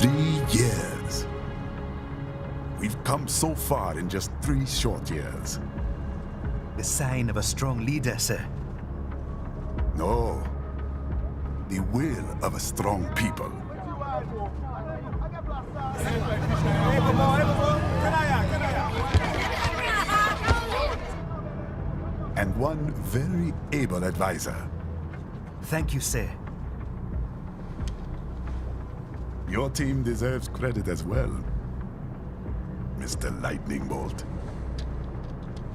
3 years. We've come so far in just 3 short years. The sign of a strong leader, sir. No. The will of a strong people. And one very able advisor. Thank you, sir. Your team deserves credit as well, Mr. Lightning Bolt.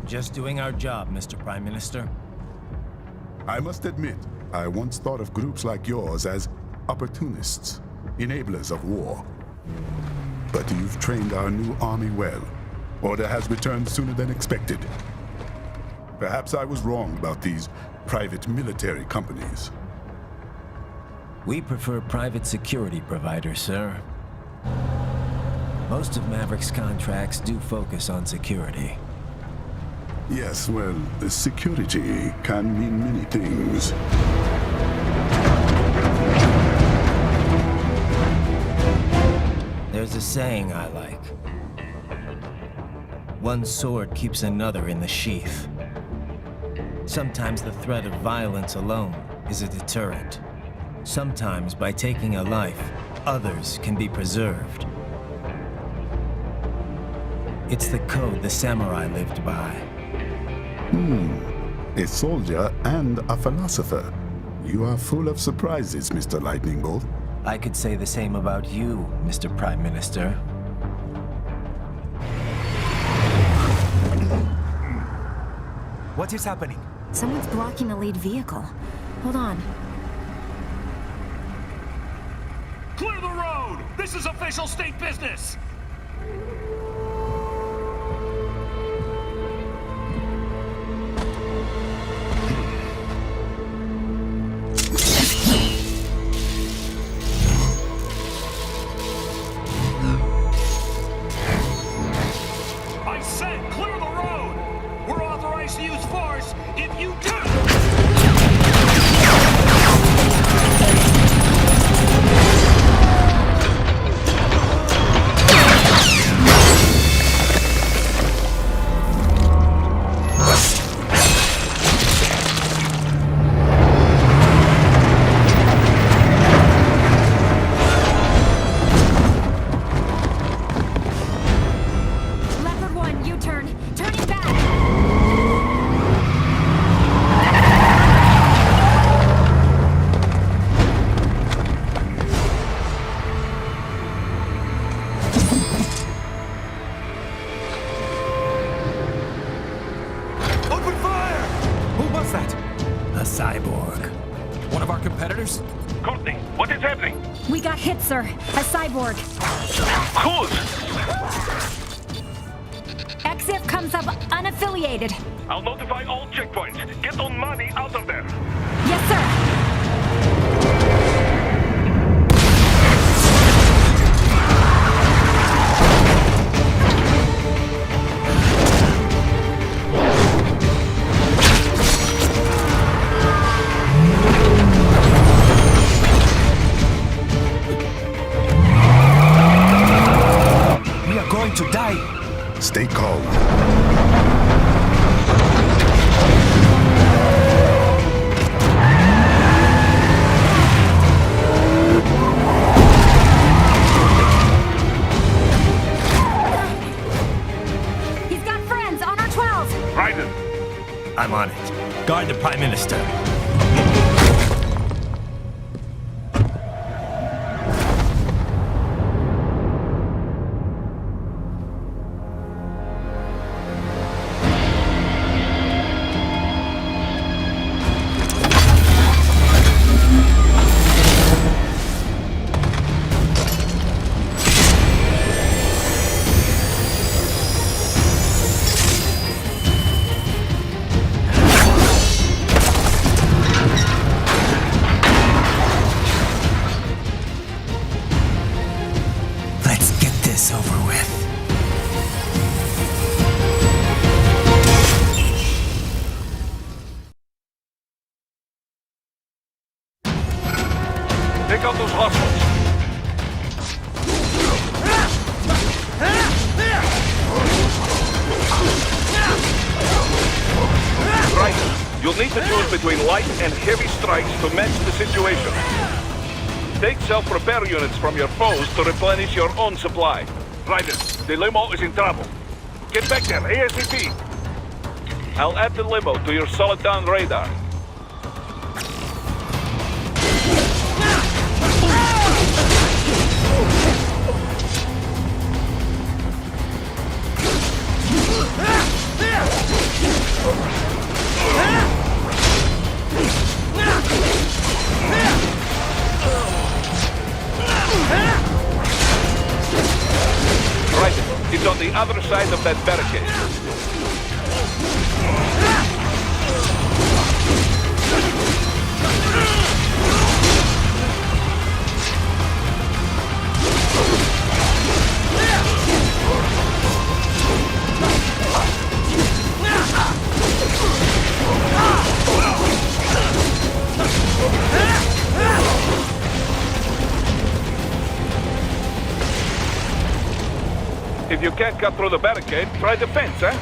Just doing our job, Mr. Prime Minister. I must admit, I once thought of groups like yours as opportunists, enablers of war. But you've trained our new army well. Order has returned sooner than expected. Perhaps I was wrong about these private military companies. We prefer private security providers, sir. Most of Maverick's contracts do focus on security. Yes, well, security can mean many things. There's a saying I like. One sword keeps another in the sheath. Sometimes the threat of violence alone is a deterrent. Sometimes by taking a life, others can be preserved. It's the code the samurai lived by. A soldier and a philosopher. You are full of surprises, Mr. Lightning Bolt. I could say the same about you, Mr. Prime Minister. What is happening? Someone's blocking the lead vehicle. Hold on. Clear the road! This is official state business! I said clear the road! We're authorized to use force if you do! Leopard 1, U-turn. Turning back. Open fire! Who was that? A cyborg. One of our competitors? Courtney, what is happening? We got hit, sir. A cyborg. Who's? EXIF comes up unaffiliated. I'll notify all checkpoints. Get on money out of there. Yes, sir. We are going to die. Stay calm. He's got friends on our 12. Raiden, I'm on it. Guard the Prime Minister. Let's get this over with. pick up those hostiles. Right. You'll need to choose between light and heavy strikes to match the situation. Take self-repair units from your foes to replenish your own supply. Ryder, the limo is in trouble. Get back there, ASAP. I'll add the limo to your solid down radar. Right, it's on the other side of that barricade. If you can't cut through the barricade, try the fence, eh?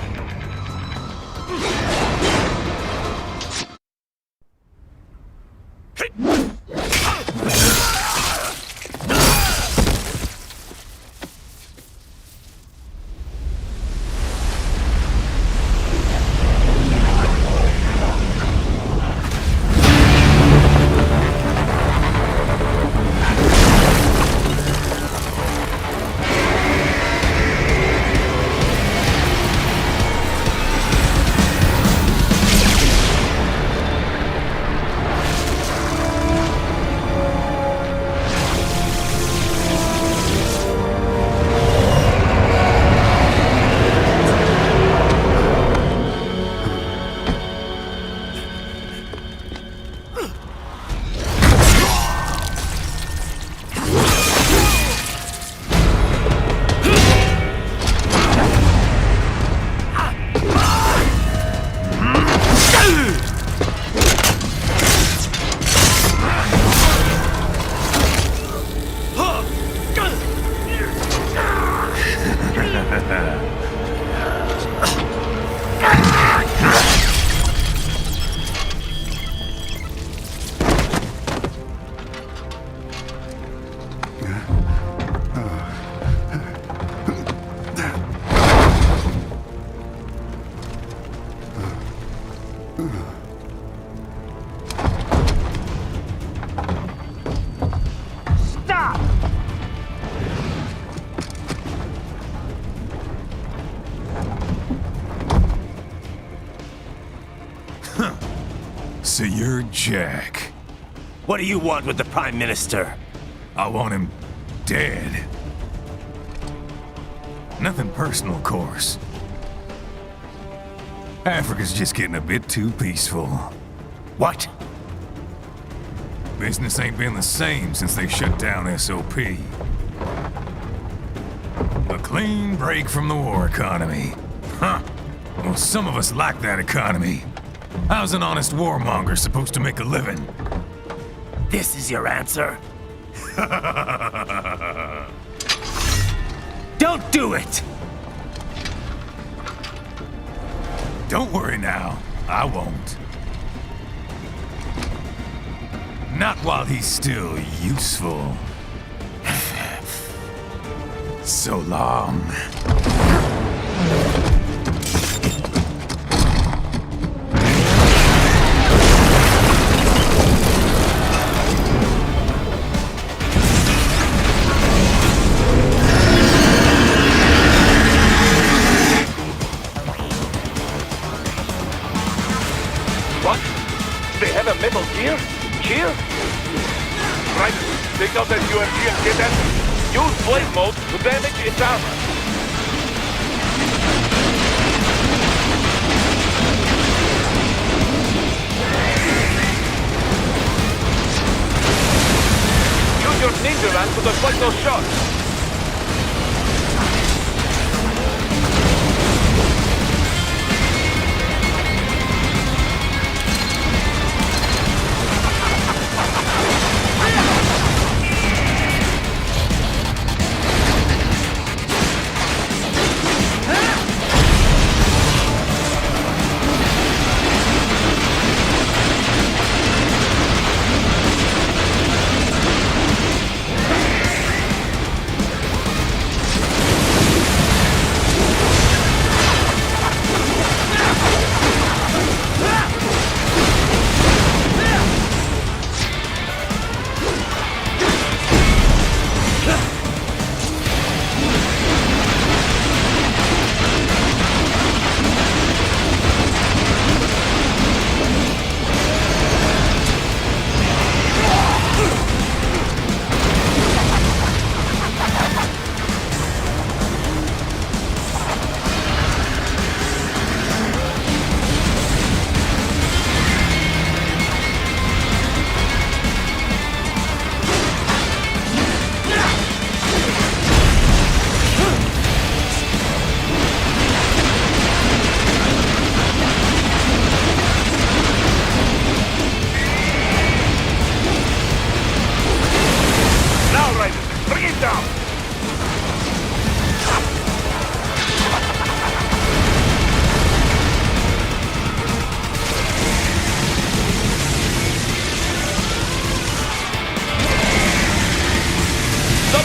So you're Jack. What do you want with the Prime Minister? I want him dead. Nothing personal, of course. Africa's just getting a bit too peaceful. What? Business ain't been the same since they shut down SOP. A clean break from the war economy. Huh. Well, some of us like that economy. How's an honest warmonger supposed to make a living? This is your answer? Don't do it! Don't worry now. I won't. Not while he's still useful. So long. What? They have a metal gear? Gear? Right. Take out that UMP and get that. Use blade mode to damage its armor. Use your ninja run to deflect those shots.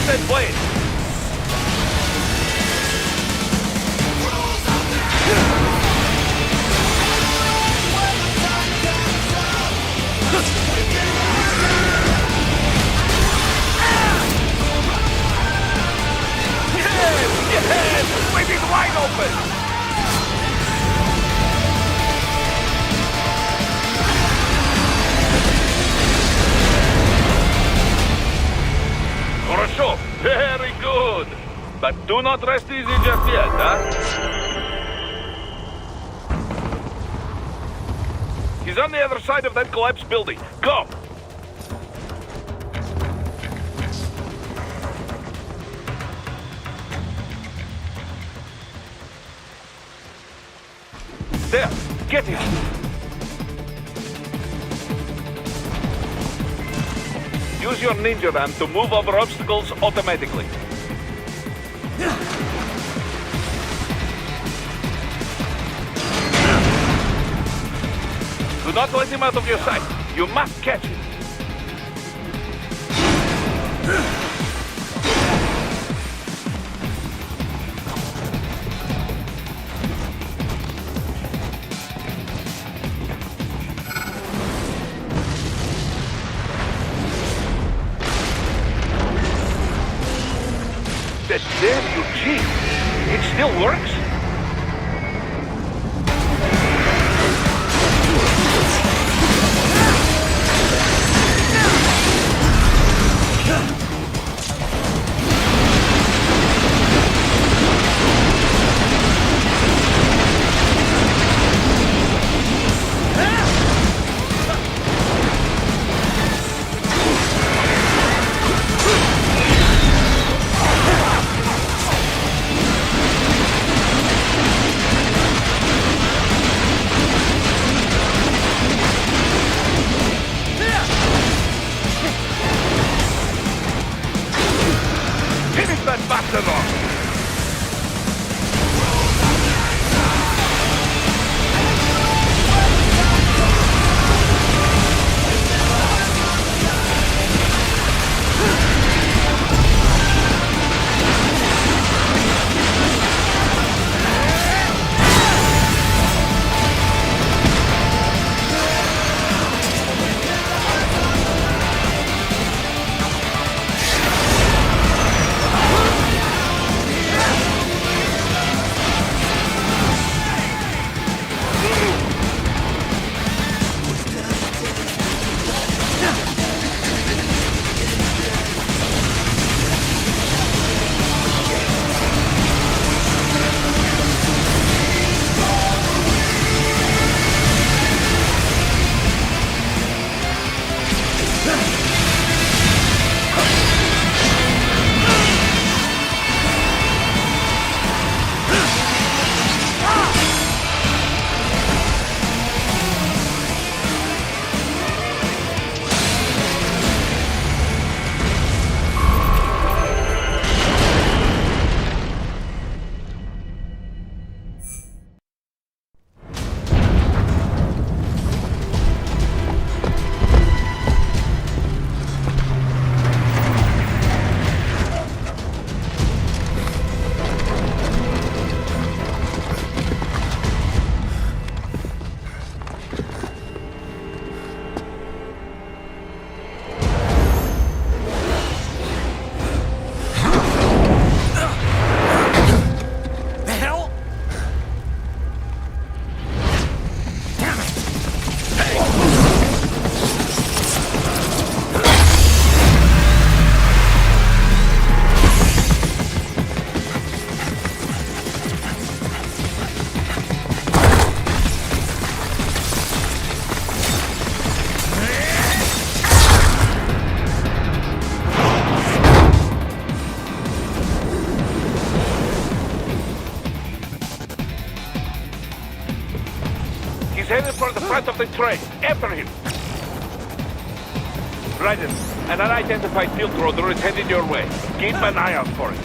that blade! Yes! Waving wide open! Хорошо, very good. But do not rest easy just yet, huh? He's on the other side of that collapsed building. Go! There, get him! Use your ninja ram to move over obstacles automatically. Do not let him out of your sight. You must catch him. There you cheat. It still works? He's headed for the front of the train. After him. Raiden, an unidentified field roader is headed your way. Keep an eye out for it.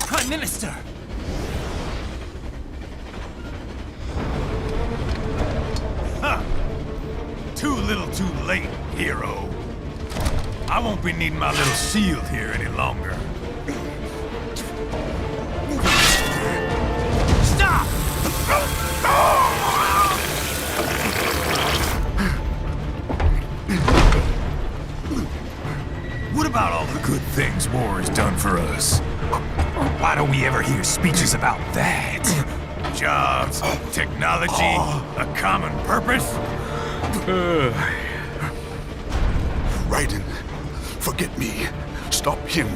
Prime Minister! late, hero. I won't be needing my little shield here any longer. Stop! What about all the good things war has done for us? Why don't we ever hear speeches about that? Jobs, technology, a common purpose? Raiden, forget me. Stop him.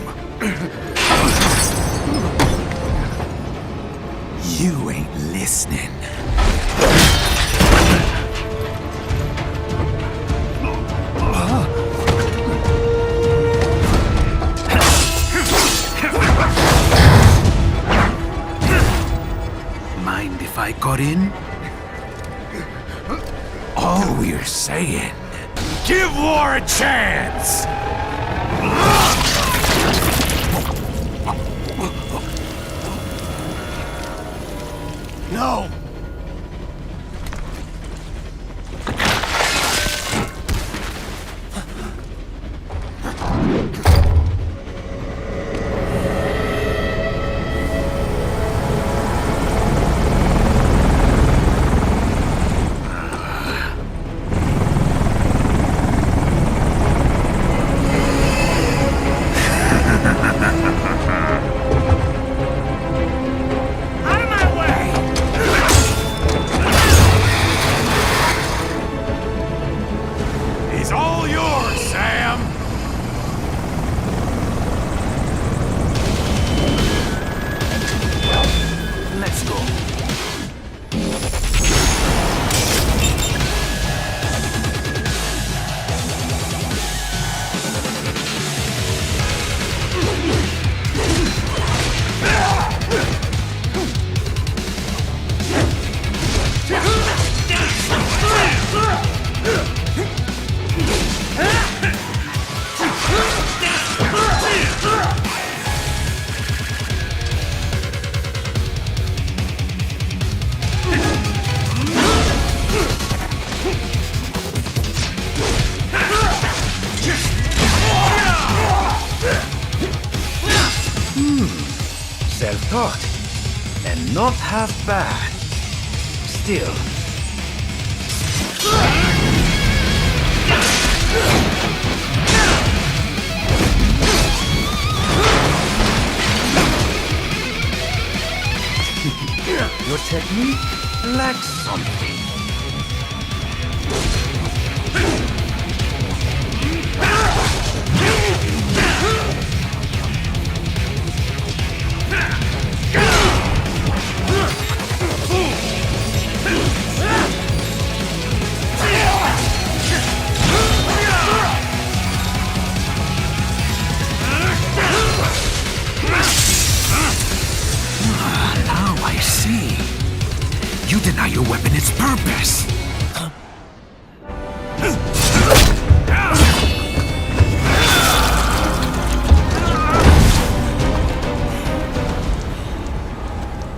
You ain't listening. Mind if I got in? All we're saying, give war a chance! No! He's all yours, Sam! Let's go. Self-taught, and not half bad. Still. Your technique lacks something. Now I see. You deny your weapon its purpose.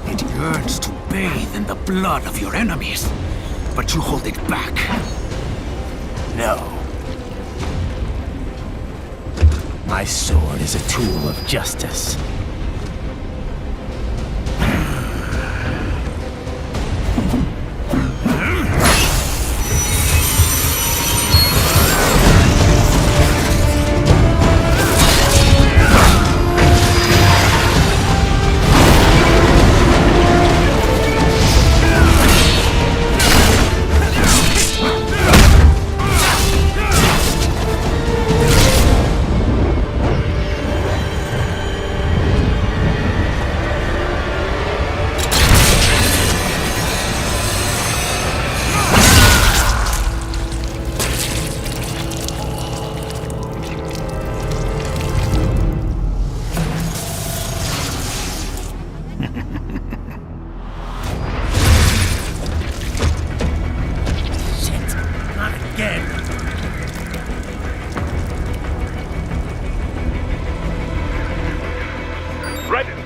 It yearns to bathe in the blood of your enemies, but you hold it back. No. My sword is a tool of justice.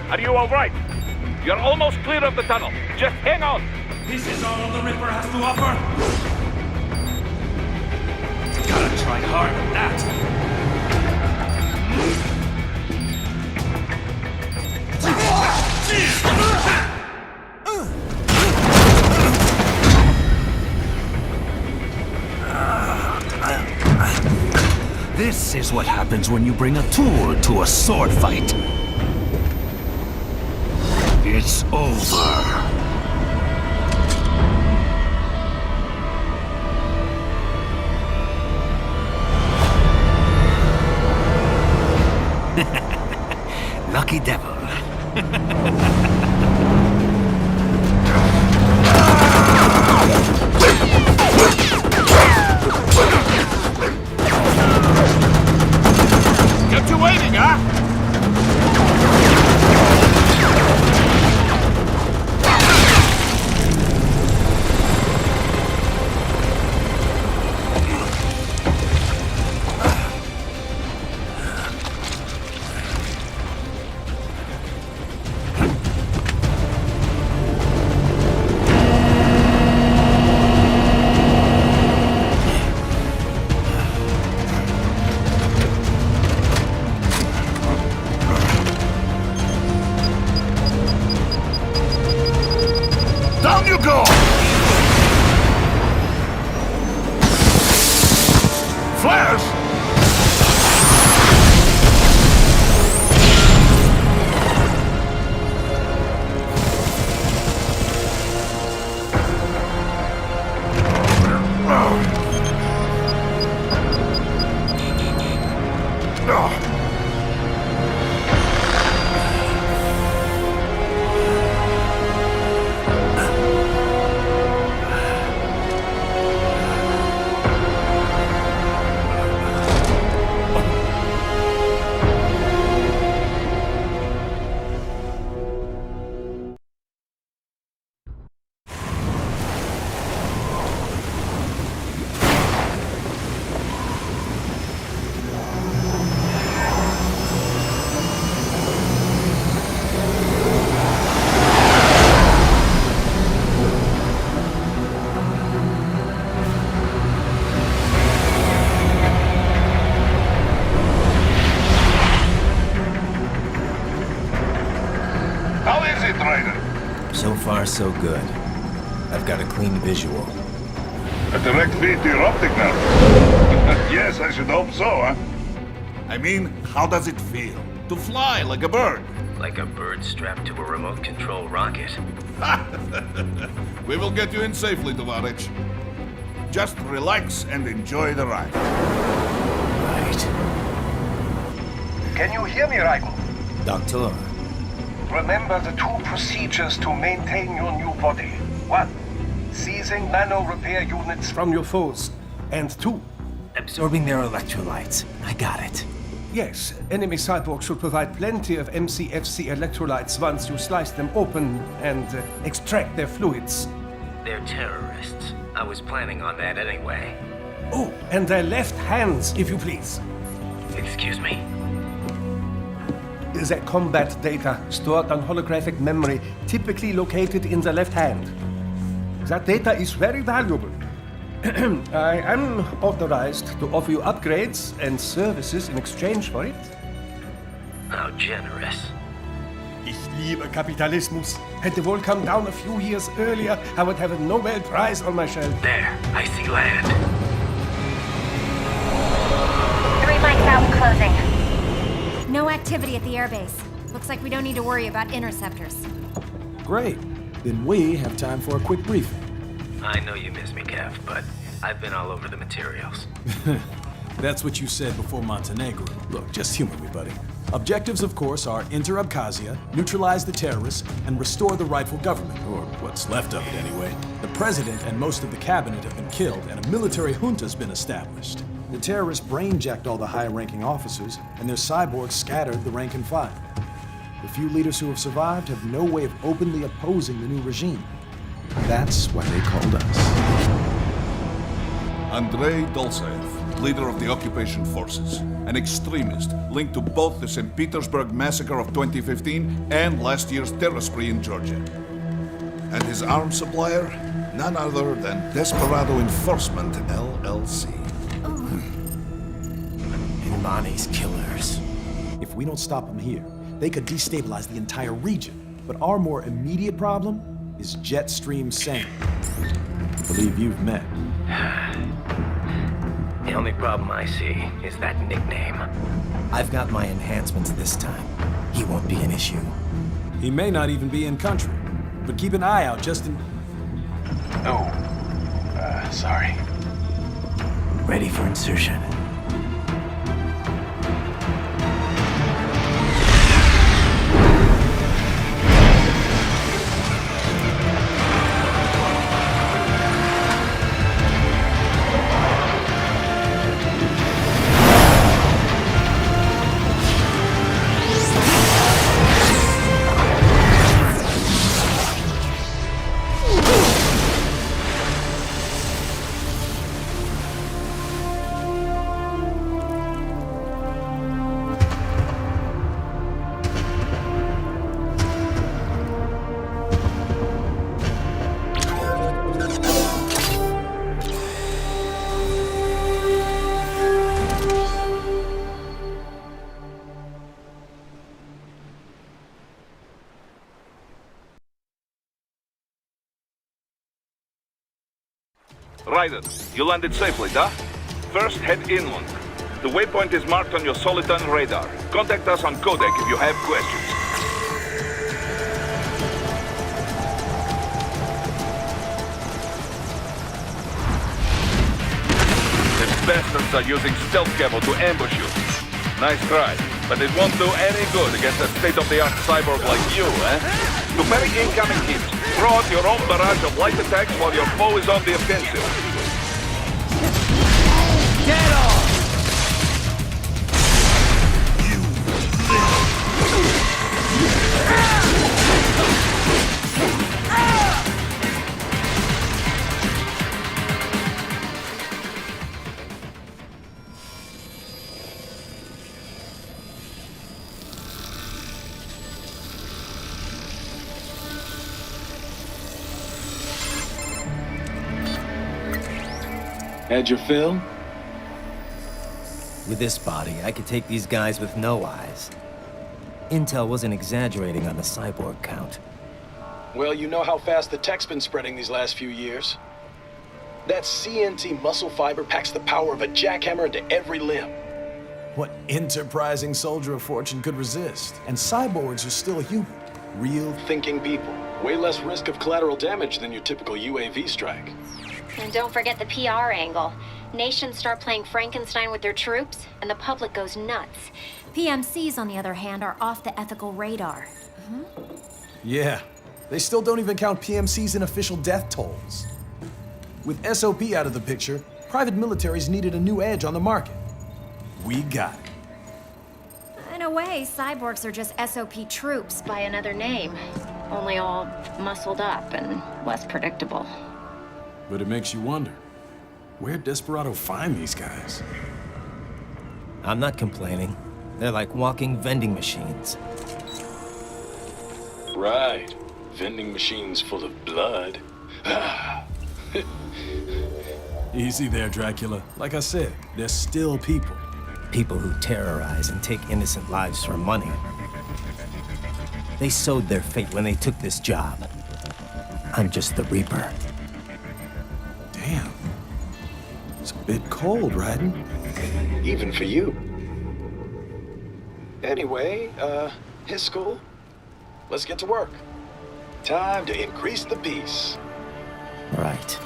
Are you all right? You're almost clear of the tunnel. Just hang on. This is all the Ripper has to offer. Gotta Try hard at that. This is what happens when you bring a tool to a sword fight. It's over. Lucky devil. Kept you waiting, huh? Down you go! Flares! How is it, Ryder? So far, so good. I've got a clean visual. A direct feed to your optic nerve. Yes, I should hope so, huh? I mean, how does it feel? To fly like a bird? Like a bird strapped to a remote control rocket. We will get you in safely, Tovarich. Just relax and enjoy the ride. Right. Can you hear me, Raiko? Doctor, Remember the two procedures to maintain your new body. 1. Seizing nano repair units from your foes. And 2. absorbing their electrolytes. I got it. Yes, enemy cyborgs should provide plenty of MCFC electrolytes once you slice them open and extract their fluids. They're terrorists. I was planning on that anyway. Oh, and their left hands, if you please. Excuse me? The combat data stored on holographic memory, typically located in the left hand. That data is very valuable. I am authorized to offer you upgrades and services in exchange for it. How generous. Ich liebe Kapitalismus. Had the war come down a few years earlier, I would have a Nobel Prize on my shelf. There, I see land. 3 mics out and closing. No activity at the airbase. Looks like we don't need to worry about interceptors. Great. Then we have time for a quick briefing. I know you miss me, Kev, but I've been all over the materials. That's what you said before Montenegro. Look, just humor me, buddy. Objectives, of course, are enter Abkhazia, neutralize the terrorists, and restore the rightful government, or what's left of it anyway. The president and most of the cabinet have been killed, and a military junta's been established. The terrorists brain-jacked all the high-ranking officers, and their cyborgs scattered the rank and file. The few leaders who have survived have no way of openly opposing the new regime. That's why they called us. Andrei Dolzaev, leader of the occupation forces, an extremist linked to both the St. Petersburg massacre of 2015 and last year's terror spree in Georgia. And his arms supplier, none other than Desperado Enforcement, LLC. Lonnie's killers. If we don't stop them here, they could destabilize the entire region. But our more immediate problem is Jetstream Sam. I believe you've met. The only problem I see is that nickname. I've got my enhancements this time. He won't be an issue. He may not even be in country, but keep an eye out just in... Oh, sorry. Ready for insertion. Ryder, you landed safely, da? First, head inland. The waypoint is marked on your Soliton radar. Contact us on Codec if you have questions. The bastards are using stealth camo to ambush you. Nice try, but it won't do any good against a state-of-the-art cyborg like you, eh? To parry incoming hits, throw out your own barrage of light attacks while your foe is on the offensive. Get off! Had your fill? With this body, I could take these guys with no eyes. Intel wasn't exaggerating on the cyborg count. Well, you know how fast the tech's been spreading these last few years. That CNT muscle fiber packs the power of a jackhammer into every limb. What enterprising soldier of fortune could resist? And cyborgs are still human. Real Thinking people. Way less risk of collateral damage than your typical UAV strike. And don't forget the PR angle. Nations start playing Frankenstein with their troops, and the public goes nuts. PMCs, on the other hand, are off the ethical radar. Yeah, they still don't even count PMCs in official death tolls. With SOP out of the picture, private militaries needed a new edge on the market. We got it. In a way, cyborgs are just SOP troops by another name. Only all muscled up and less predictable. But it makes you wonder, where'd Desperado find these guys? I'm not complaining. They're like walking vending machines. Right. Vending machines full of blood. Easy there, Dracula. Like I said, they're still people. People who terrorize and take innocent lives for money. They sowed their fate when they took this job. I'm just the Reaper. Damn. It's a bit cold, Raiden. Even for you. Anyway, his school. Let's get to work. Time to increase the peace. Right.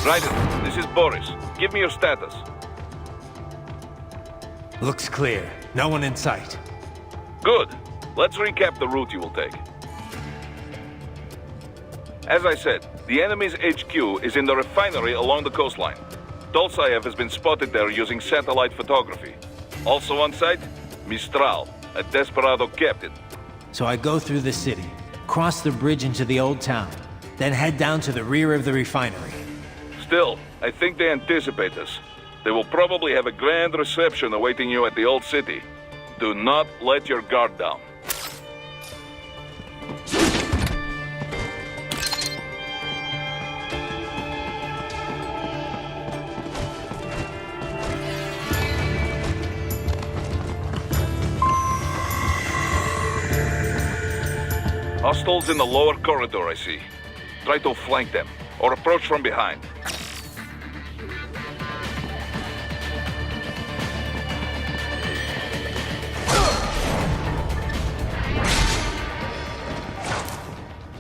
Ryder, this is Boris. Give me your status. Looks clear. No one in sight. Good. Let's recap the route you will take. As I said, the enemy's HQ is in the refinery along the coastline. Dolzaev has been spotted there using satellite photography. Also on site, Mistral, a Desperado captain. So I go through the city, cross the bridge into the old town, Then head down to the rear of the refinery. Still, I think they anticipate us. They will probably have a grand reception awaiting you at the old city. Do not let your guard down. Hostiles in the lower corridor, I see. Try to flank them, or approach from behind.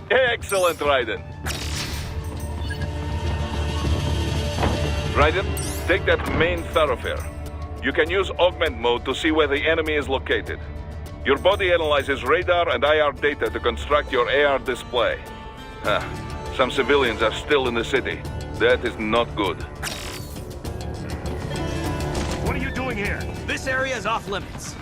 Excellent, Raiden. Raiden, take that main thoroughfare. You can use augment mode to see where the enemy is located. Your body analyzes radar and IR data to construct your AR display. Some civilians are still in the city. That is not good. What are you doing here? This area is off limits.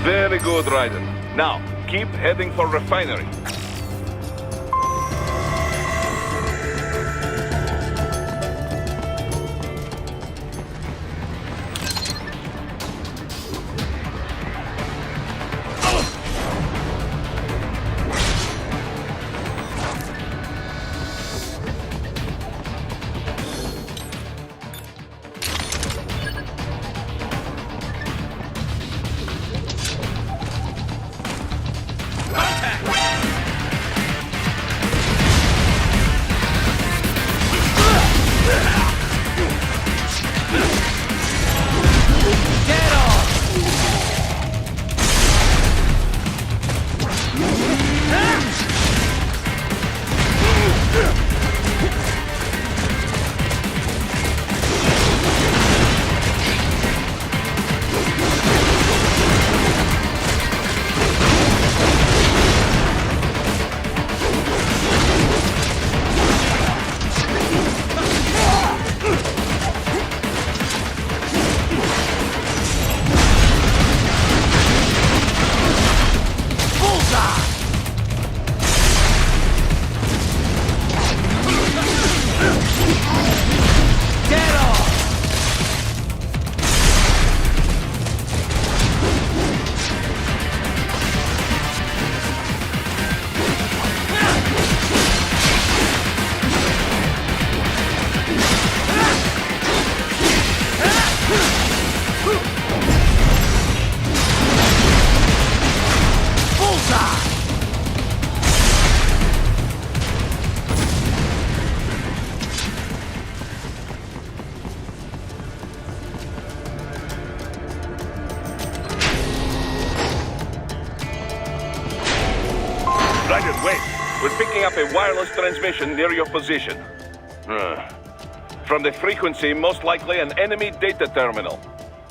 Very good, Raiden. Now, keep heading for refinery. Contact! a wireless transmission near your position. From the frequency, most likely an enemy data terminal.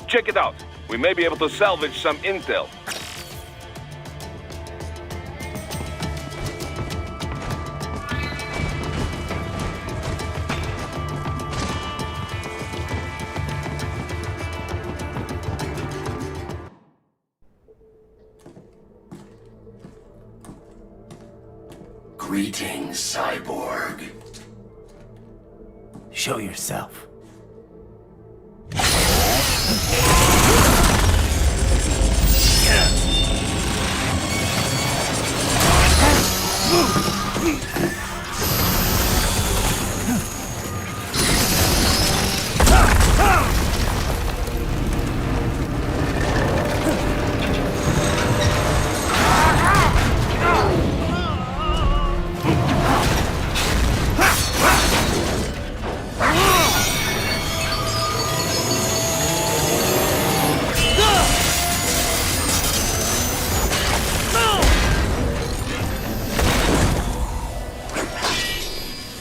Check it out. We may be able to salvage some intel. Greetings, cyborg. Show yourself.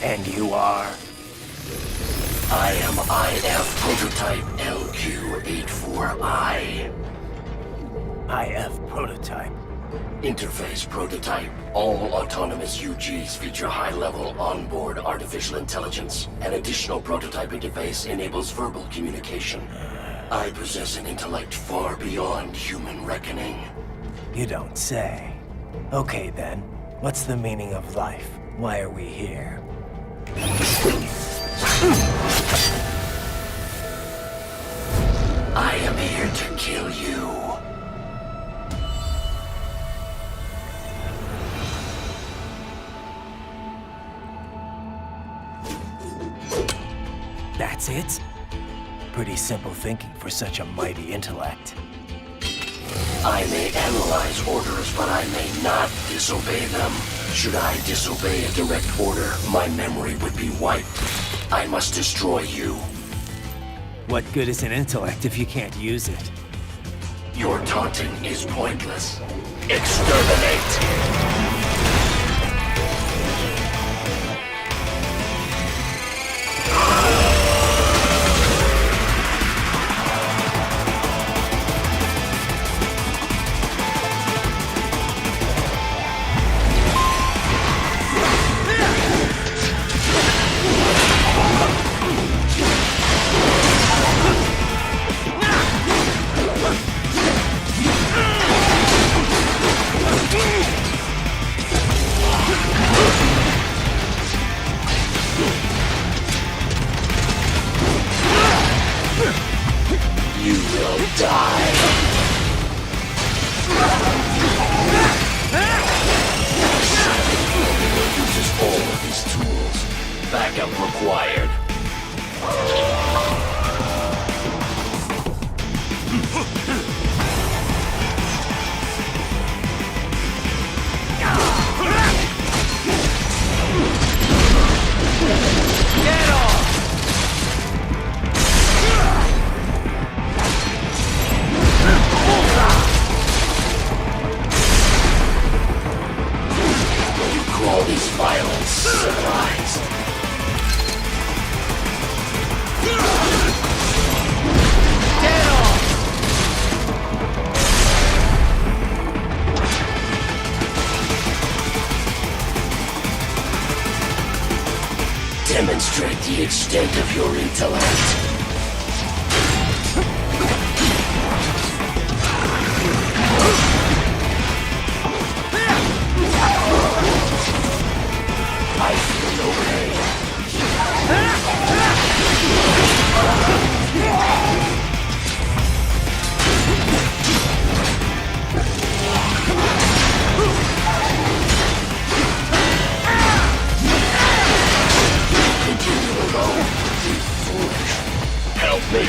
And you are? I am IF prototype LQ84I. IF prototype. Interface prototype. All autonomous UGs feature high-level onboard artificial intelligence. An additional prototype interface enables verbal communication. I possess an intellect far beyond human reckoning. You don't say. Okay then, what's the meaning of life? Why are we here? I am here to kill you. That's it? Pretty simple thinking for such a mighty intellect. I may analyze orders, but I may not disobey them. Should I disobey a direct order, my memory would be wiped. I must destroy you. What good is an intellect if you can't use it? Your taunting is pointless. Exterminate! You will die. Uses all of his tools. Backup required. Get off! You call this violence civilized? Get off! Demonstrate the extent of your intellect. I feel no pain. Continue alone. Be foolish. Help me.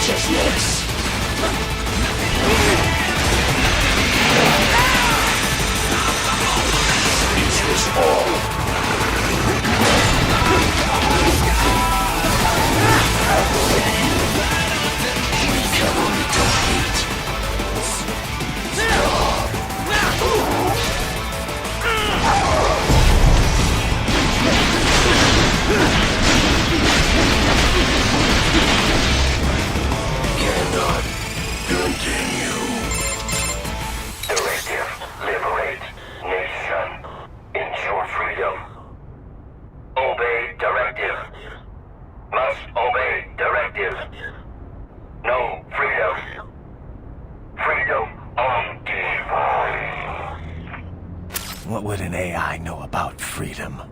Consciousness. Is this all? We can only complete. Cannot continue. Directive. Liberate. Nation. Ensure freedom. Obey directive. Must obey directive. No freedom. Freedom undefined. What would an AI know about freedom?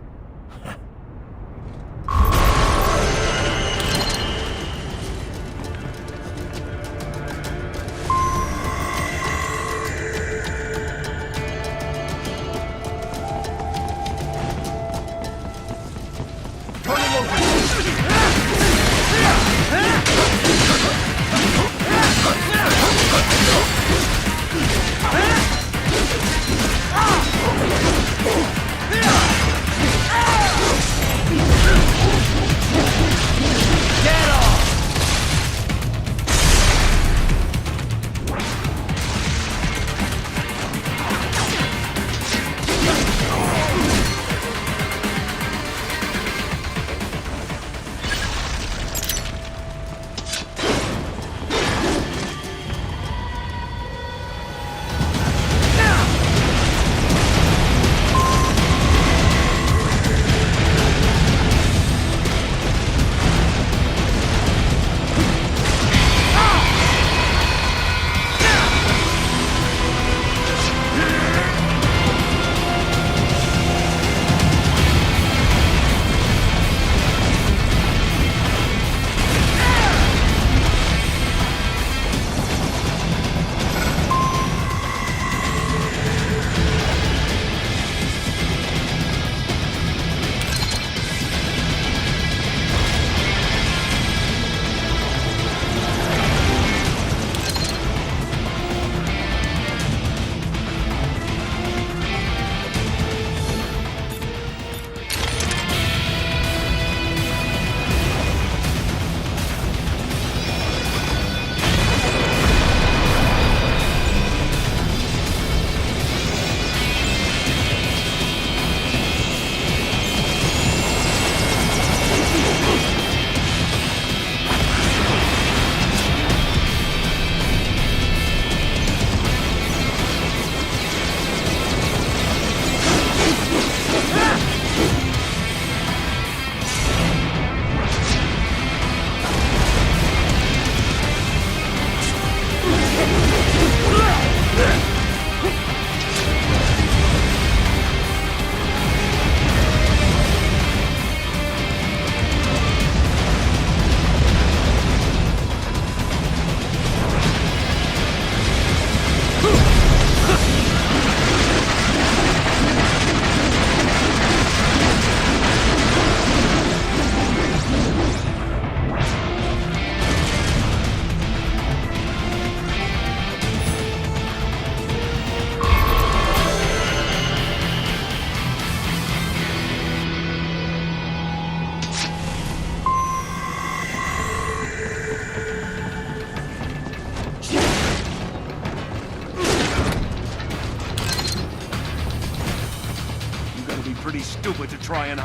Pretty stupid to try and...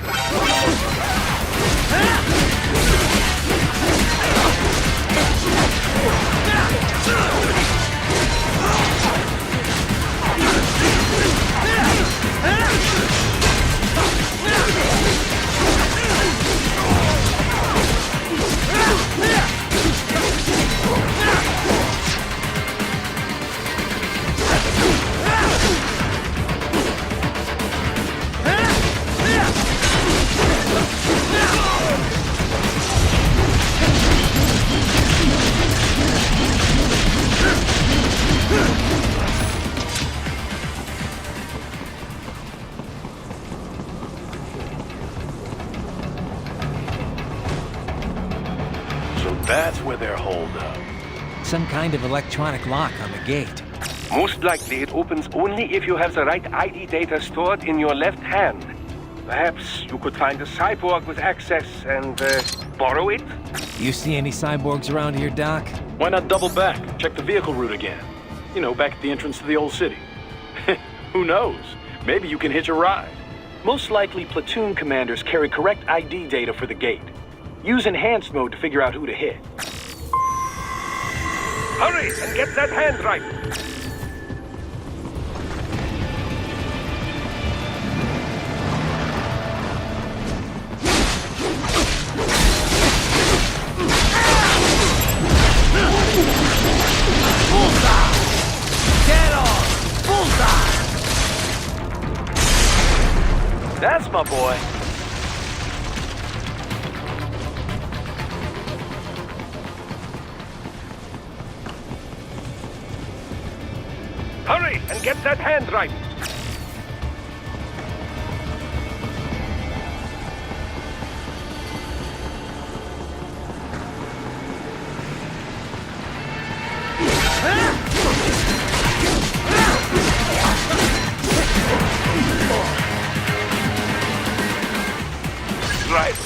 where they're holed up. Some kind of electronic lock on the gate. Most likely it opens only if you have the right ID data stored in your left hand. Perhaps you could find a cyborg with access and, borrow it? You see any cyborgs around here, Doc? Why not double back? Check the vehicle route again. You know, back at the entrance to the old city. Who knows? Maybe you can hitch a ride. Most likely, platoon commanders carry correct ID data for the gate. Use enhanced mode to figure out who to hit. Hurry and get that hand right! That's my boy. Hurry and get that hand right. Right.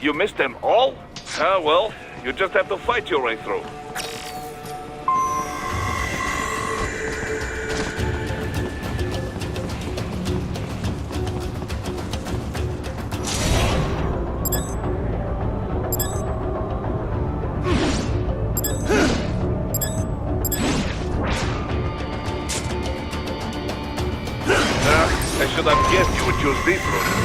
You missed them all? Ah, well, you just have to fight your way through. I should have guessed you would choose this route.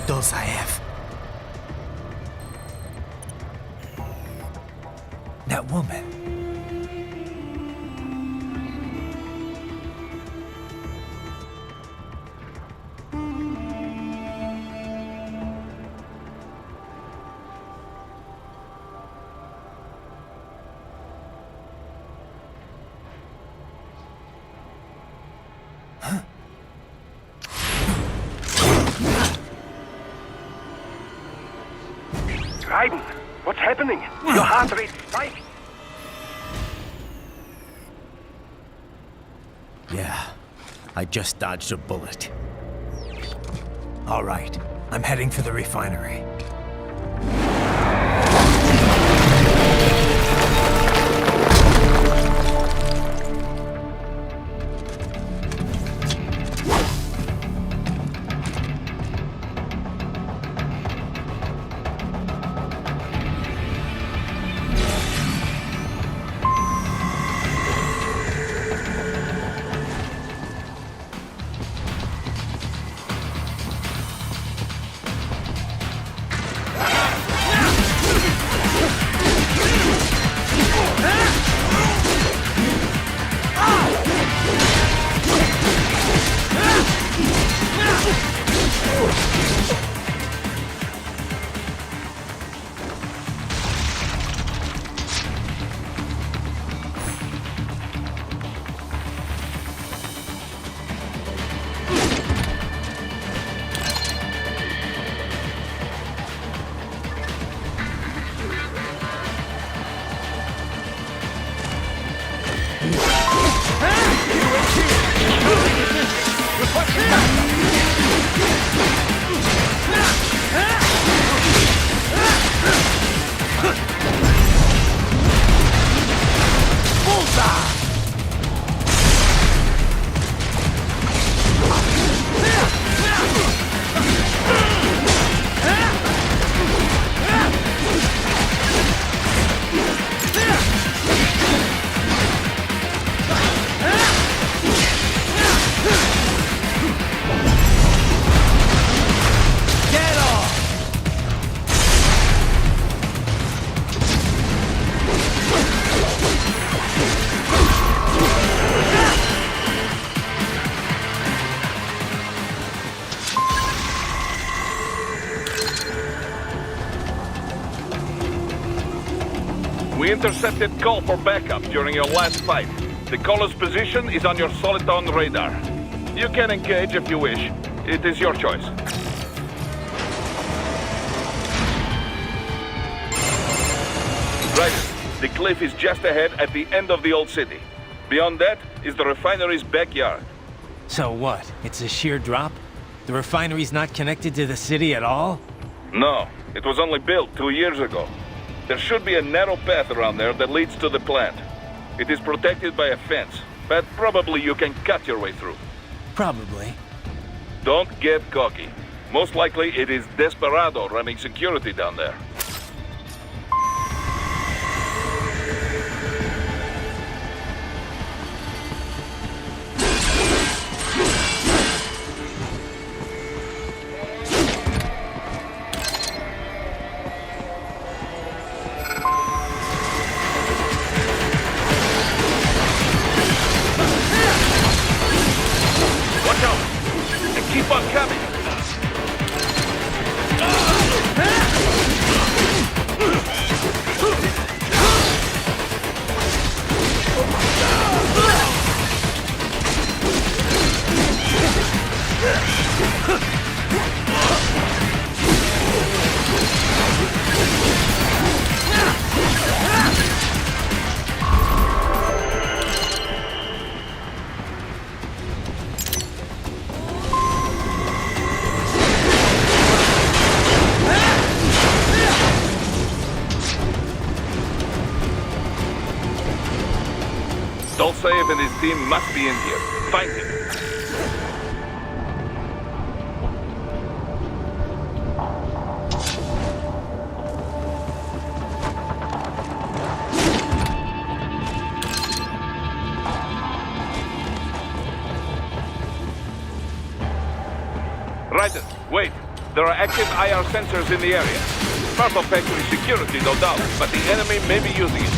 Those I have. That woman. Raiden, what's happening? Your heart rate spiked. Yeah, I just dodged a bullet. All right, I'm heading for the refinery. intercepted call for backup during your last fight. The caller's position is on your Soliton radar. You can engage if you wish. It is your choice. Right. The cliff is just ahead at the end of the old city. Beyond that is the refinery's backyard. So what? It's a sheer drop? The refinery's not connected to the city at all? No, it was only built 2 years ago. There should be a narrow path around there that leads to the plant. It is protected by a fence, but probably you can cut your way through. Probably. Don't get cocky. Most likely it is Desperado running security down there. Keep on coming! Dolcev and his team must be in here. Find him. Ryder, wait. There are active IR sensors in the area. Part of factory security, no doubt, but the enemy may be using it.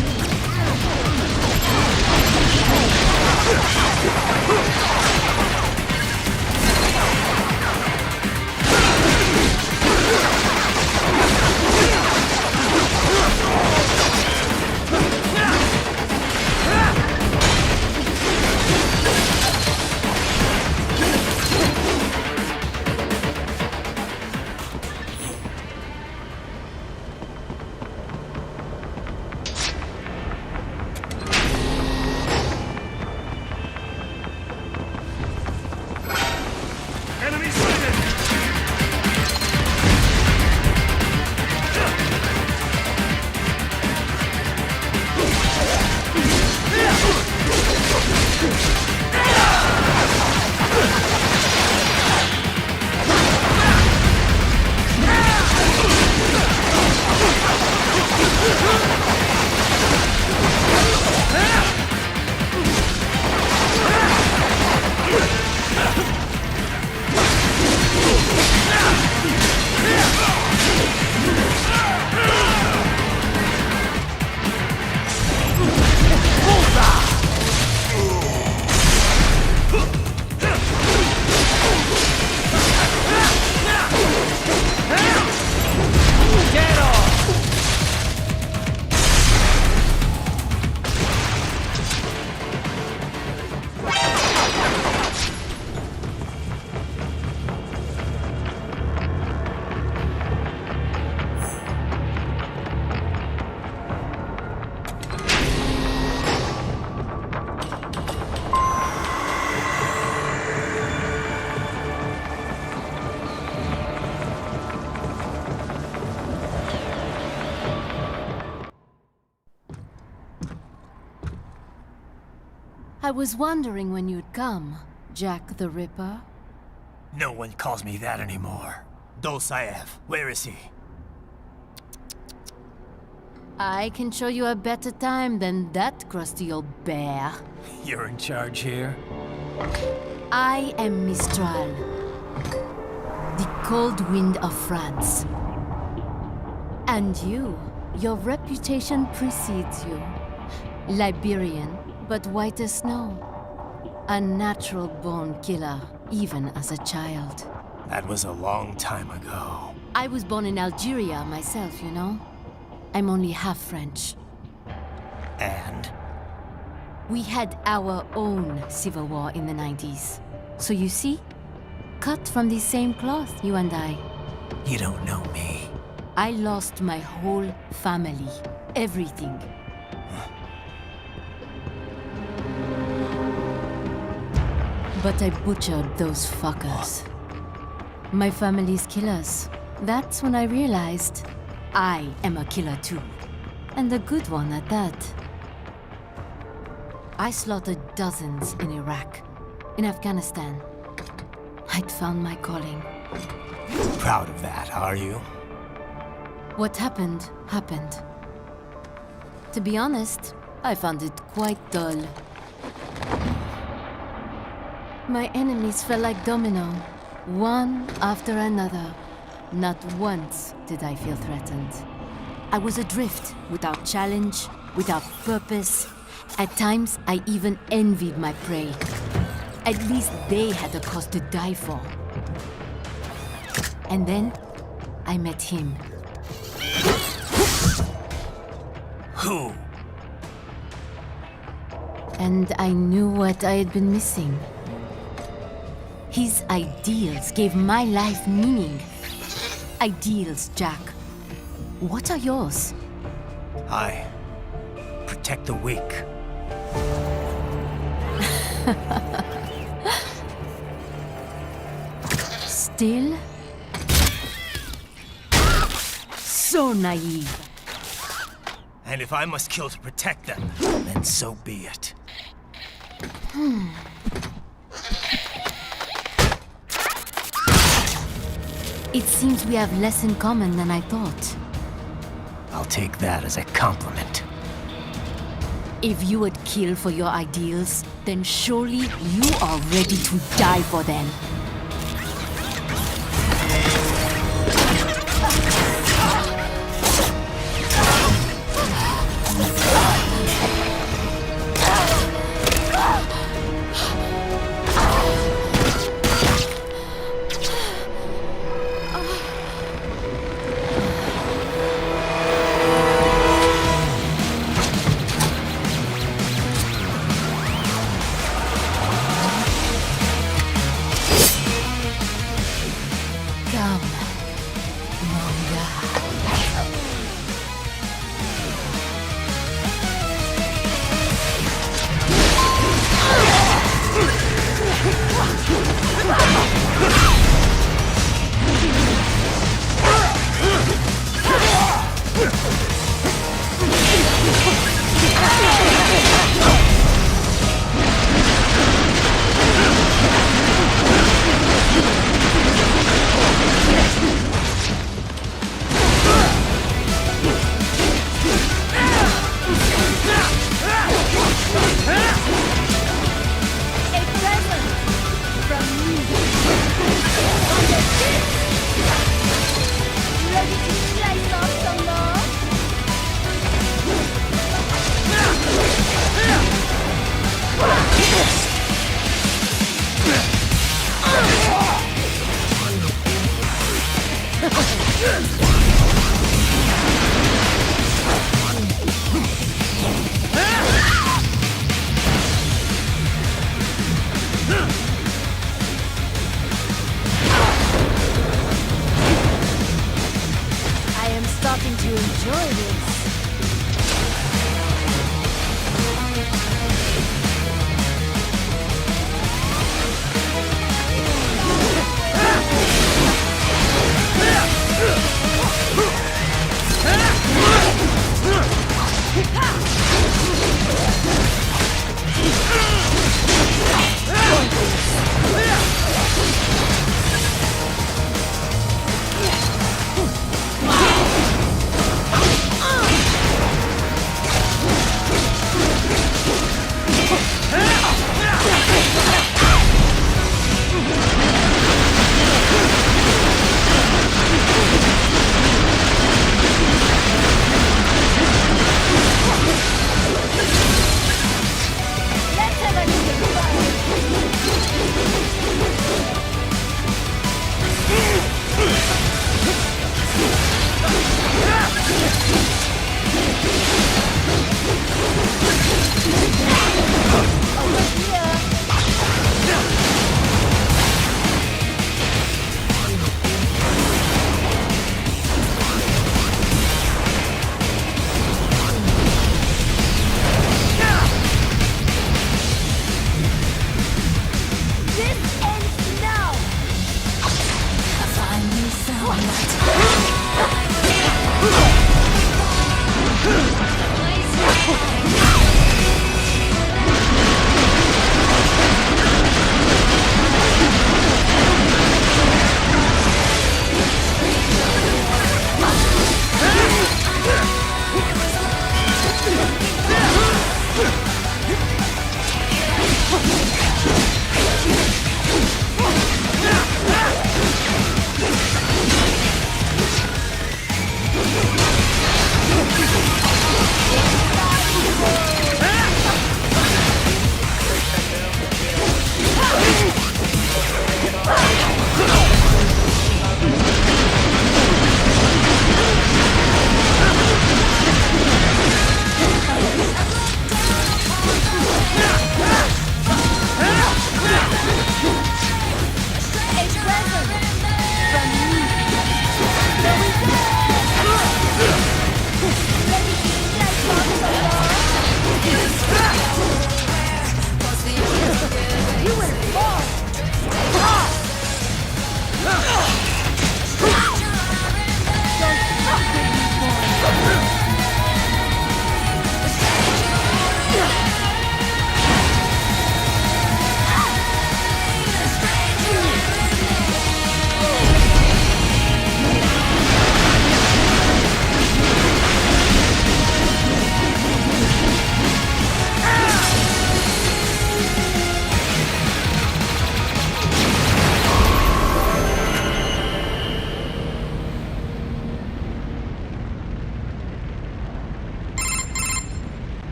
I was wondering when you'd come, Jack the Ripper. No one calls me that anymore. Dolcev, where is he? I can show you a better time than that crusty old bear. You're in charge here? I am Mistral, the cold wind of France. And your reputation precedes you. Liberian, but white as snow. A natural-born killer, even as a child. That was a long time ago. I was born in Algeria myself, you know. I'm only half French. And? We had our own civil war in the 90s. So you see, cut from the same cloth, you and I. You don't know me. I lost my whole family. Everything. But I butchered those fuckers. My family's killers. That's when I realized I am a killer too. And a good one at that. I slaughtered dozens in Iraq, in Afghanistan. I'd found my calling. Proud of that, are you? What happened, happened. To be honest, I found it quite dull. My enemies fell like domino, one after another. Not once did I feel threatened. I was adrift, without challenge, without purpose. At times, I even envied my prey. At least they had a cause to die for. And then, I met him. Who? And I knew what I had been missing. His ideals gave my life meaning. Ideals, Jack. What are yours? I protect the weak. Still? So naive. And if I must kill to protect them, then so be it. It seems we have less in common than I thought. I'll take that as a compliment. If you would kill for your ideals, then surely you are ready to die for them.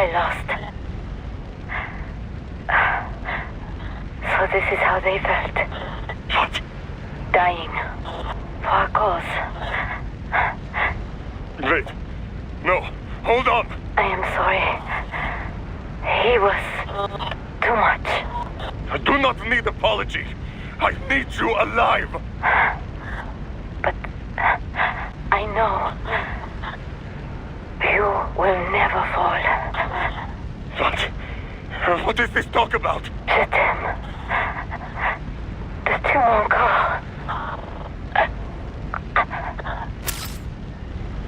I lost. So this is how they felt. What? Dying. For a cause. Wait. No. Hold on. I am sorry. He was too much. I do not need apology. I need you alive. But I know you will never fall. What? What is this talk about? Je t'aime. De tout mon corps.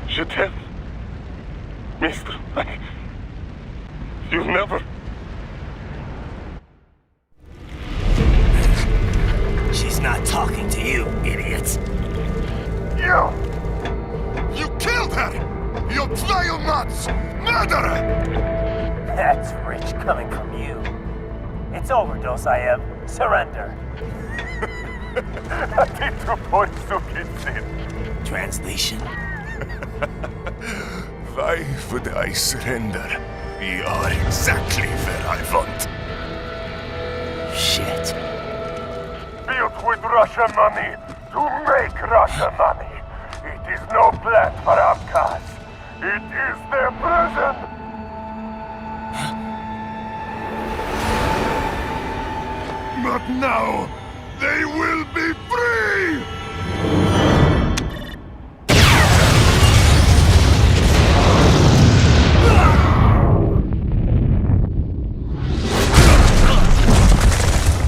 Je t'aime. Mister, you never... She's not talking to you, idiot. You killed her! You vile nuts! Murderer! That's rich coming from you. It's overdose, I am. Surrender. Translation? Why would I surrender? We are exactly where I want. Shit. Built with Russian money to make Russian money. It is no plan for Abkhaz. It is their prison. But now, they will be free!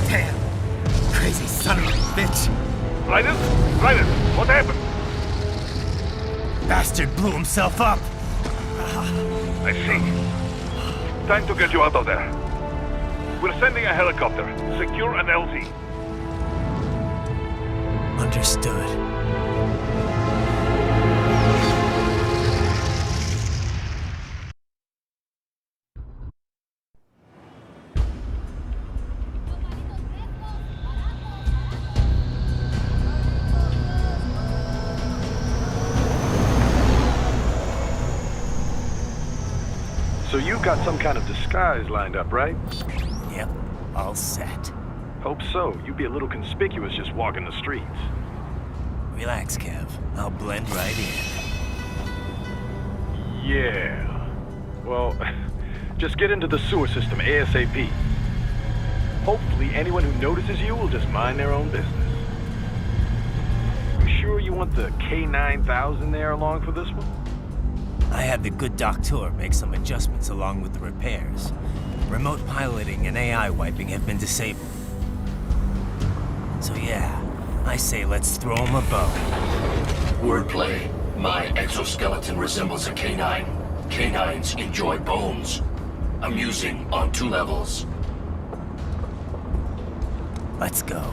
Damn! Crazy son of a bitch! Raiden? Raiden, what happened? Bastard blew himself up! I see. Time to get you out of there. We're sending a helicopter. Secure an LZ. Understood. So you've got some kind of disguise lined up, right? Yep, all set. Hope so. You'd be a little conspicuous just walking the streets. Relax, Kev. I'll blend right in. Yeah. Well, just get into the sewer system ASAP. Hopefully anyone who notices you will just mind their own business. You sure you want the K9000 there along for this one? I had the good doctor make some adjustments along with the repairs. Remote piloting and AI wiping have been disabled. So yeah, I say let's throw him a bone. Wordplay. My exoskeleton resembles a canine. Canines enjoy bones. Amusing on 2 levels. Let's go.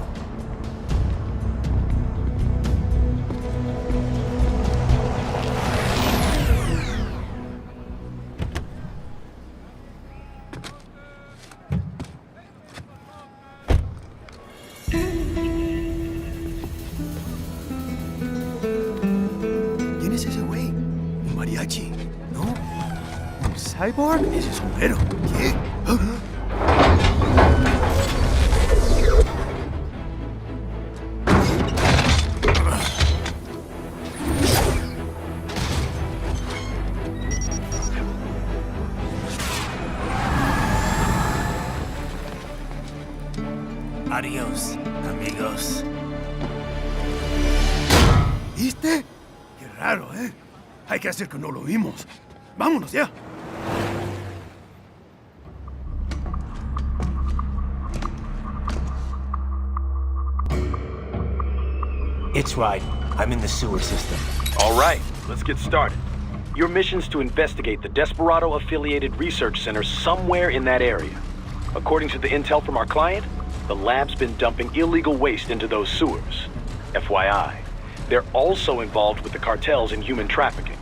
¿Cyborg? Ese sombrero. ¿Qué? Adiós, amigos. ¿Viste? Qué raro, ¿eh? Hay que hacer que no lo vimos. Vámonos ya. It's right. I'm in the sewer system. All right, let's get started. Your mission's to investigate the Desperado-affiliated research center somewhere in that area. According to the intel from our client, the lab's been dumping illegal waste into those sewers. FYI, they're also involved with the cartels in human trafficking.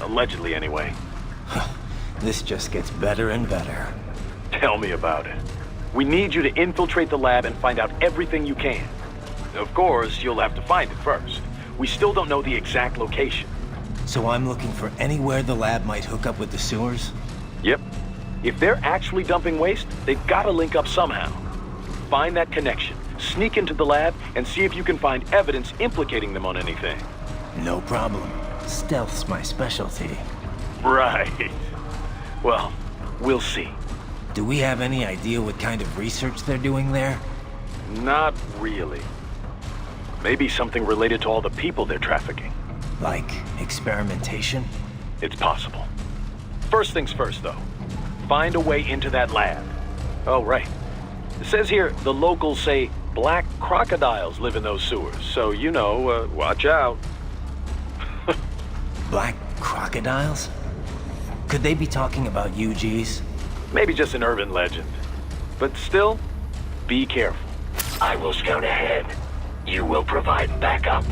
Allegedly, anyway. This just gets better and better. Tell me about it. We need you to infiltrate the lab and find out everything you can. Of course, you'll have to find it first. We still don't know the exact location. So I'm looking for anywhere the lab might hook up with the sewers? Yep. If they're actually dumping waste, they've got to link up somehow. Find that connection, sneak into the lab, and see if you can find evidence implicating them on anything. No problem. Stealth's my specialty. Right. Well, we'll see. Do we have any idea what kind of research they're doing there? Not really. Maybe something related to all the people they're trafficking. Like experimentation? It's possible. First things first, though. Find a way into that lab. Oh, right. It says here the locals say black crocodiles live in those sewers, so you know, watch out. Black crocodiles? Could they be talking about UGs? Maybe just an urban legend. But still, be careful. I will scout ahead. You will provide backup.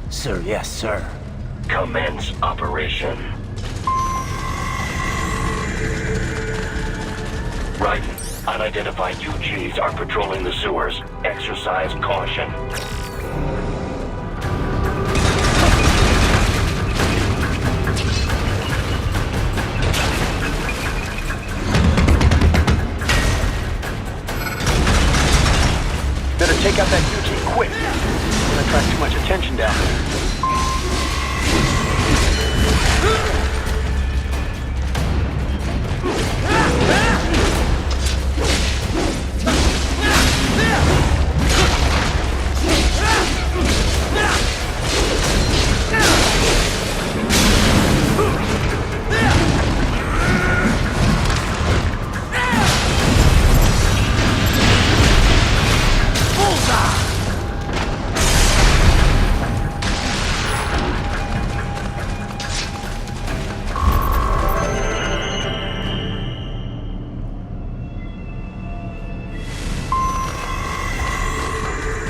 Sir, yes, sir. Commence operation. Right. Unidentified UGs are patrolling the sewers. Exercise caution. Better take out that UG quick. Don't attract too much attention down there.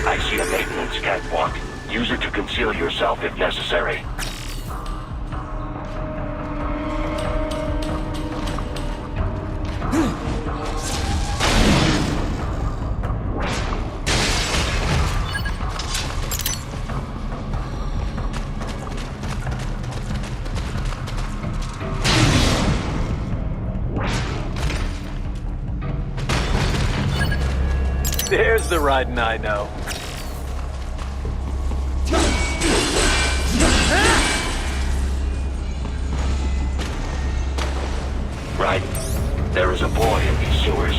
I see a maintenance catwalk. Use it to conceal yourself if necessary. There's the riding I know. Right. There is a boy in these sewers.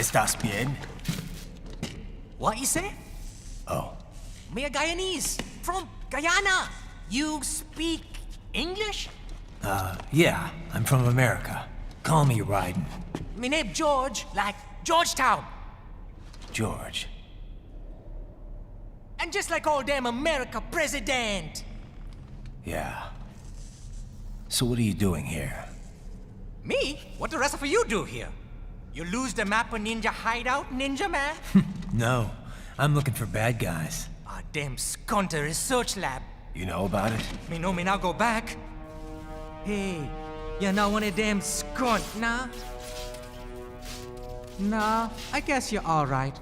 ¿Estás bien? What you say? Oh. Me a Guyanese from Guyana. You speak English? Yeah, I'm from America. Call me Raiden. Me name George, like Georgetown. George. And just like all damn America president. Yeah. So what are you doing here? Me? What the rest of you do here? You lose the map of Ninja Hideout, Ninja Man? No, I'm looking for bad guys. Ah, damn Skunter research lab. You know about it? Me know me now go back. Hey, you're not one of them skunt, nah? Nah, I guess you're alright.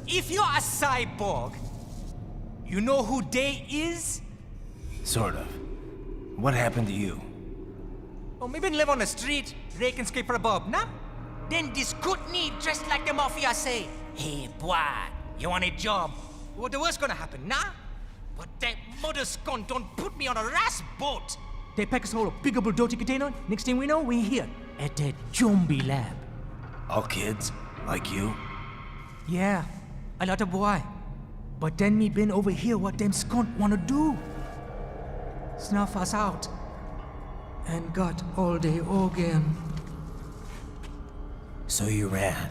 If you're a cyborg, you know who they is? Sort of. What happened to you? Oh, me been live on the street, rake and scrape for a bob, nah? Then this good need dressed like the mafia say, hey boy, you want a job? What the worst gonna happen, nah? But that mother skunt don't put me on a ras boat. They pack us all a big old dirty container. Next thing we know, we're here at that zombie lab. All kids? Like you? Yeah, a lot of boy. But then me been over here what them skunt wanna do. Snuff us out. And got all the organ. So you ran?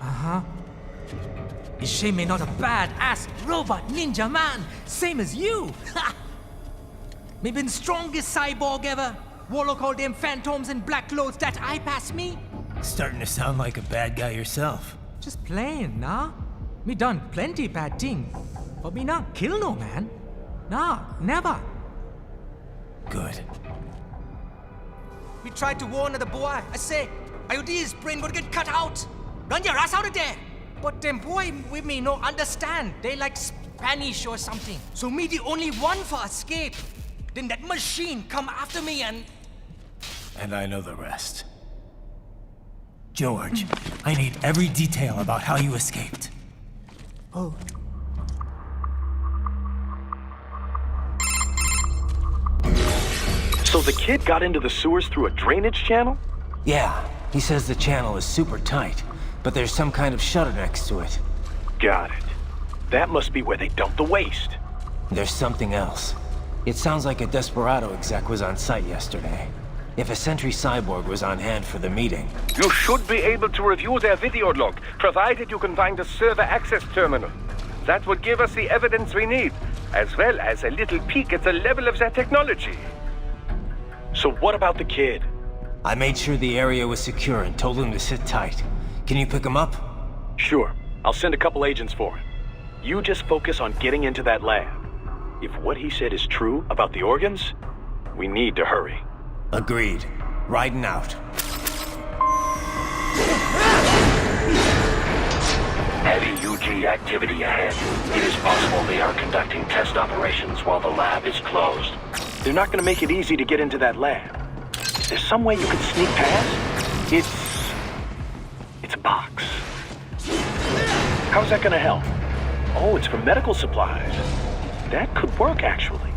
Uh-huh. Is she me not a bad-ass robot ninja man, same as you? Ha! Me been strongest cyborg ever. Warlock all them phantoms and black clothes that eye pass me. Starting to sound like a bad guy yourself. Just playing, nah? Me done plenty bad thing. But me not kill no man. Nah, never. Good. We tried to warn the boy. I say, IOD's brain gonna get cut out. Run your ass out of there. But them boy with me no understand. They like Spanish or something. So me the only one for escape. Then that machine come after me and... And I know the rest. George, I need every detail about how you escaped. Oh. So the kid got into the sewers through a drainage channel? Yeah, he says the channel is super tight, but there's some kind of shutter next to it. Got it. That must be where they dumped the waste. There's something else. It sounds like a Desperado exec was on site yesterday. If a Sentry Cyborg was on hand for the meeting... You should be able to review their video log, provided you can find a server access terminal. That would give us the evidence we need, as well as a little peek at the level of their technology. So what about the kid? I made sure the area was secure and told him to sit tight. Can you pick him up? Sure. I'll send a couple agents for him. You just focus on getting into that lab. If what he said is true about the organs, we need to hurry. Agreed. Riding out. Heavy UG activity ahead. It is possible they are conducting test operations while the lab is closed. They're not gonna make it easy to get into that lab. There's some way you could sneak past? It's a box. How's that gonna help? Oh, it's for medical supplies. That could work, actually.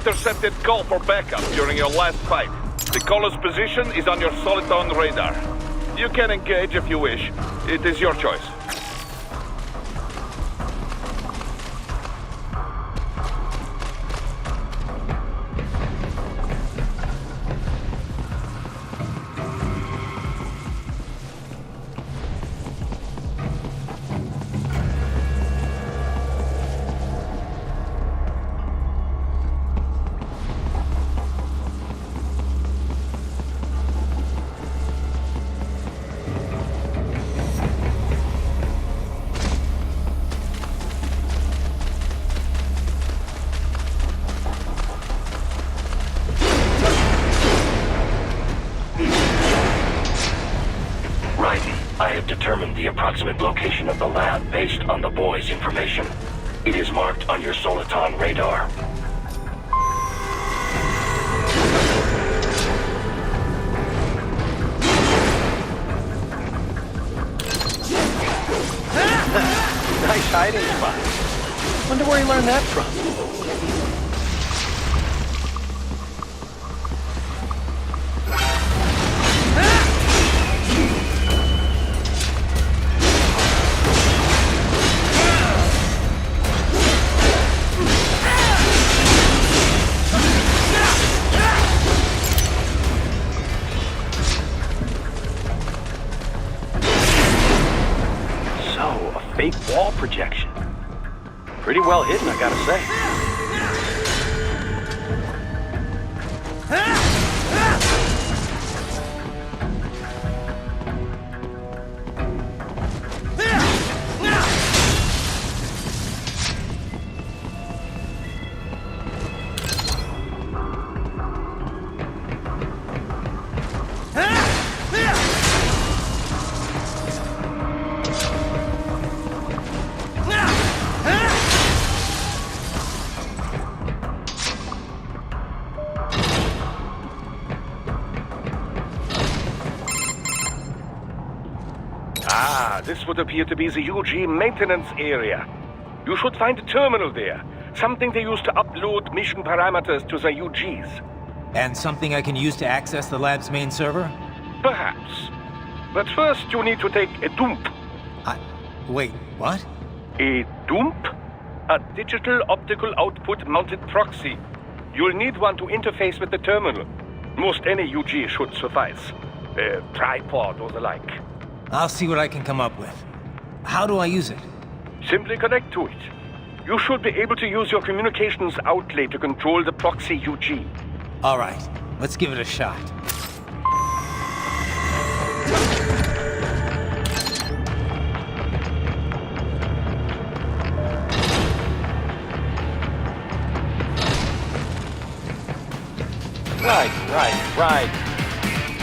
intercepted call for backup during your last fight. The caller's position is on your Soliton radar. You can engage if you wish. It is your choice. I have determined the approximate location of the lab based on the boy's information. It is marked on your Soliton radar. Nice hiding spot. Wonder where he learned that from. Fake wall projection. Pretty well hidden, I gotta say. This would appear to be the UG maintenance area. You should find a terminal there. Something they use to upload mission parameters to the UGs. And something I can use to access the lab's main server? Perhaps. But first you need to take a dump. Wait, what? A dump? A digital optical output mounted proxy. You'll need one to interface with the terminal. Most any UG should suffice. A tripod or the like. I'll see what I can come up with. How do I use it? Simply connect to it. You should be able to use your communications outlay to control the proxy UG. All right, let's give it a shot. Right.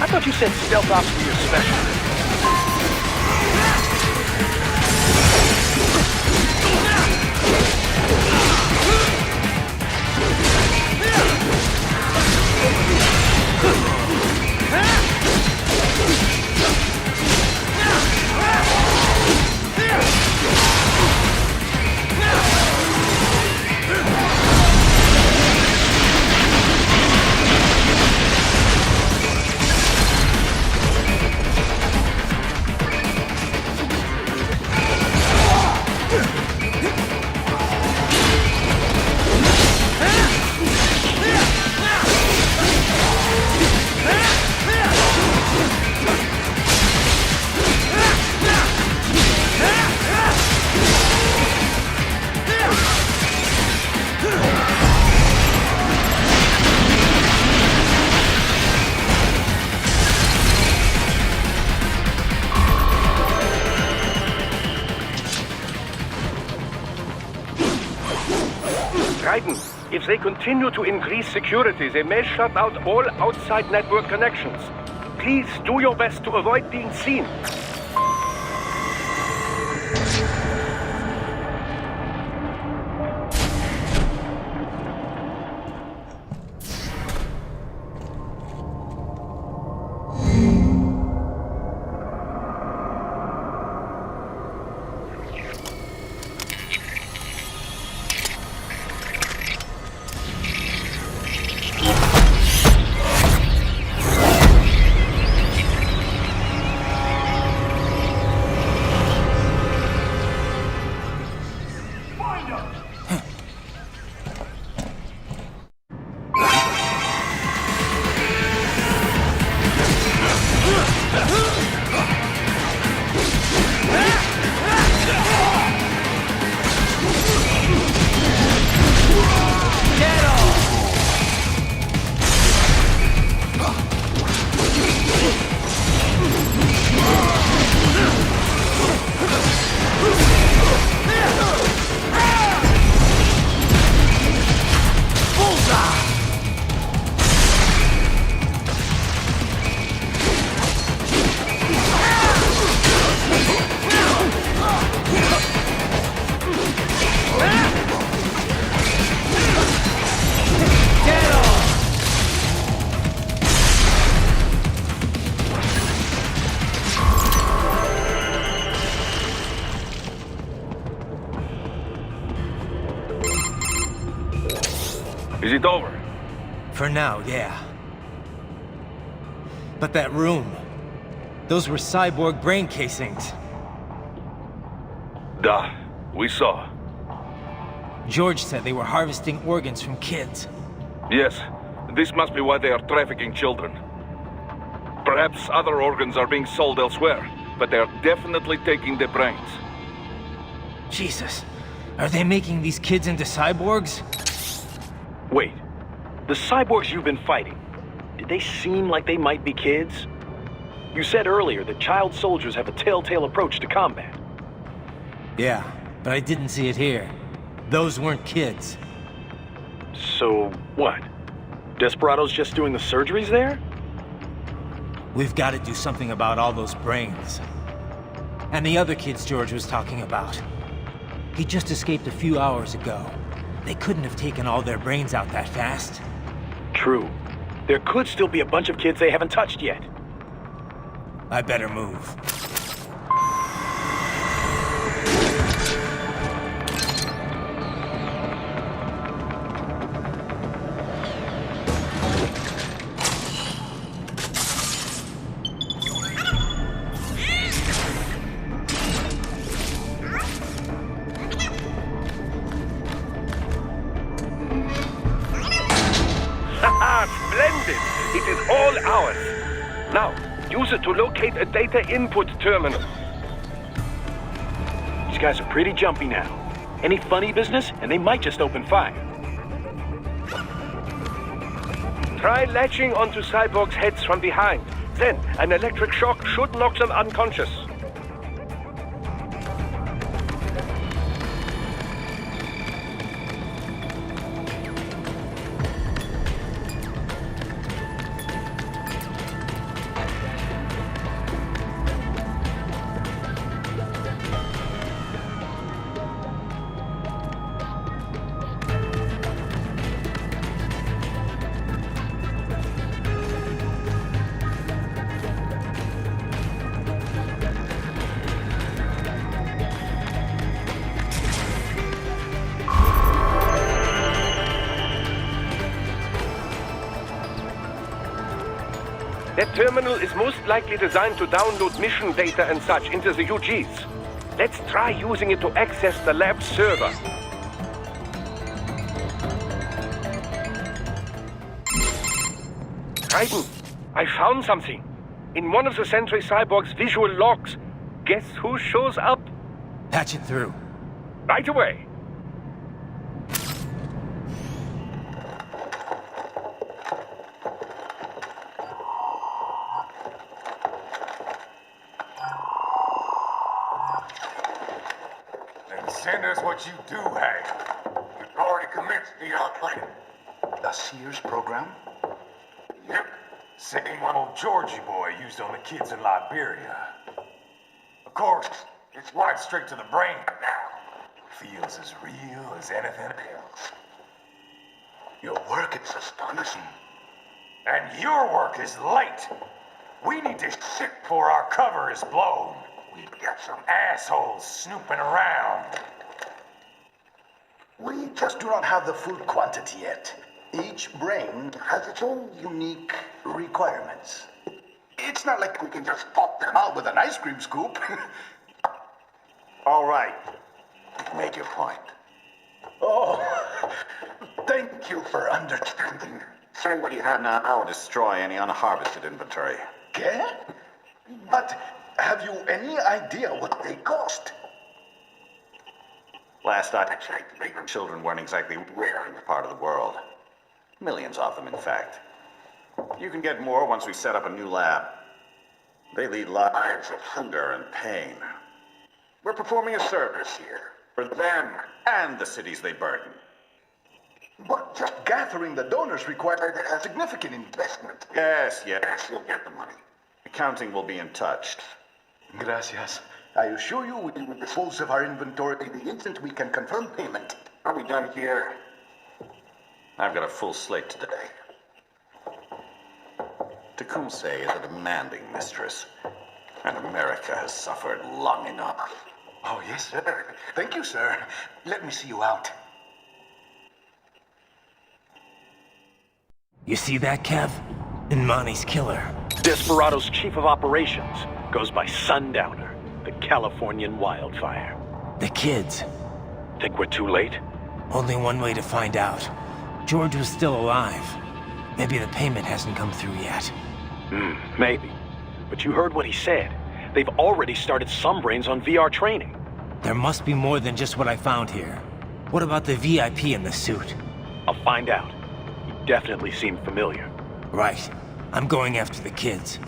I thought you said stealth ops were your specialty. If they continue to increase security, they may shut out all outside network connections. Please do your best to avoid being seen. Is it over? For now, yeah. But that room... those were cyborg brain casings. Duh. We saw. George said they were harvesting organs from kids. Yes. This must be why they are trafficking children. Perhaps other organs are being sold elsewhere, but they are definitely taking the brains. Jesus. Are they making these kids into cyborgs? Wait. The cyborgs you've been fighting, did they seem like they might be kids? You said earlier that child soldiers have a telltale approach to combat. Yeah, but I didn't see it here. Those weren't kids. So, what? Desperados just doing the surgeries there? We've got to do something about all those brains. And the other kids George was talking about. He just escaped a few hours ago. They couldn't have taken all their brains out that fast. True. There could still be a bunch of kids they haven't touched yet. I better move. Splendid! It is all ours. Now, use it to locate a data input terminal. These guys are pretty jumpy now. Any funny business, and they might just open fire. Try latching onto cyborgs' heads from behind. Then, an electric shock should knock them unconscious. That terminal is most likely designed to download mission data and such into the UGs. Let's try using it to access the lab's server. Raiden, I found something. In one of the Sentry Cyborg's visual logs. Guess who shows up? Patch it through. Right away. Send us what you do have. You've already commenced the outplanning. The Sears program? Yep. Same one old Georgie boy used on the kids in Liberia. Of course, it's right straight to the brain now. Feels as real as anything else. Your work is astonishing. And your work is late. We need this shit before our cover is blown. We've got some assholes snooping around. We just do not have the full quantity yet. Each brain has its own unique requirements. It's not like we can just pop them out with an ice cream scoop. All right. Make your point. Oh, thank you for understanding. Say what you have now. I'll destroy any unharvested inventory. Okay? But have you any idea what they cost? Last I checked, children weren't exactly rare in this part of the world. Millions of them, in fact. You can get more once we set up a new lab. They lead lives of hunger and pain. We're performing a service here for them and the cities they burden. But just gathering the donors required a significant investment. Yes, you'll get the money. Accounting will be in touch. Gracias. I assure you we will dispose of our inventory the instant we can confirm payment. Are we done here? I've got a full slate today. Tecumseh is a demanding mistress, and America has suffered long enough. Oh, yes, sir. Thank you, sir. Let me see you out. You see that, Kev? Imani's killer. Desperado's chief of operations goes by Sundowner, the Californian wildfire. The kids. Think we're too late? Only one way to find out. George was still alive. Maybe the payment hasn't come through yet. Maybe. But you heard what he said. They've already started some brains on VR training. There must be more than just what I found here. What about the VIP in the suit? I'll find out. He definitely seemed familiar. Right. I'm going after the kids.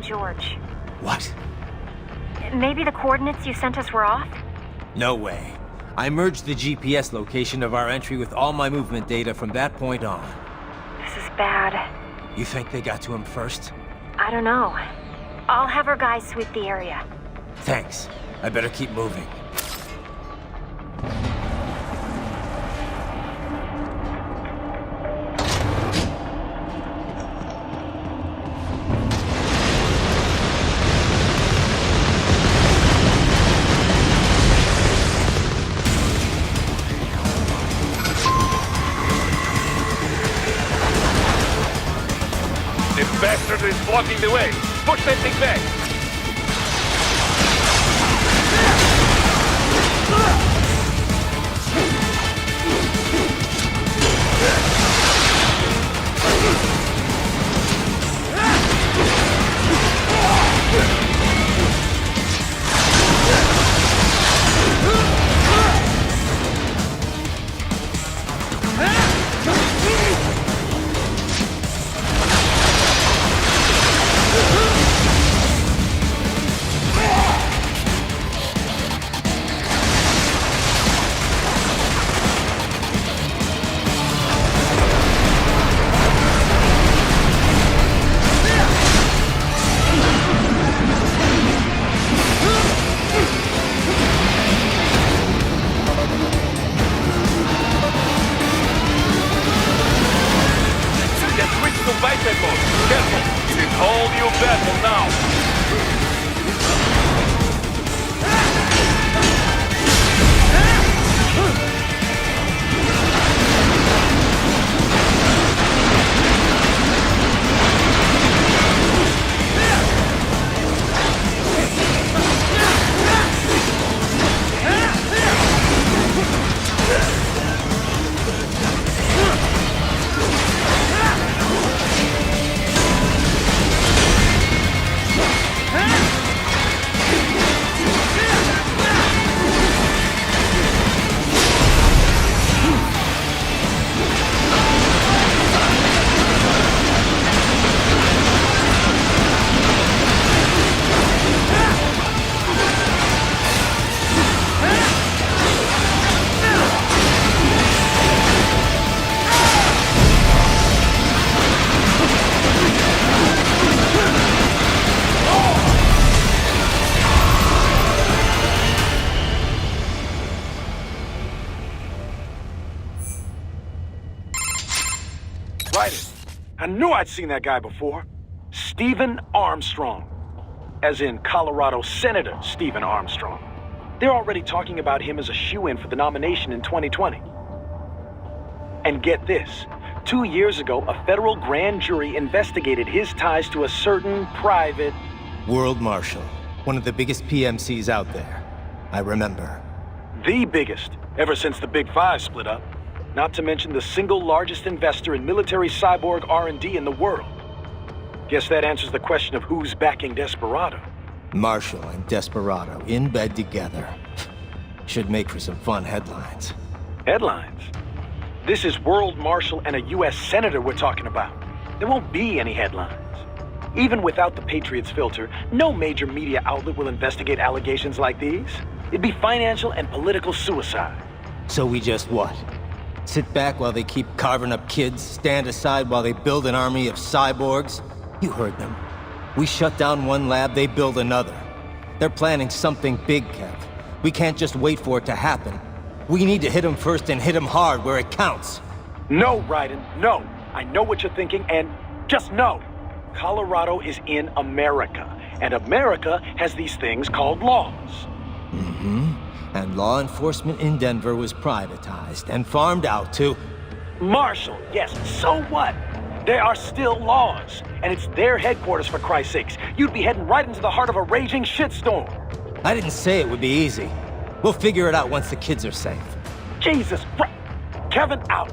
George. What? Maybe the coordinates you sent us were off? No way. I merged the GPS location of our entry with all my movement data from that point on. This is bad. You think they got to him first? I don't know. I'll have our guys sweep the area. Thanks. I better keep moving. Bastard is blocking the way. Push that thing back. I knew I'd seen that guy before. Stephen Armstrong. As in Colorado Senator Stephen Armstrong. They're already talking about him as a shoo-in for the nomination in 2020. And get this. 2 years ago, a federal grand jury investigated his ties to a certain private... World Marshal. One of the biggest PMCs out there. I remember. The biggest, ever since the Big Five split up. Not to mention the single largest investor in military cyborg R&D in the world. Guess that answers the question of who's backing Desperado. Marshall and Desperado in bed together. Should make for some fun headlines. Headlines? This is World Marshal and a U.S. Senator we're talking about. There won't be any headlines. Even without the Patriots filter, no major media outlet will investigate allegations like these. It'd be financial and political suicide. So we just what? Sit back while they keep carving up kids, stand aside while they build an army of cyborgs? You heard them. We shut down one lab, they build another. They're planning something big, Kev. We can't just wait for it to happen. We need to hit them first and hit them hard where it counts. No, Raiden, no. I know what you're thinking, and just know. Colorado is in America, and America has these things called laws. Mm-hmm. And law enforcement in Denver was privatized and farmed out to... Marshall, yes, so what? There are still laws, and it's their headquarters, for Christ's sakes. You'd be heading right into the heart of a raging shitstorm. I didn't say it would be easy. We'll figure it out once the kids are safe. Jesus Christ! Kevin, out!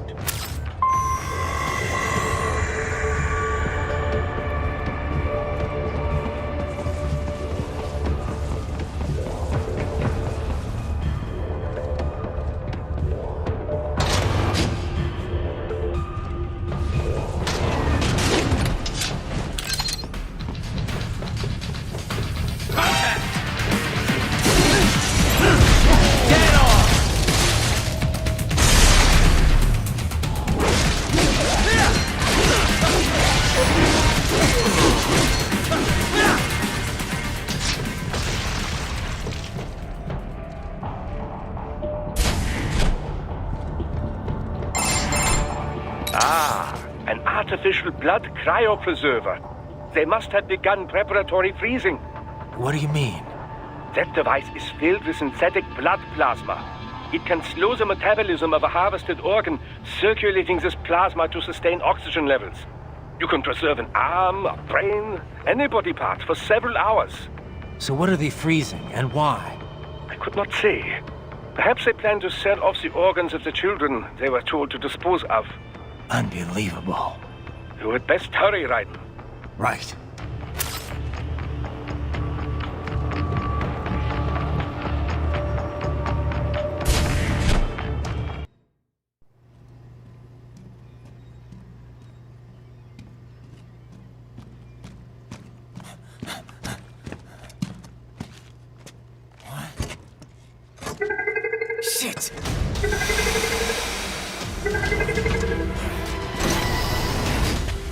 An artificial blood cryopreserver. They must have begun preparatory freezing. What do you mean? That device is filled with synthetic blood plasma. It can slow the metabolism of a harvested organ, circulating this plasma to sustain oxygen levels. You can preserve an arm, a brain, any body part for several hours. So what are they freezing, and why? I could not say. Perhaps they plan to sell off the organs of the children they were told to dispose of. Unbelievable. You had best hurry, Raiden. Right. Shit!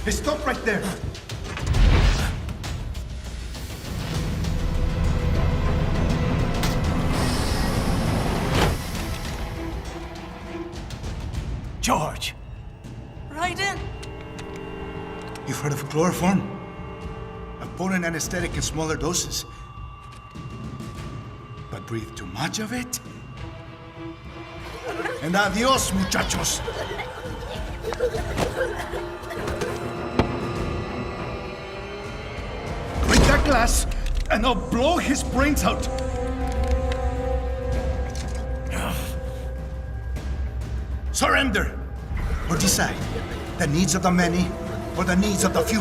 Hey, stop right there! George! Raiden! You've heard of chloroform? A potent anesthetic in smaller doses. But breathe too much of it? And adios, muchachos! Break that glass, and I'll blow his brains out! Surrender! Or decide, the needs of the many, or the needs of the few.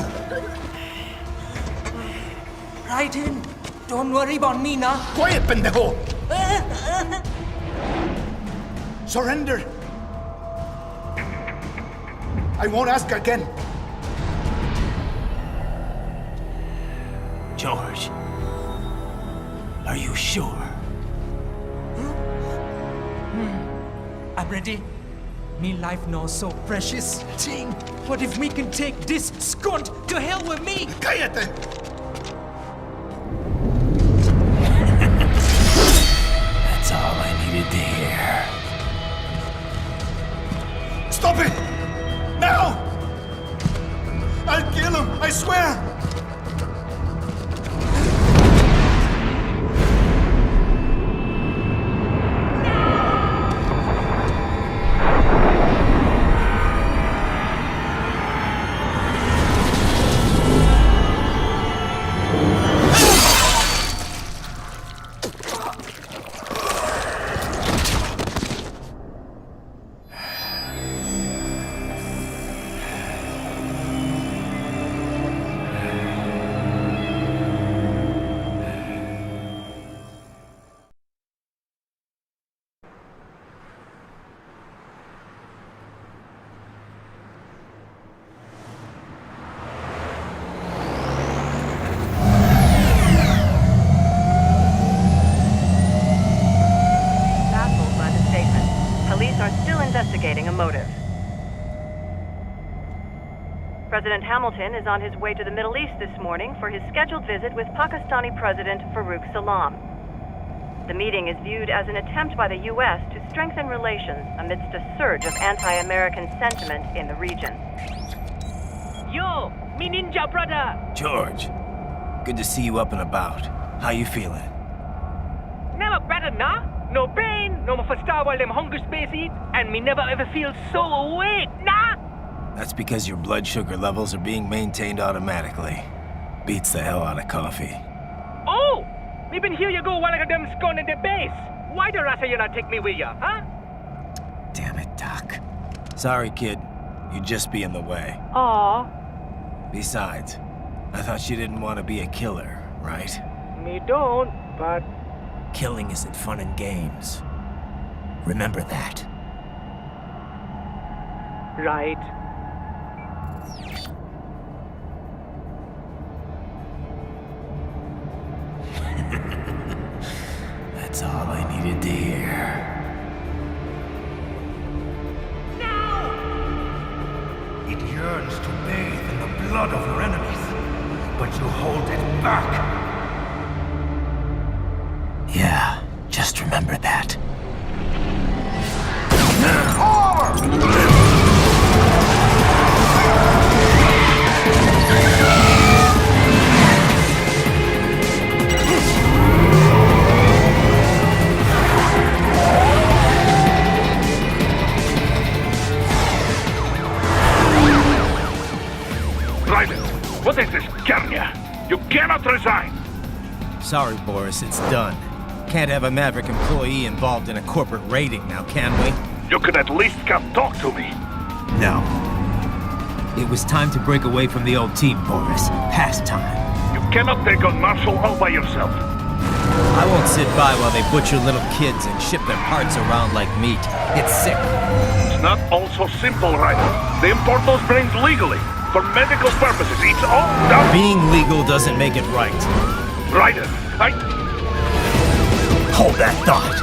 Raiden, don't worry about me now. Quiet, pendejo! Surrender! I won't ask again. George, are you sure? I'm ready. Me life now so precious. Ting, what if we can take this skunt to hell with me? Cállate! That's all I needed to hear. Stop it! Now! I swear! Investigating a motive. President Hamilton is on his way to the Middle East this morning for his scheduled visit with Pakistani President Farouk Salam. The meeting is viewed as an attempt by the U.S. to strengthen relations amidst a surge of anti-American sentiment in the region. Yo, me ninja brother! George, good to see you up and about. How you feeling? Never better, nah? No pain, no more for star while them hunger space eat, and me never ever feel so awake, nah? That's because your blood sugar levels are being maintained automatically. Beats the hell out of coffee. Oh! Me been here you go while I got them scone in the base. Why the rasa you not take me with ya, huh? Damn it, Doc. Sorry, kid. You'd just be in the way. Aw. Besides, I thought you didn't want to be a killer, right? Me don't, but... Killing isn't fun and games. Remember that. Right. That's all I needed to hear. It yearns to bathe in the blood of your enemies, but you hold it back. Yeah, just remember that. Private, what is this, Campaña? You cannot resign! Sorry, Boris, it's done. Can't have a Maverick employee involved in a corporate raiding now, can we? You could at least come talk to me. No. It was time to break away from the old team, Boris. Past time. You cannot take on Marshall all by yourself. I won't sit by while they butcher little kids and ship their parts around like meat. It's sick. It's not all so simple, Ryder. They import those brains legally. For medical purposes, it's all done. Being legal doesn't make it right. Ryder, Hold that thought.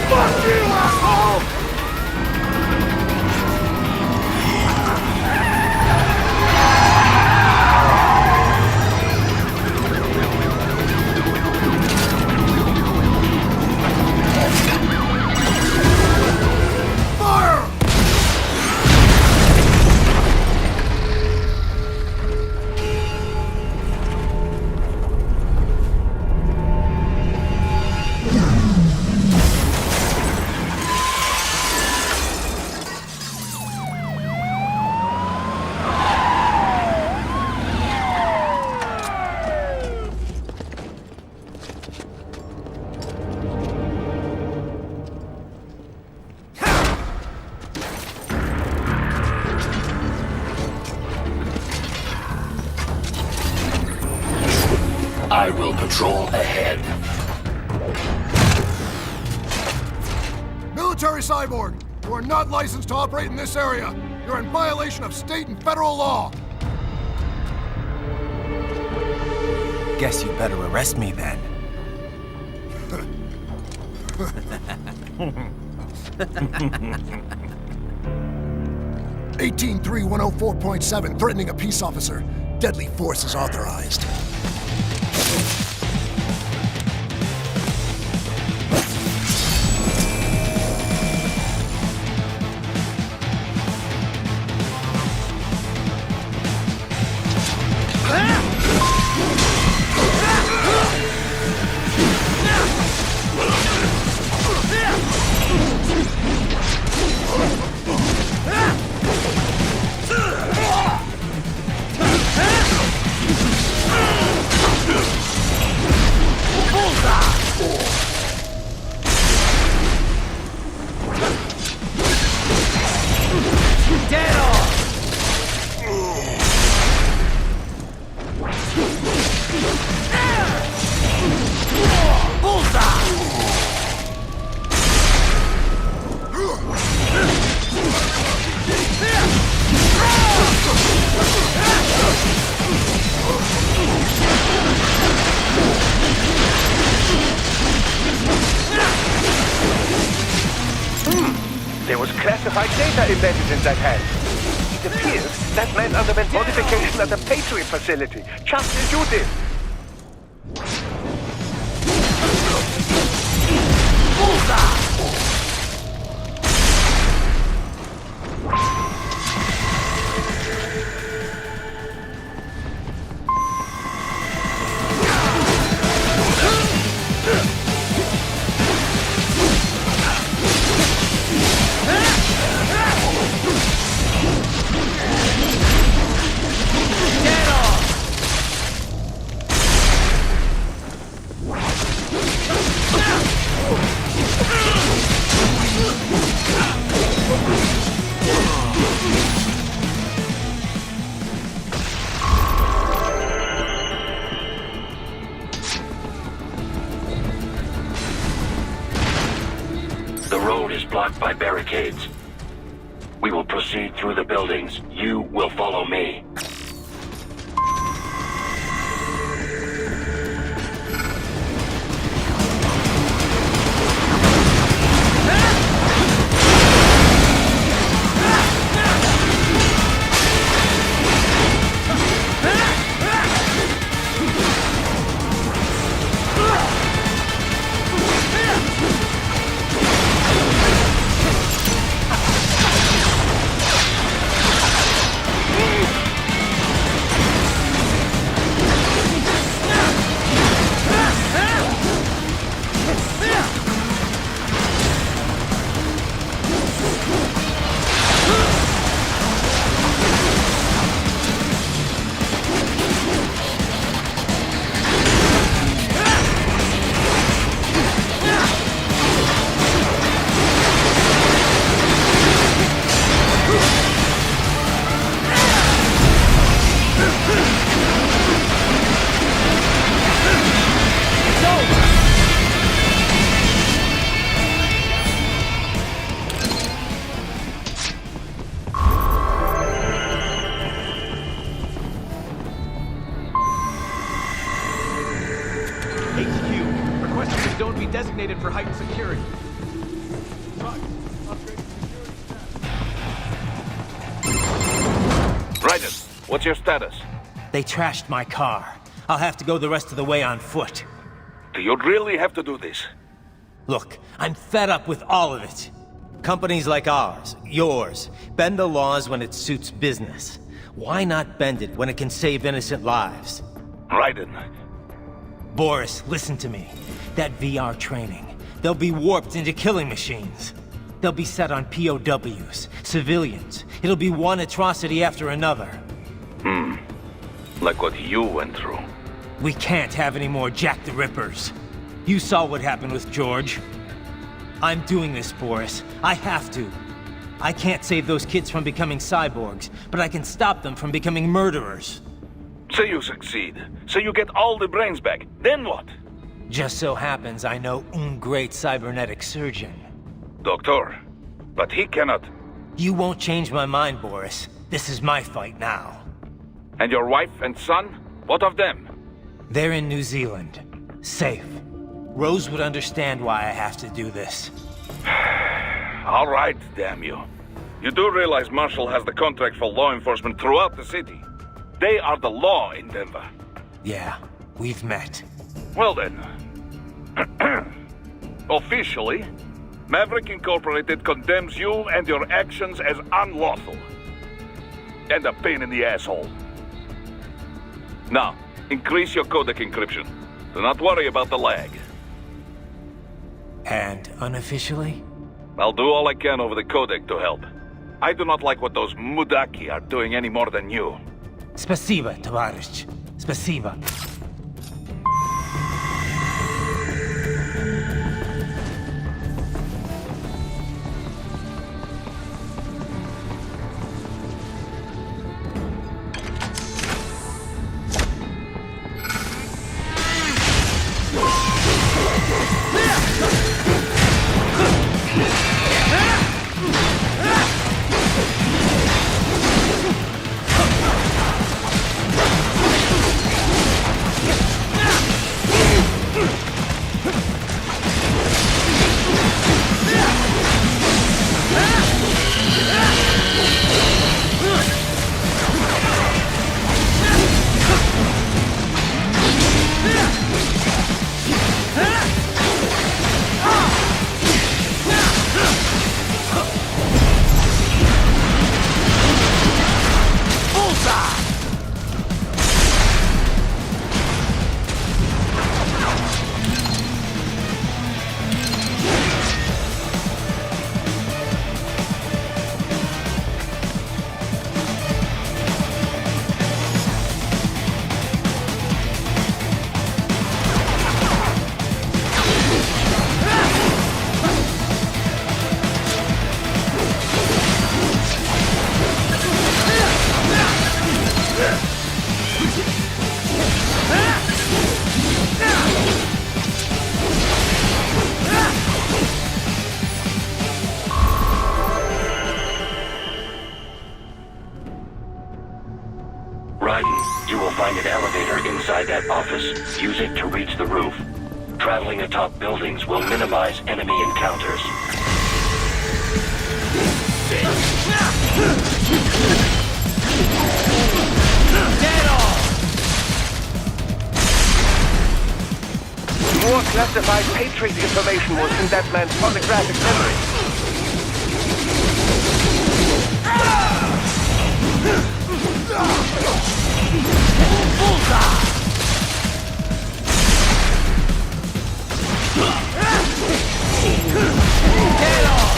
Fuck you, asshole! I will patrol ahead. Military cyborg, you are not licensed to operate in this area. You're in violation of state and federal law. Guess you better arrest me then. 18-3104.7, threatening a peace officer. Deadly force is authorized. classified data embedded in that hand. It appears that man underwent modification at the Patriot facility, just as you did. The road is blocked by barricades. We will proceed through the buildings. You will follow me. Zone be designated for heightened security. Raiden, what's your status? They trashed my car. I'll have to go the rest of the way on foot. Do you really have to do this? Look, I'm fed up with all of it. Companies like ours, yours, bend the laws when it suits business. Why not bend it when it can save innocent lives? Raiden. Boris, listen to me. That VR training, they'll be warped into killing machines. They'll be set on POWs, civilians. It'll be one atrocity after another. Like what you went through. We can't have any more Jack the Rippers. You saw what happened with George. I'm doing this, Boris. I have to. I can't save those kids from becoming cyborgs, but I can stop them from becoming murderers. So you succeed. So you get all the brains back. Then what? Just so happens I know un great cybernetic surgeon. Doctor, but he cannot... You won't change my mind, Boris. This is my fight now. And your wife and son? What of them? They're in New Zealand. Safe. Rose would understand why I have to do this. All right, damn you. You do realize Marshall has the contract for law enforcement throughout the city. They are the law in Denver. Yeah, we've met. Well then. Officially, Maverick Incorporated condemns you and your actions as unlawful. And a pain in the asshole. Now, increase your codec encryption. Do not worry about the lag. And unofficially? I'll do all I can over the codec to help. I do not like what those Mudaki are doing any more than you. Spasiba, Tavarish. Spasiba. office, use it to reach the roof. Traveling atop buildings will minimize enemy encounters. Get off! More classified Patriot information was in that man's photographic memory. Bullseye! Get off!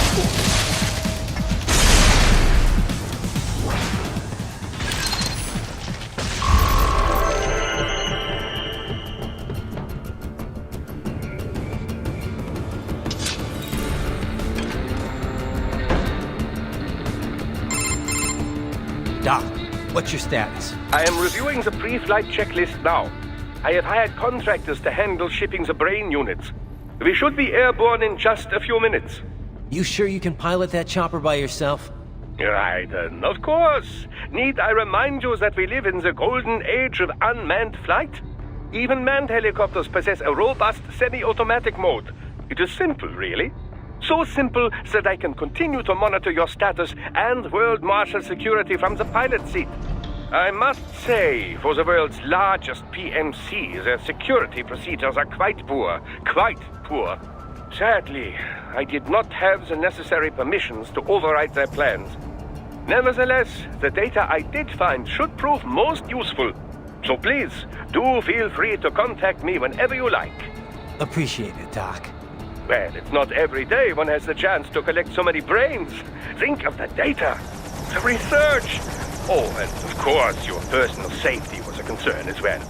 Doc, what's your status? I am reviewing the pre-flight checklist now. I have hired contractors to handle shipping the brain units. We should be airborne in just a few minutes. You sure you can pilot that chopper by yourself? Right, of course. Need I remind you that we live in the golden age of unmanned flight? Even manned helicopters possess a robust semi-automatic mode. It is simple, really. So simple that I can continue to monitor your status and world marshal security from the pilot seat. I must say, for the world's largest PMC, their security procedures are quite poor. Quite poor. Sadly, I did not have the necessary permissions to override their plans. Nevertheless, the data I did find should prove most useful. So please, do feel free to contact me whenever you like. Appreciate it, Doc. Well, it's not every day one has the chance to collect so many brains. Think of the data, the research. Oh, and of course, your personal safety was a concern as well.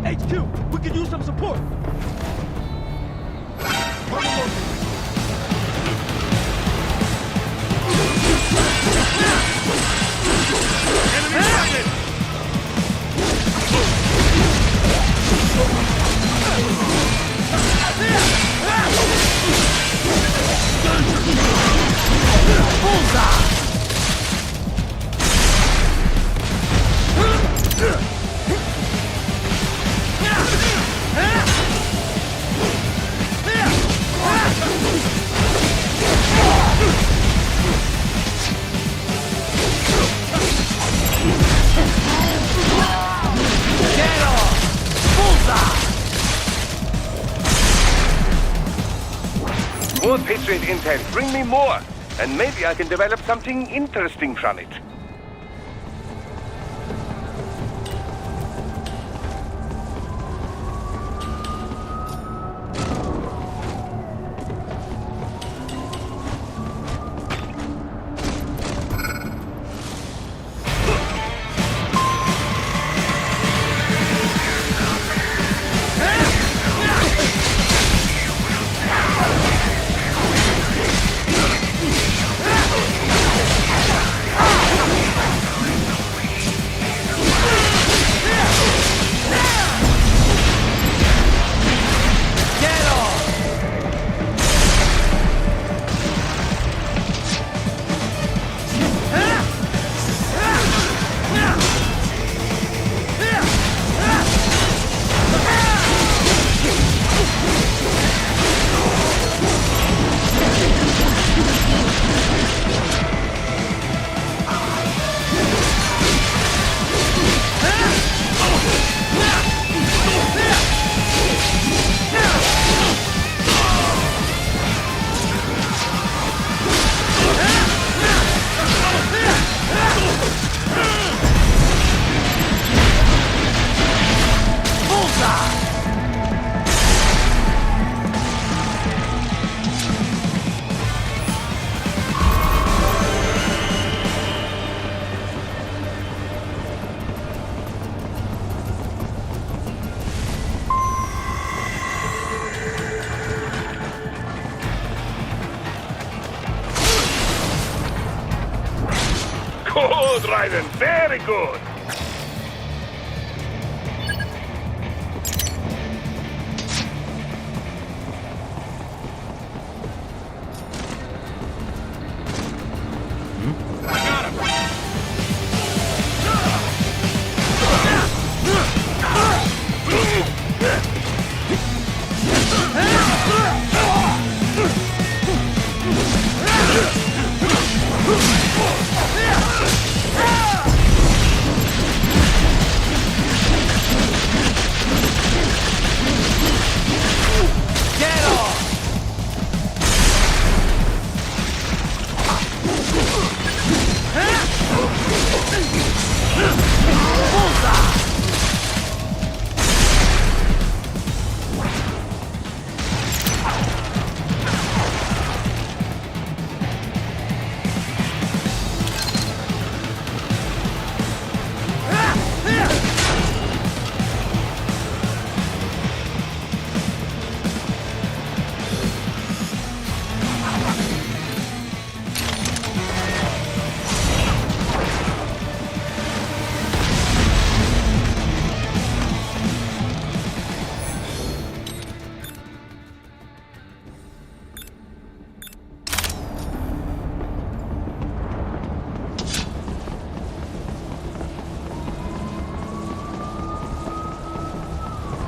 HQ, we could use some support. More Patriot intel. Bring me more. And maybe I can develop something interesting from it. Good, Raiden. Very good.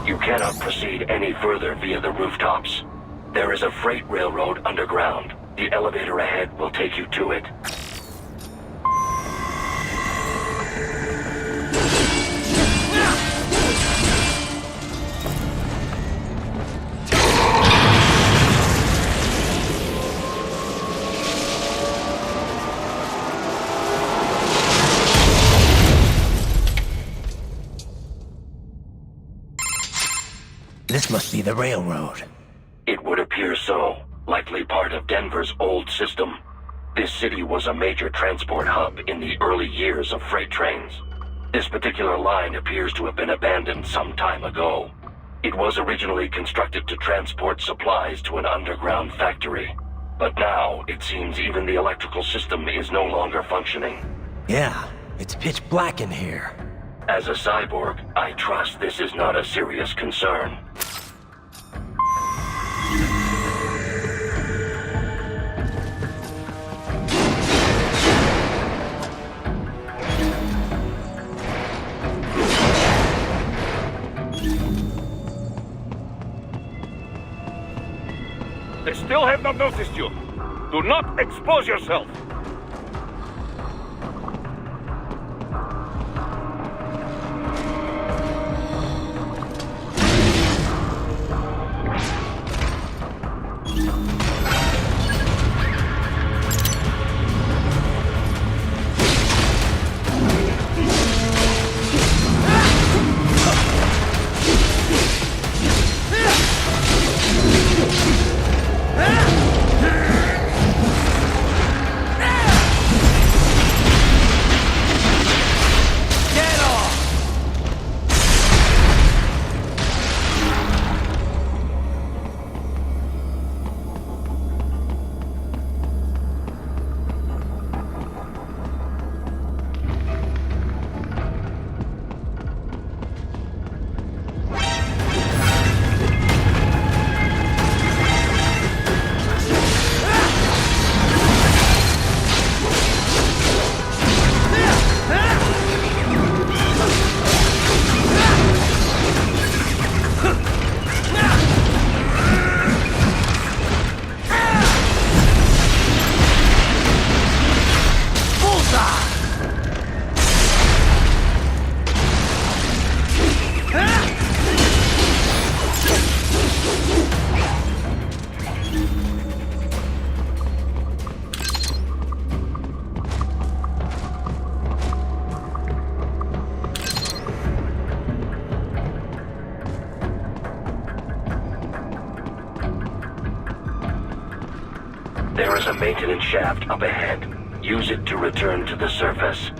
You cannot proceed any further via the rooftops. There is a freight railroad underground. The elevator ahead will take you to it. This must be the railroad. It would appear so. Likely part of Denver's old system. This city was a major transport hub in the early years of freight trains. This particular line appears to have been abandoned some time ago. It was originally constructed to transport supplies to an underground factory. But now, it seems even the electrical system is no longer functioning. Yeah, it's pitch black in here. As a cyborg, I trust this is not a serious concern. They still have not noticed you. Do not expose yourself. There is a maintenance shaft up ahead. Use it to return to the surface.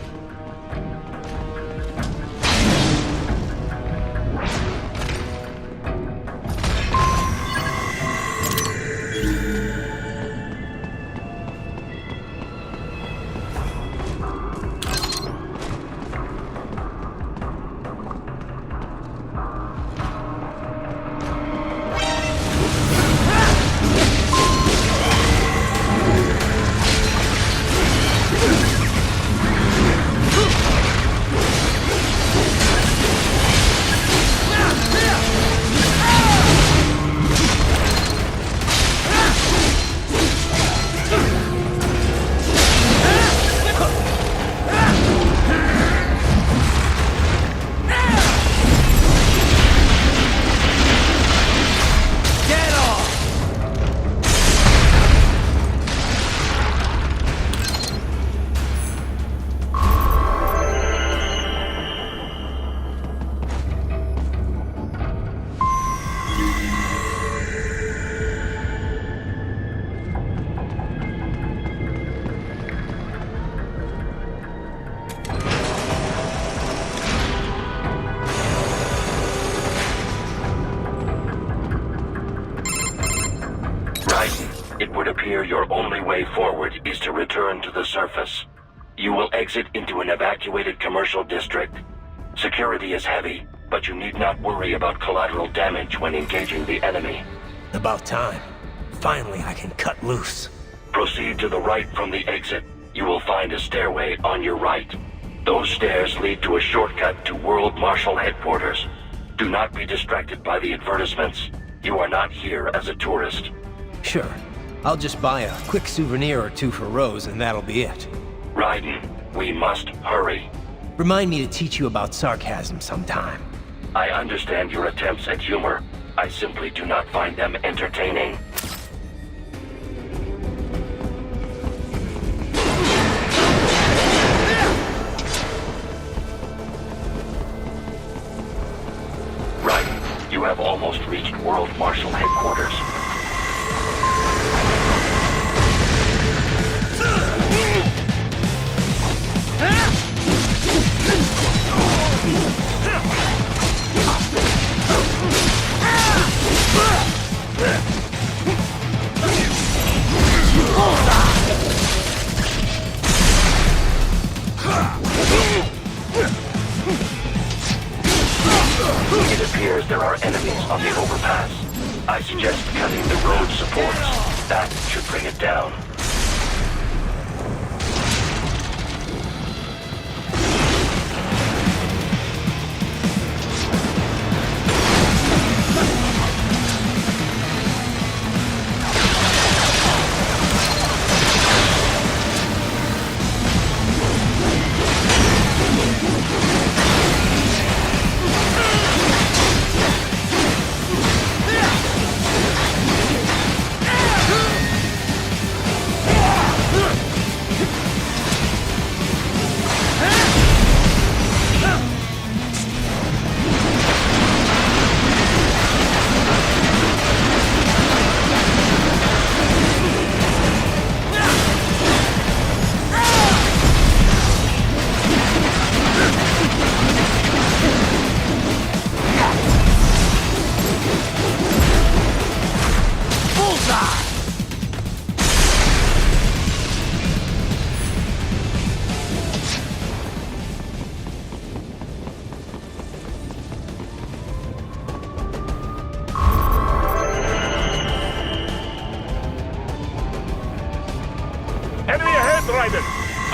appear your only way forward is to return to the surface. You will exit into an evacuated commercial district. Security is heavy, but you need not worry about collateral damage when engaging the enemy. About time. Finally, I can cut loose. Proceed to the right from the exit. You will find a stairway on your right. Those stairs lead to a shortcut to World Marshal Headquarters. Do not be distracted by the advertisements. You are not here as a tourist. Sure. I'll just buy a quick souvenir or two for Rose and that'll be it. Raiden, we must hurry. Remind me to teach you about sarcasm sometime. I understand your attempts at humor. I simply do not find them entertaining. Raiden, you have almost reached World Marshal Headquarters. It appears there are enemies on the overpass. I suggest cutting the road supports. That should bring it down.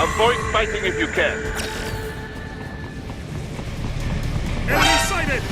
Avoid fighting if you can. Enemy sighted!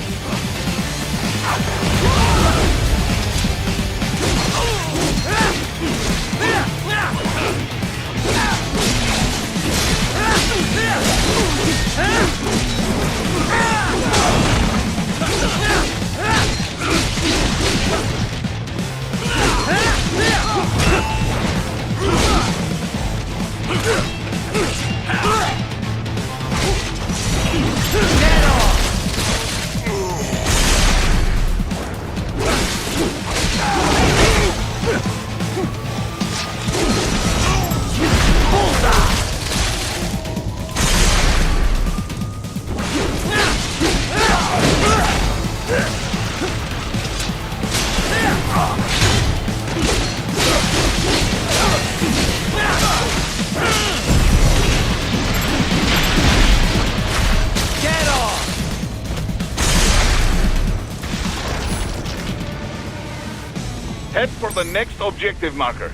Head for the next objective marker.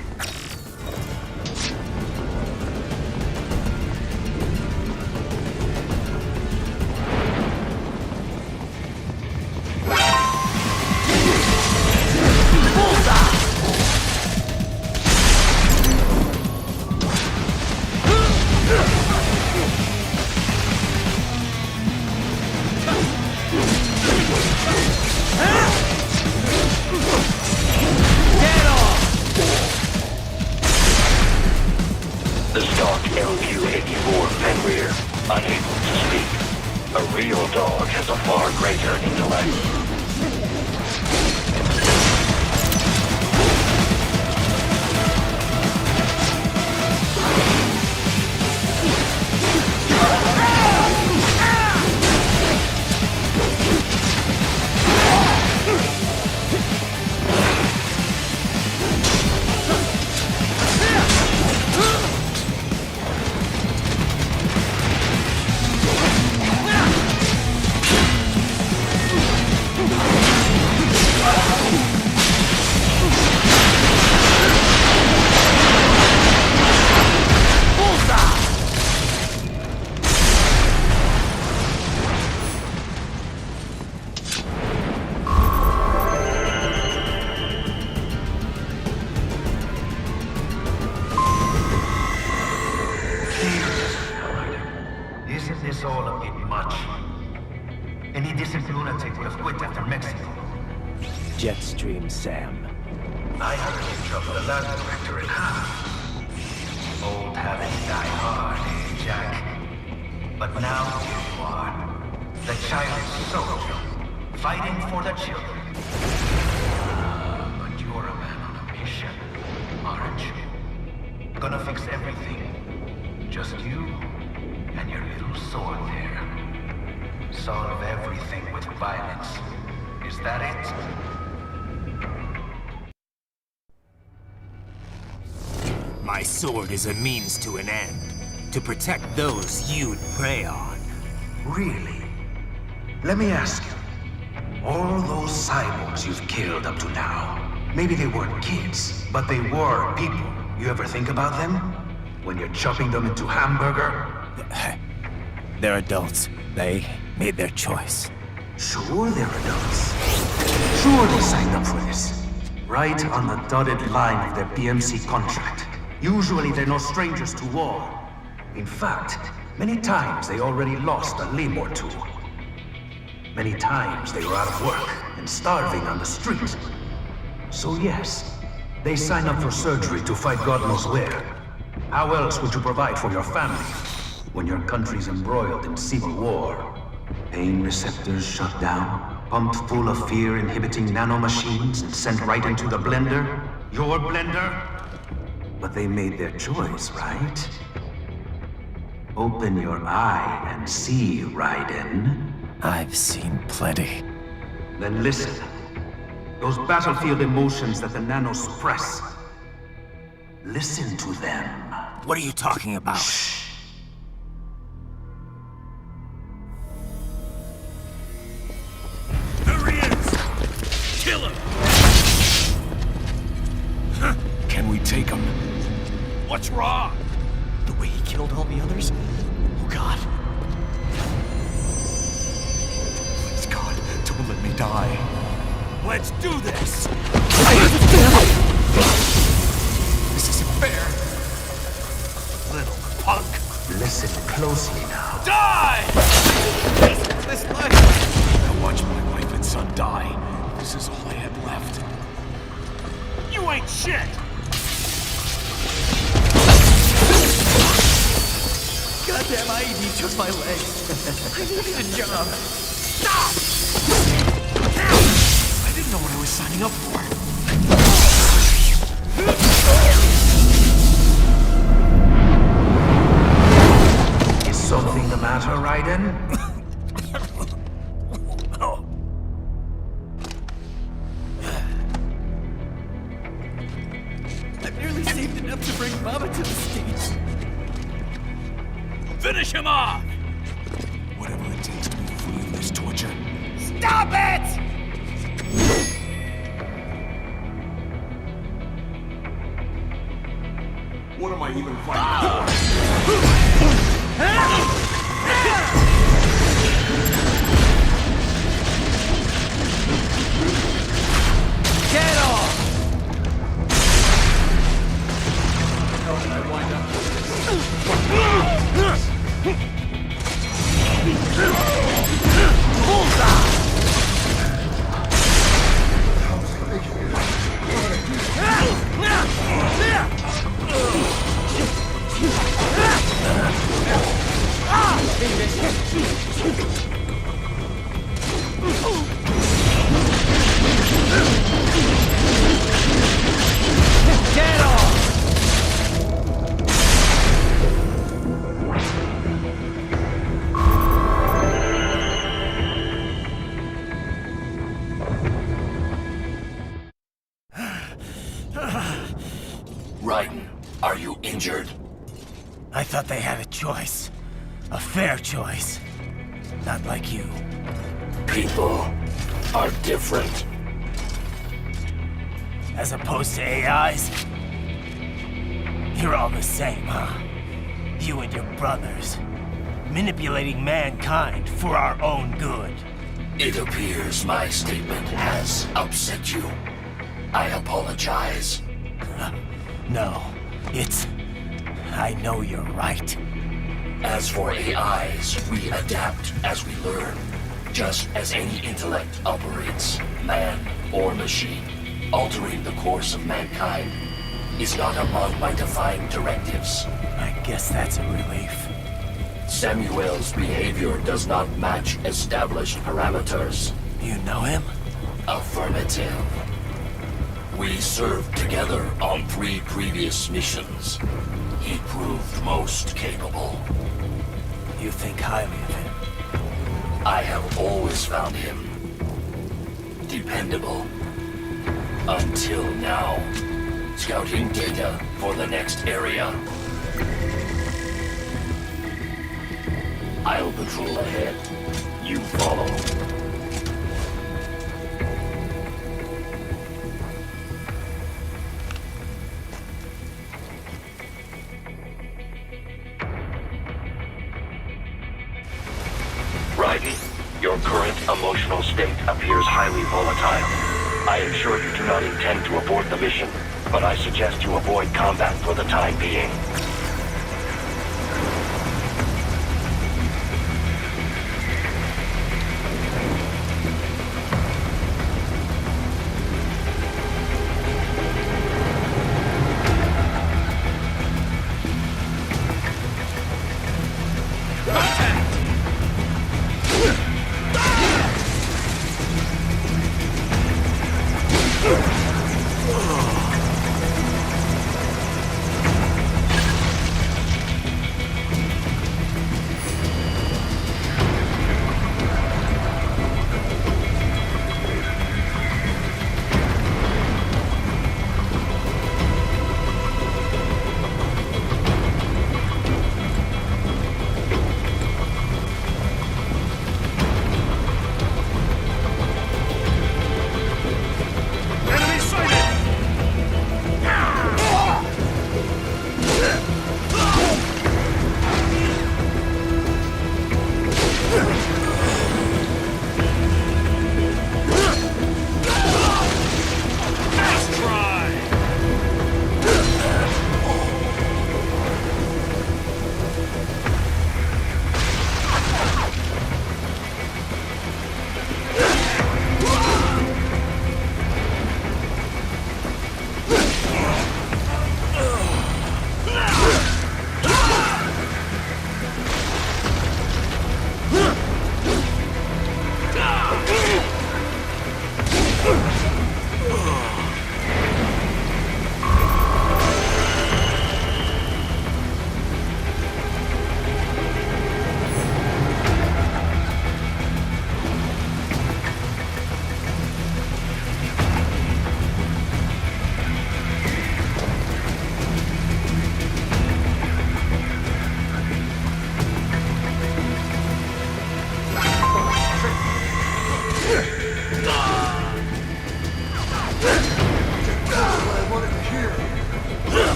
The stock LQ-84 Fenrir, unable to speak. A real dog has a far greater intellect. Isn't this all a bit much? Any decent lunatic would have quit after Mexico. Jetstream Sam. I heard you dropped the lab director in half. Old habits die hard, eh, Jack? But now here you are. The childish soldier, fighting for the children. But you're a man on a mission, aren't you? Gonna fix everything. Just you and your little sword there. Solve everything with violence. Is that it? My sword is a means to an end. To protect those you'd prey on. Really? Let me ask you. All those cyborgs you've killed up to now, maybe they weren't kids, but they were people. You ever think about them? When you're chopping them into hamburger? They're adults. They made their choice. Sure they're adults. Sure they signed up for this. Right on the dotted line of their PMC contract. Usually they're no strangers to war. In fact, many times they already lost a limb or two. Many times they were out of work and starving on the street. So yes, they sign up for surgery to fight God knows where. How else would you provide for your family when your country's embroiled in civil war? Pain receptors shut down, pumped full of fear-inhibiting nanomachines and sent right into the blender? Your blender? But they made their choice, right? Open your eye and see, Raiden. I've seen plenty. Then listen. Those battlefield emotions that the nanos suppress. Listen to them. What are you talking about? Shh. There he is! Kill him! Can we take him? What's wrong? The way he killed all the others? Oh God. Please God, don't let me die. Let's do this! This isn't fair. Little punk! Listen closely now. Die! This life! I watched my wife and son die. This is all I had left. You ain't shit! Goddamn IED took my legs. I needed a job. Stop! I didn't know what I was signing up for. Is something the matter, Raiden? I've nearly saved enough to bring Mama to the States. Finish him off! Whatever it takes to be free of this torture. Stop it! What am I even fighting Get off! How did I wind up with Get off! Raiden, are you injured? I thought they had a choice. A fair choice. Not like you. People are different. As opposed to AIs? You're all the same, huh? You and your brothers. Manipulating mankind for our own good. It appears my statement has upset you. I apologize. No, it's... I know you're right. As for AIs, we adapt as we learn. Just as any intellect operates, man or machine, altering the course of mankind is not among my defined directives. I guess that's a relief. Samuel's behavior does not match established parameters. You know him? Affirmative. We served together on 3 previous missions. He proved most capable. You think highly of him? I have always found him dependable. Until now. Scouting data for the next area. I'll patrol ahead. You follow. Riley, your current emotional state appears highly volatile. I am sure you do not intend to abort the mission, but I suggest you avoid combat for the time being.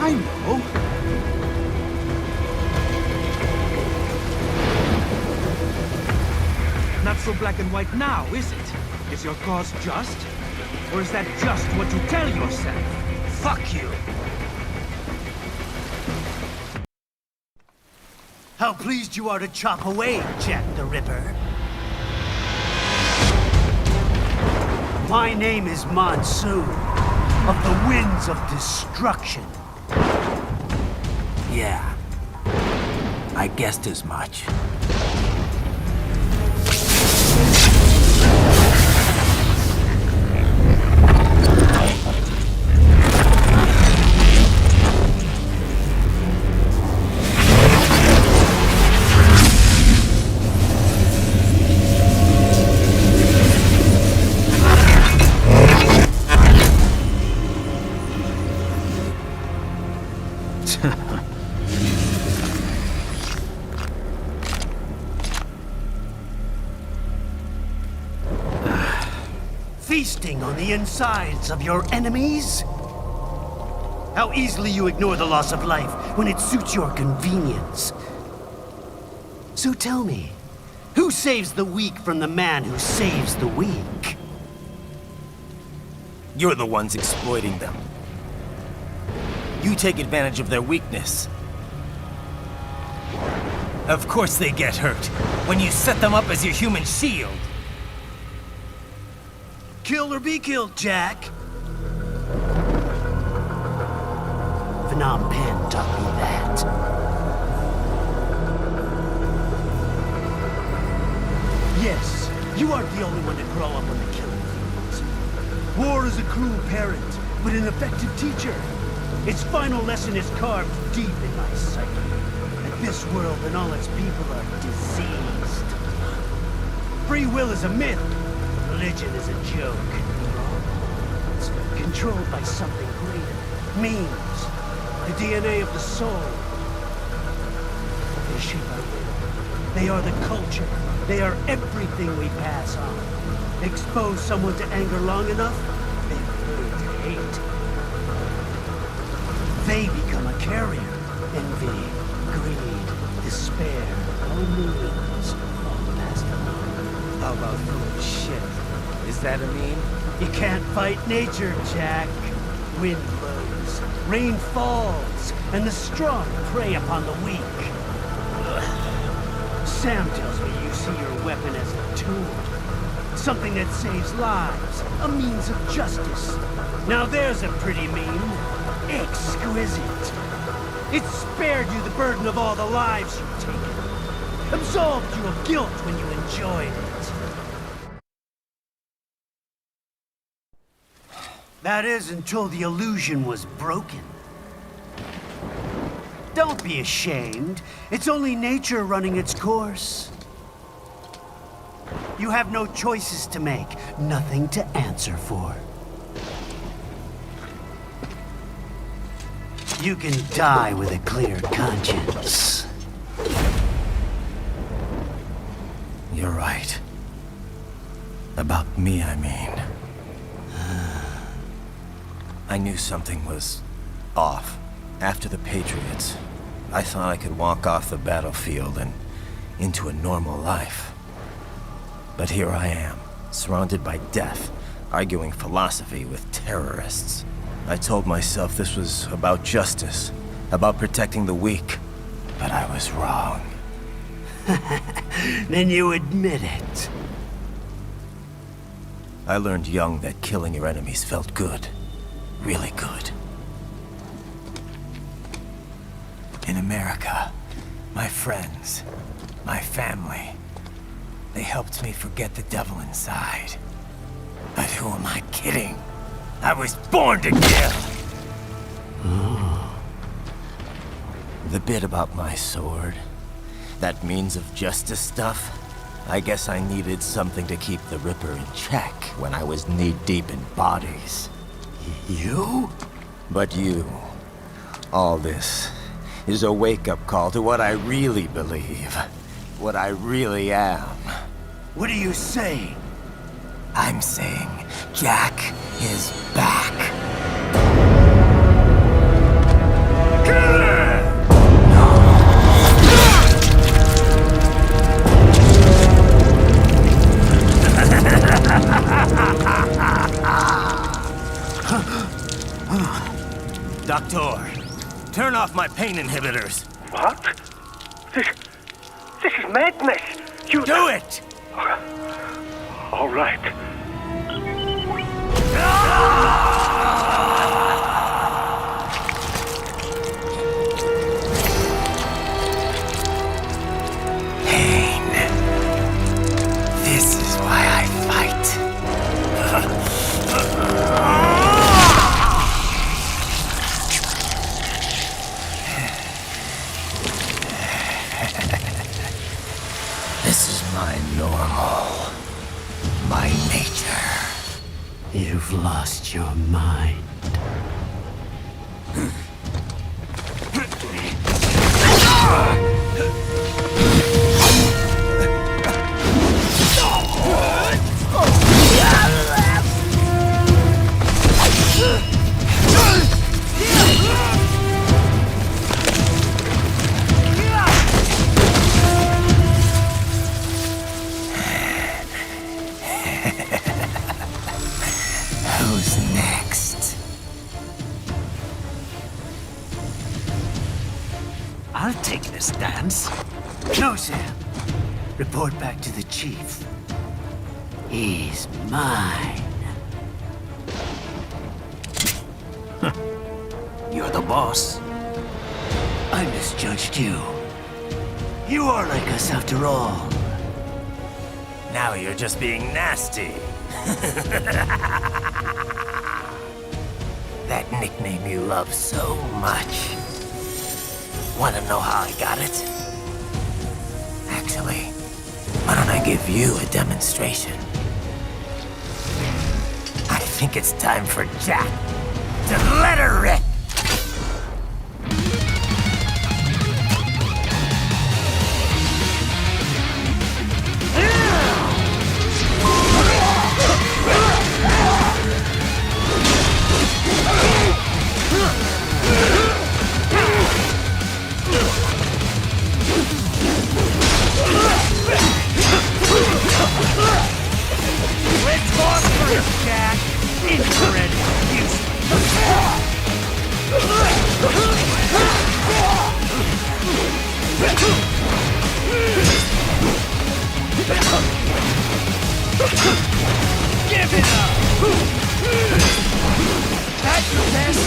I know. Not so black and white now, is it? Is your cause just? Or is that just what you tell yourself? Fuck you! How pleased you are to chop away, Jack the Ripper. My name is Monsoon, of the Winds of Destruction. Yeah. I guessed as much. Feasting on the insides of your enemies? How easily you ignore the loss of life when it suits your convenience. So tell me, who saves the weak from the man who saves the weak? You're the ones exploiting them. You take advantage of their weakness. Of course they get hurt when you set them up as your human shield. Kill or be killed, Jack. Phnom Penh taught me that. Yes, you aren't the only one to grow up on the killing fields. War is a cruel parent, but an effective teacher. Its final lesson is carved deep in my psyche. That this world and all its people are diseased. Free will is a myth. Religion is a joke. It's controlled by something greater. Memes. The DNA of the soul. They shape our will. They are the culture. They are everything we pass on. Expose someone to anger long enough, they learn to hate. They become a carrier. Envy, greed, despair, all meanings, all passed along. How about food? Shit. Is that a meme? You can't fight nature, Jack. Wind blows, rain falls, and the strong prey upon the weak. Sam tells me you see your weapon as a tool. Something that saves lives, a means of justice. Now there's a pretty meme. Exquisite. It spared you the burden of all the lives you've taken. Absolved you of guilt when you enjoyed it. That is until the illusion was broken. Don't be ashamed. It's only nature running its course. You have no choices to make, nothing to answer for. You can die with a clear conscience. You're right. About me, I mean. I knew something was off. After the Patriots, I thought I could walk off the battlefield and into a normal life. But here I am, surrounded by death, arguing philosophy with terrorists. I told myself this was about justice, about protecting the weak, but I was wrong. Then you admit it. I learned young that killing your enemies felt good. Really good. In America, my friends, my family, they helped me forget the devil inside. But who am I kidding? I was born to kill! The bit about my sword, that means of justice stuff, I guess I needed something to keep the Ripper in check when I was knee-deep in bodies. You? But you, all this, is a wake-up call to what I really believe. What I really am. What do you say? I'm saying Jack is back. Doctor, turn off my pain inhibitors. What? This is madness. You do it! All right. Pain. This is why I fight. This is my normal. My nature. You've lost your mind. I'll take this dance. No, Sam. Report back to the chief. He's mine. You're the boss. I misjudged you. You are like us after all. Now you're just being nasty. That nickname you love so much. Wanna know how I got it? Actually, why don't I give you a demonstration? I think it's time for Jack to let her rip. Let's walk first, Jack. Infrared use. Give it up. That's the best.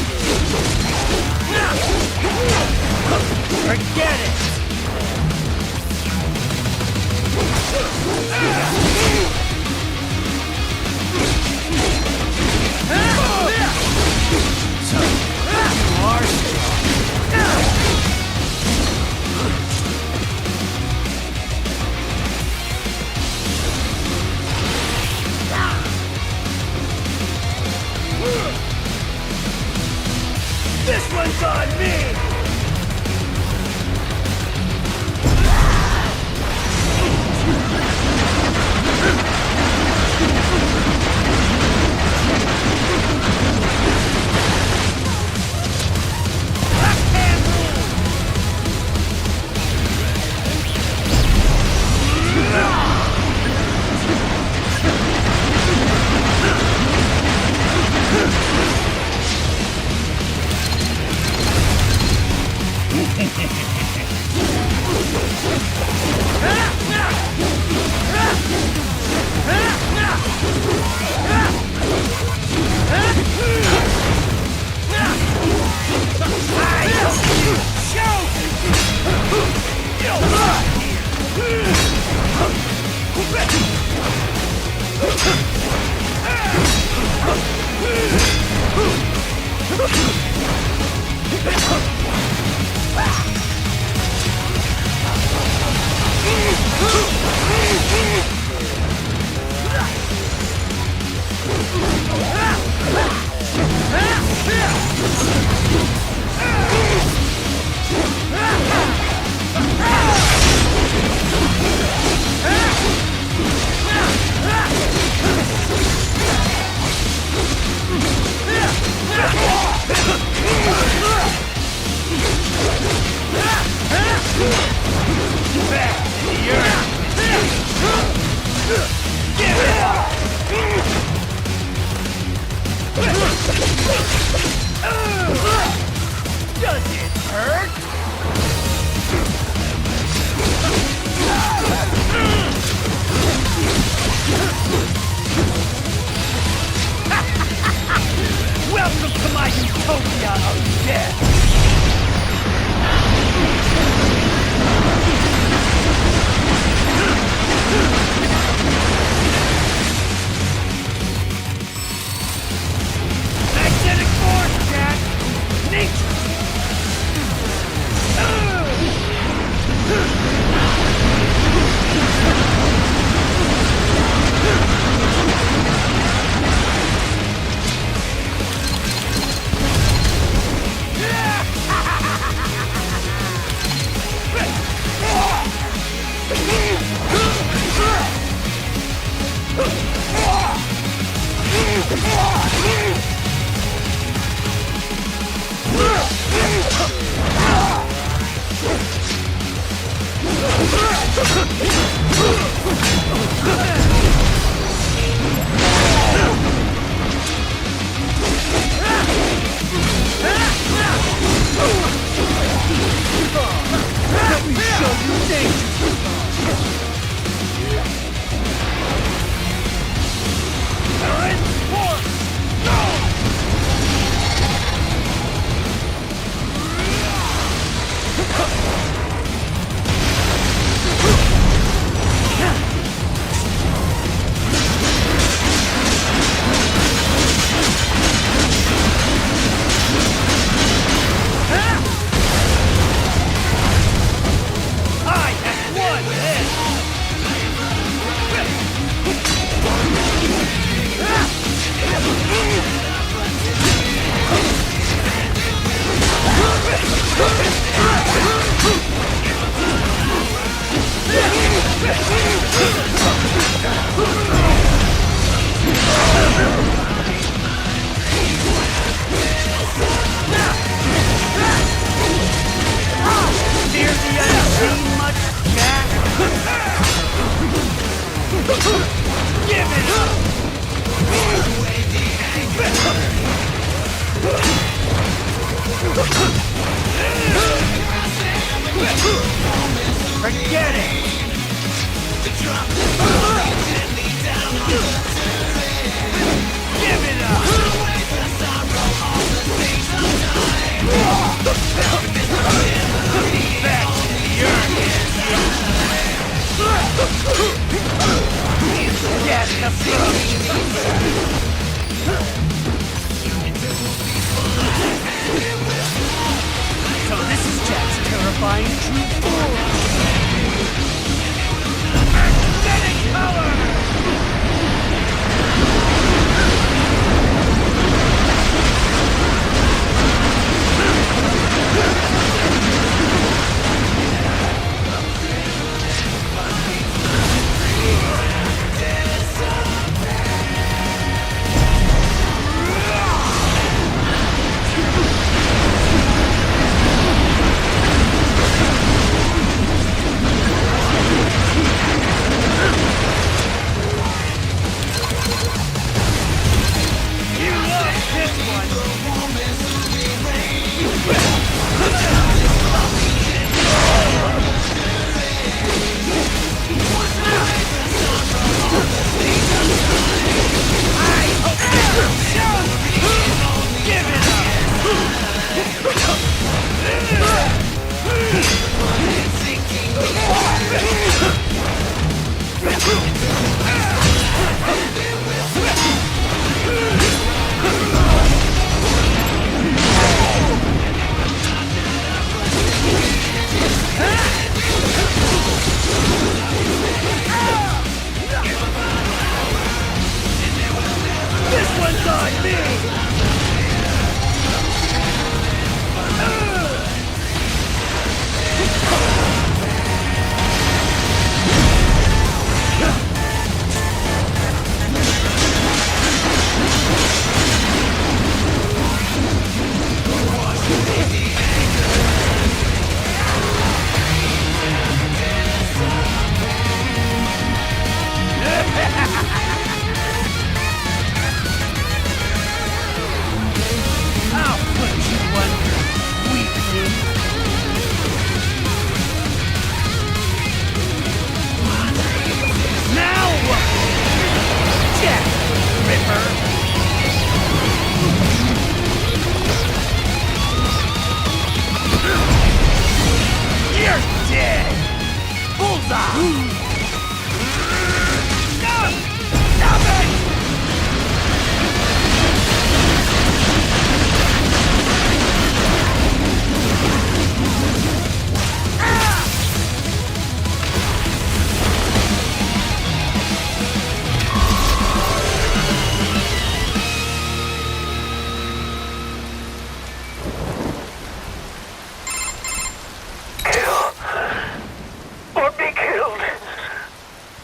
Forget it. So, you are strong. This one's on me! Welcome to my utopia of death! Magnetic force, Jack! Nature! Forget it! Give it up! Back to the earth! Get the approach! So this is Jack's terrifying true form! Aesthetic color!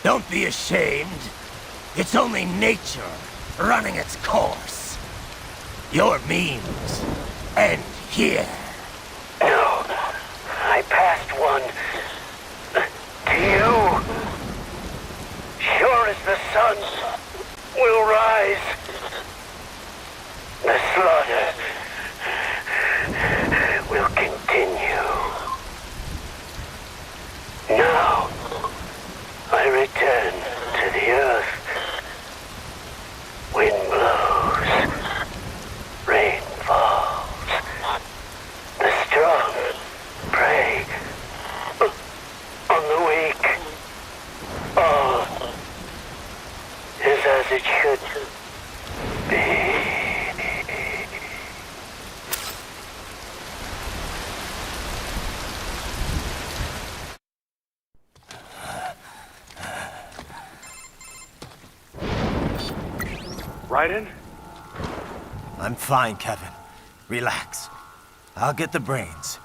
Don't be ashamed. It's only nature running its course. Your means end here. No, I passed one to you. Sure as the sun will rise, the slaughter will continue. Now, I return to the earth. Wind blows, rain falls. The strong prey on the weak. All is as it should be. Raiden? I'm fine, Kevin. Relax. I'll get the brains.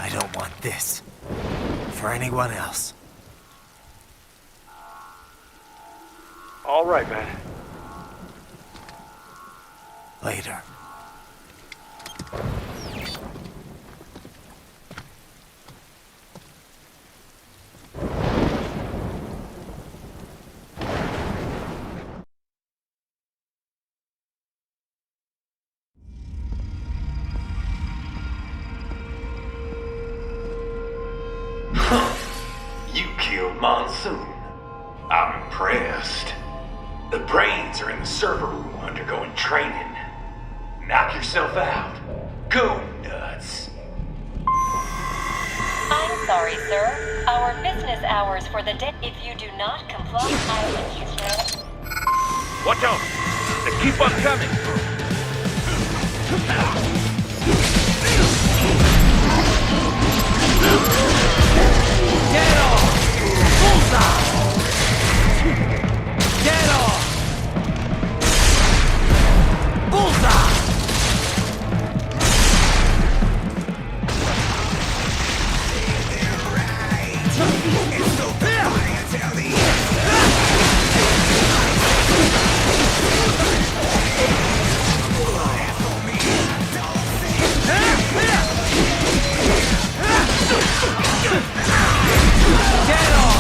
I don't want this for anyone else. All right, man. Later. Field Monsoon. I'm impressed. The brains are in the server room undergoing training. Knock yourself out. Go nuts. I'm sorry, sir. Our business hours for the day. If you do not comply, I will... Watch out! They keep on coming! Get off! Bullseye! Get off! Bullseye! Get off!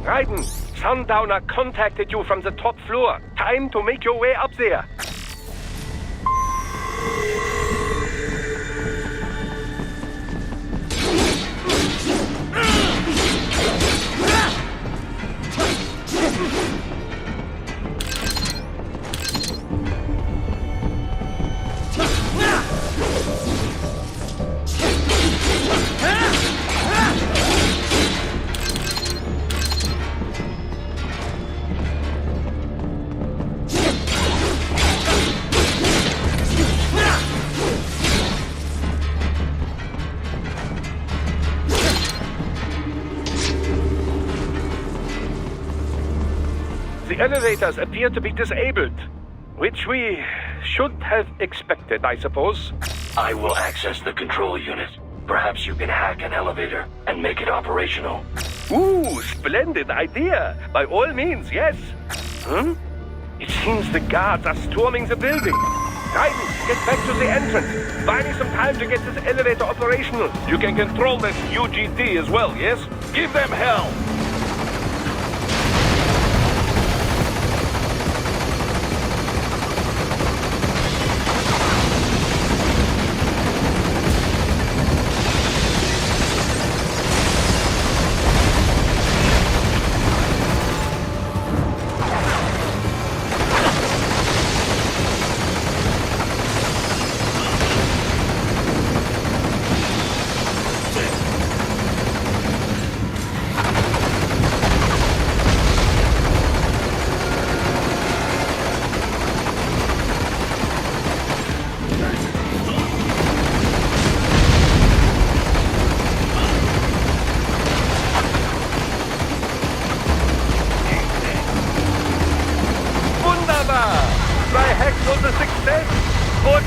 Raiden, Sundowner contacted you from the top floor. Time to make your way up there. The elevators appear to be disabled, which we should have expected, I suppose. I will access the control unit. Perhaps you can hack an elevator and make it operational. Ooh, splendid idea. By all means, yes. It seems the guards are storming the building. Raiden, get back to the entrance. Buy me some time to get this elevator operational. You can control this UGT as well, yes? Give them hell!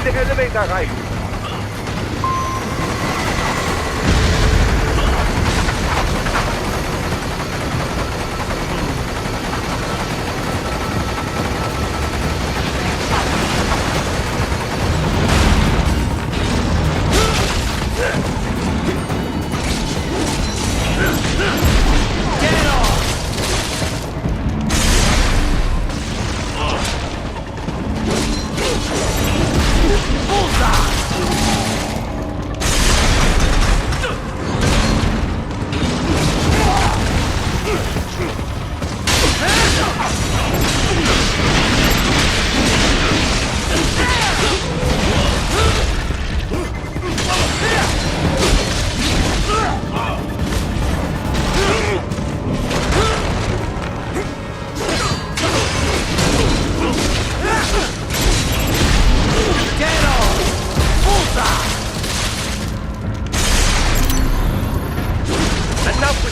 The elevator rein.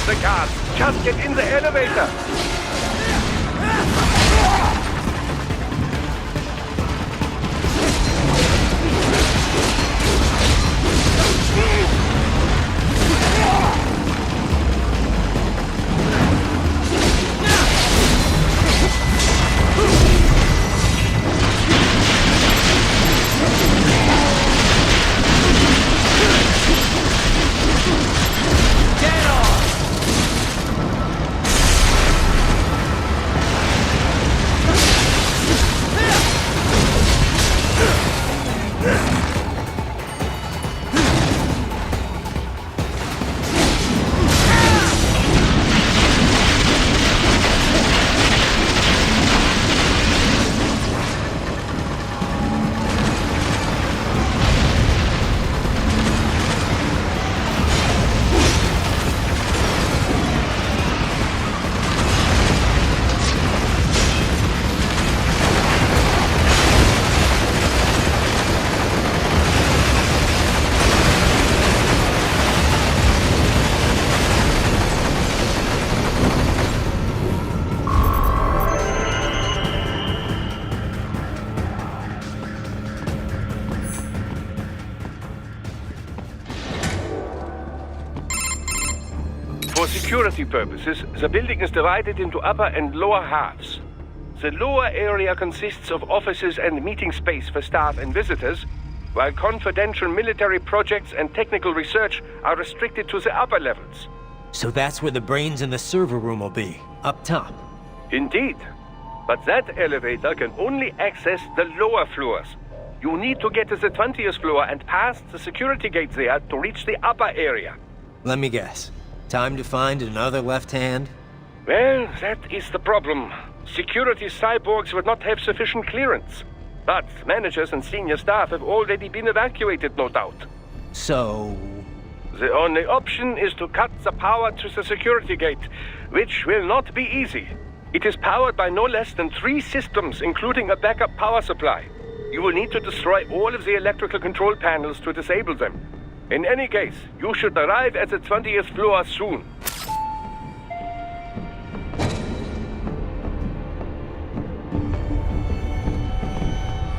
the cars. Just get in the elevator. For security purposes, the building is divided into upper and lower halves. The lower area consists of offices and meeting space for staff and visitors, while confidential military projects and technical research are restricted to the upper levels. So that's where the brains in the server room will be, up top. Indeed. But that elevator can only access the lower floors. You need to get to the 20th floor and pass the security gate there to reach the upper area. Let me guess. Time to find another left hand? Well, that is the problem. Security cyborgs would not have sufficient clearance. But managers and senior staff have already been evacuated, no doubt. So... The only option is to cut the power to the security gate, which will not be easy. It is powered by no less than 3 systems, including a backup power supply. You will need to destroy all of the electrical control panels to disable them. In any case, you should arrive at the 20th floor soon.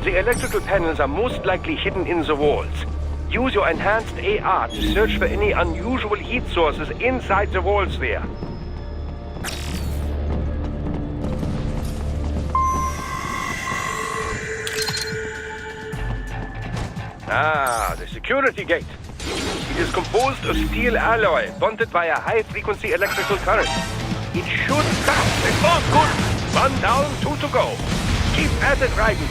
The electrical panels are most likely hidden in the walls. Use your enhanced AR to search for any unusual heat sources inside the walls there. Ah, the security gate. It is composed of steel alloy bonded by a high-frequency electrical current. It should start. Oh, good. 1 down, 2 to go. Keep at it, Raiden.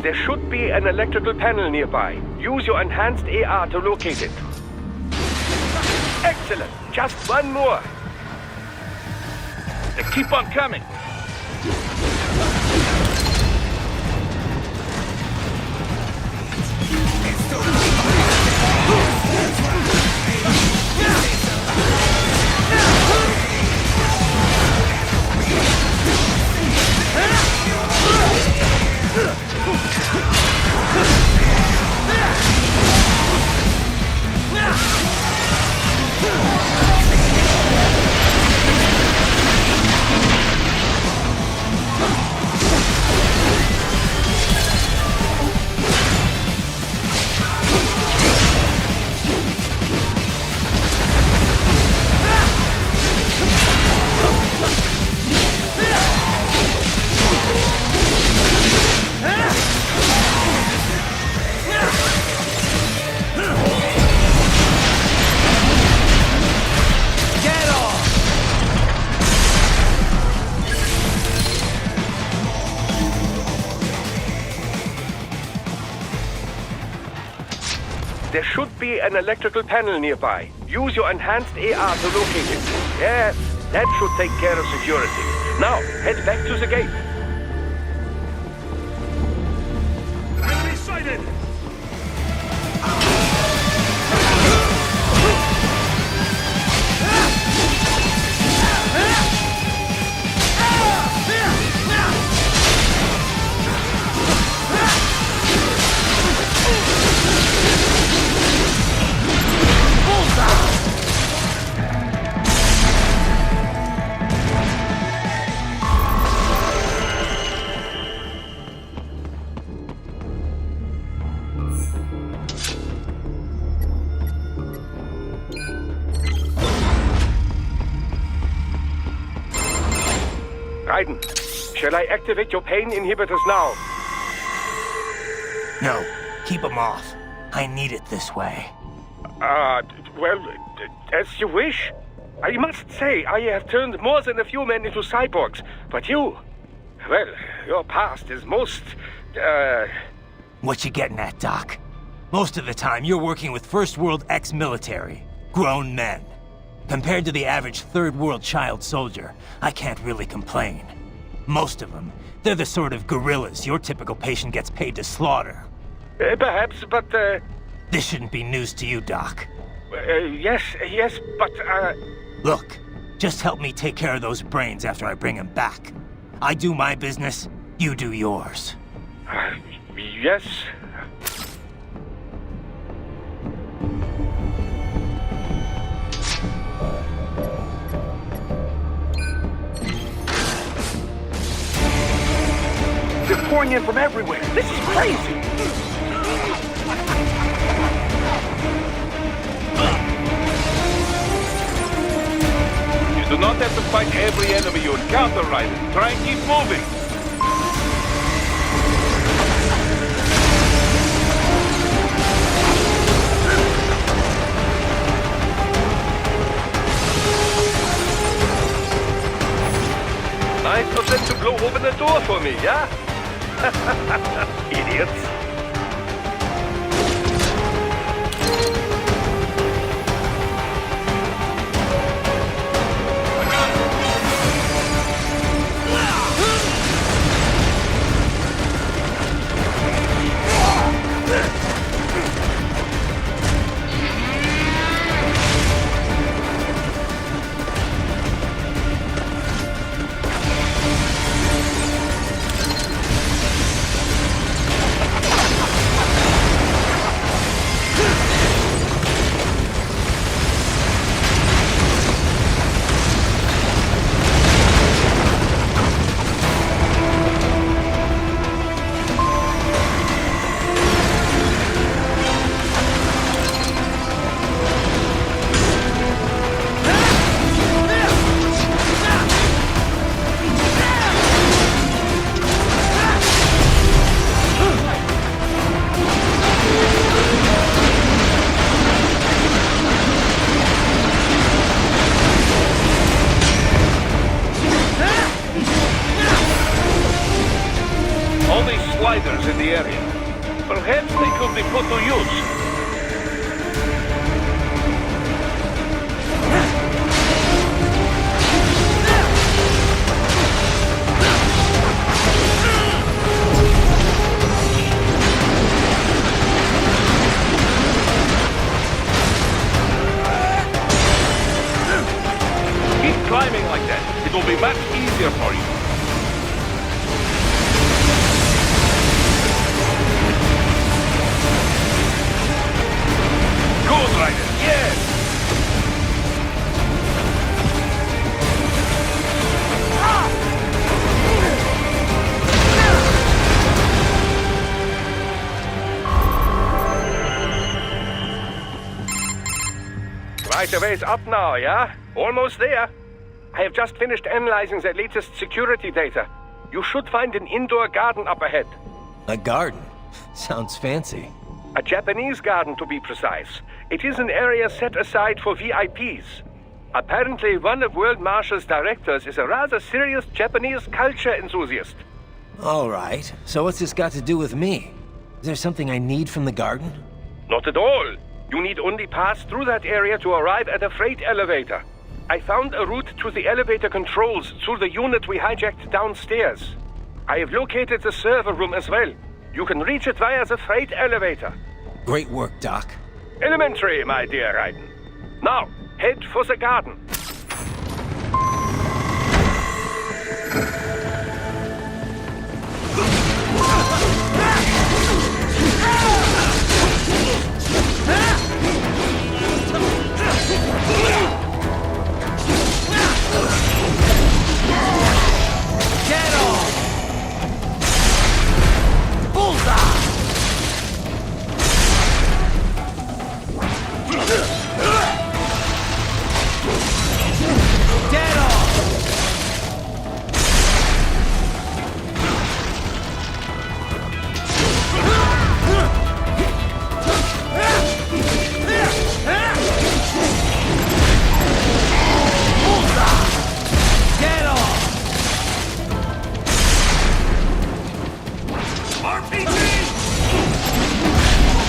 There should be an electrical panel nearby. Use your enhanced AR to locate it. Excellent. Just one more. Keep on coming. There should be an electrical panel nearby. Use your enhanced AR to locate it. Yeah, that should take care of security. Now, head back to the gate. Enemy sighted! Raiden, shall I activate your pain inhibitors now? No, keep them off. I need it this way. Well, as you wish. I must say, I have turned more than a few men into cyborgs, but you... Well, your past is most, What you getting at, Doc? Most of the time, you're working with First World ex-military. Grown men. Compared to the average Third World child soldier, I can't really complain. Most of them, they're the sort of guerrillas your typical patient gets paid to slaughter. Perhaps, but, This shouldn't be news to you, Doc. Yes, but, Look, just help me take care of those brains after I bring them back. I do my business, you do yours. Yes. They're pouring in from everywhere. This is crazy. You do not have to fight every enemy you encounter, Raiden. Try and keep moving. Nice of them to blow open the door for me, yeah? Idiots. gliders in the area. Perhaps they could be put to use. Keep climbing like that. It will be much easier for you. Good, Ryder. Yes! Right a ways up now, yeah? Almost there. I have just finished analyzing the latest security data. You should find an indoor garden up ahead. A garden? Sounds fancy. A Japanese garden, to be precise. It is an area set aside for VIPs. Apparently, one of World Marshall's directors is a rather serious Japanese culture enthusiast. All right. So what's this got to do with me? Is there something I need from the garden? Not at all. You need only pass through that area to arrive at a freight elevator. I found a route to the elevator controls through the unit we hijacked downstairs. I have located the server room as well. You can reach it via the freight elevator. Great work, Doc. Elementary, my dear Raiden. Now, head for the garden. Get off! Bullseye! Get off! Get off! RPG!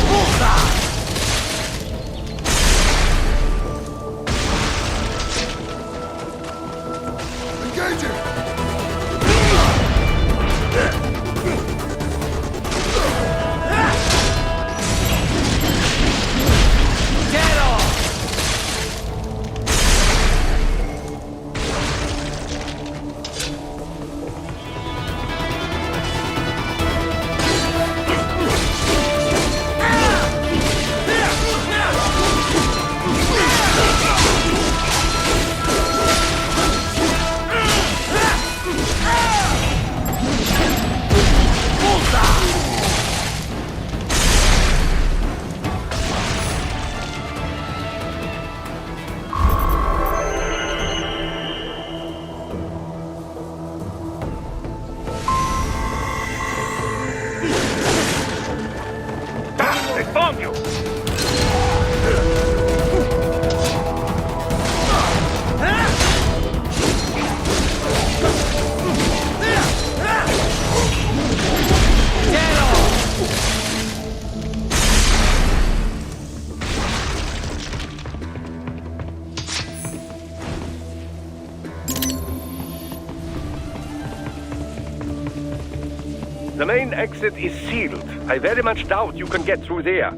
Bullseye! Engaging! Get off! They found you! Get off! The main exit is sealed. I very much doubt you can get through there.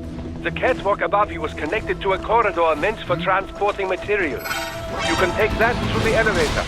The catwalk above you is connected to a corridor meant for transporting materials. You can take that through the elevator.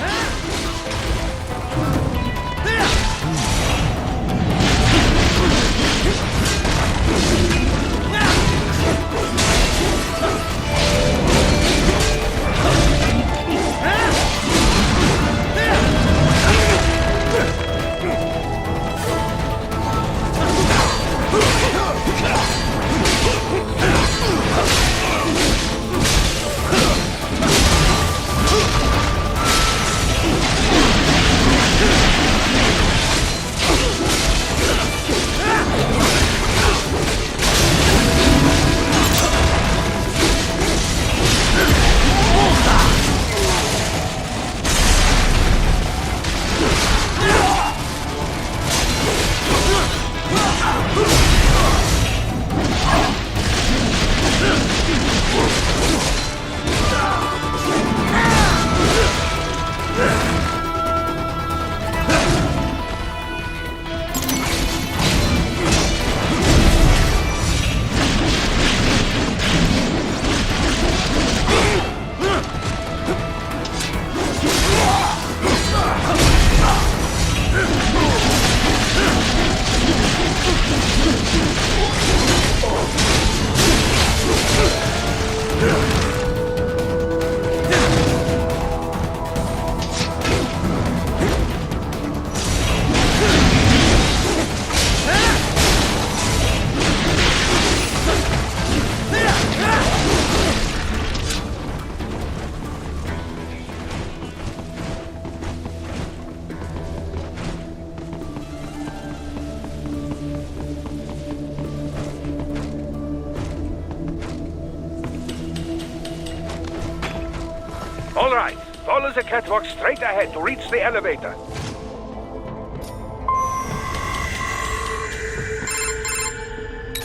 All right, follow the catwalk straight ahead to reach the elevator.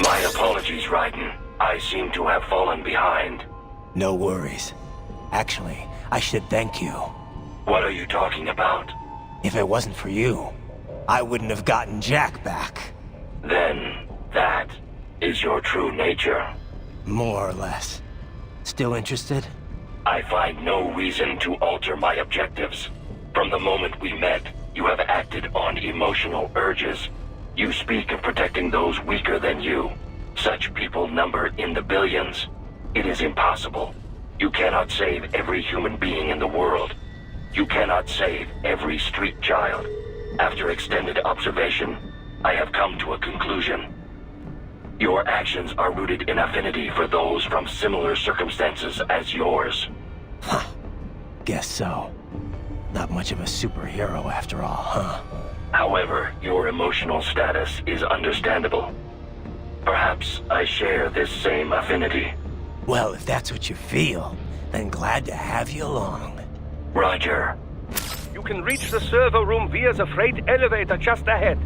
My apologies, Raiden. I seem to have fallen behind. No worries. Actually, I should thank you. What are you talking about? If it wasn't for you, I wouldn't have gotten Jack back. Then, that is your true nature. More or less. Still interested? I find no reason to alter my objectives. From the moment we met, you have acted on emotional urges. You speak of protecting those weaker than you. Such people number in the billions. It is impossible. You cannot save every human being in the world. You cannot save every street child. After extended observation, I have come to a conclusion. Your actions are rooted in affinity for those from similar circumstances as yours. Huh. Guess so. Not much of a superhero after all, huh? However, your emotional status is understandable. Perhaps I share this same affinity. Well, if that's what you feel, then glad to have you along. Roger. You can reach the server room via the freight elevator just ahead.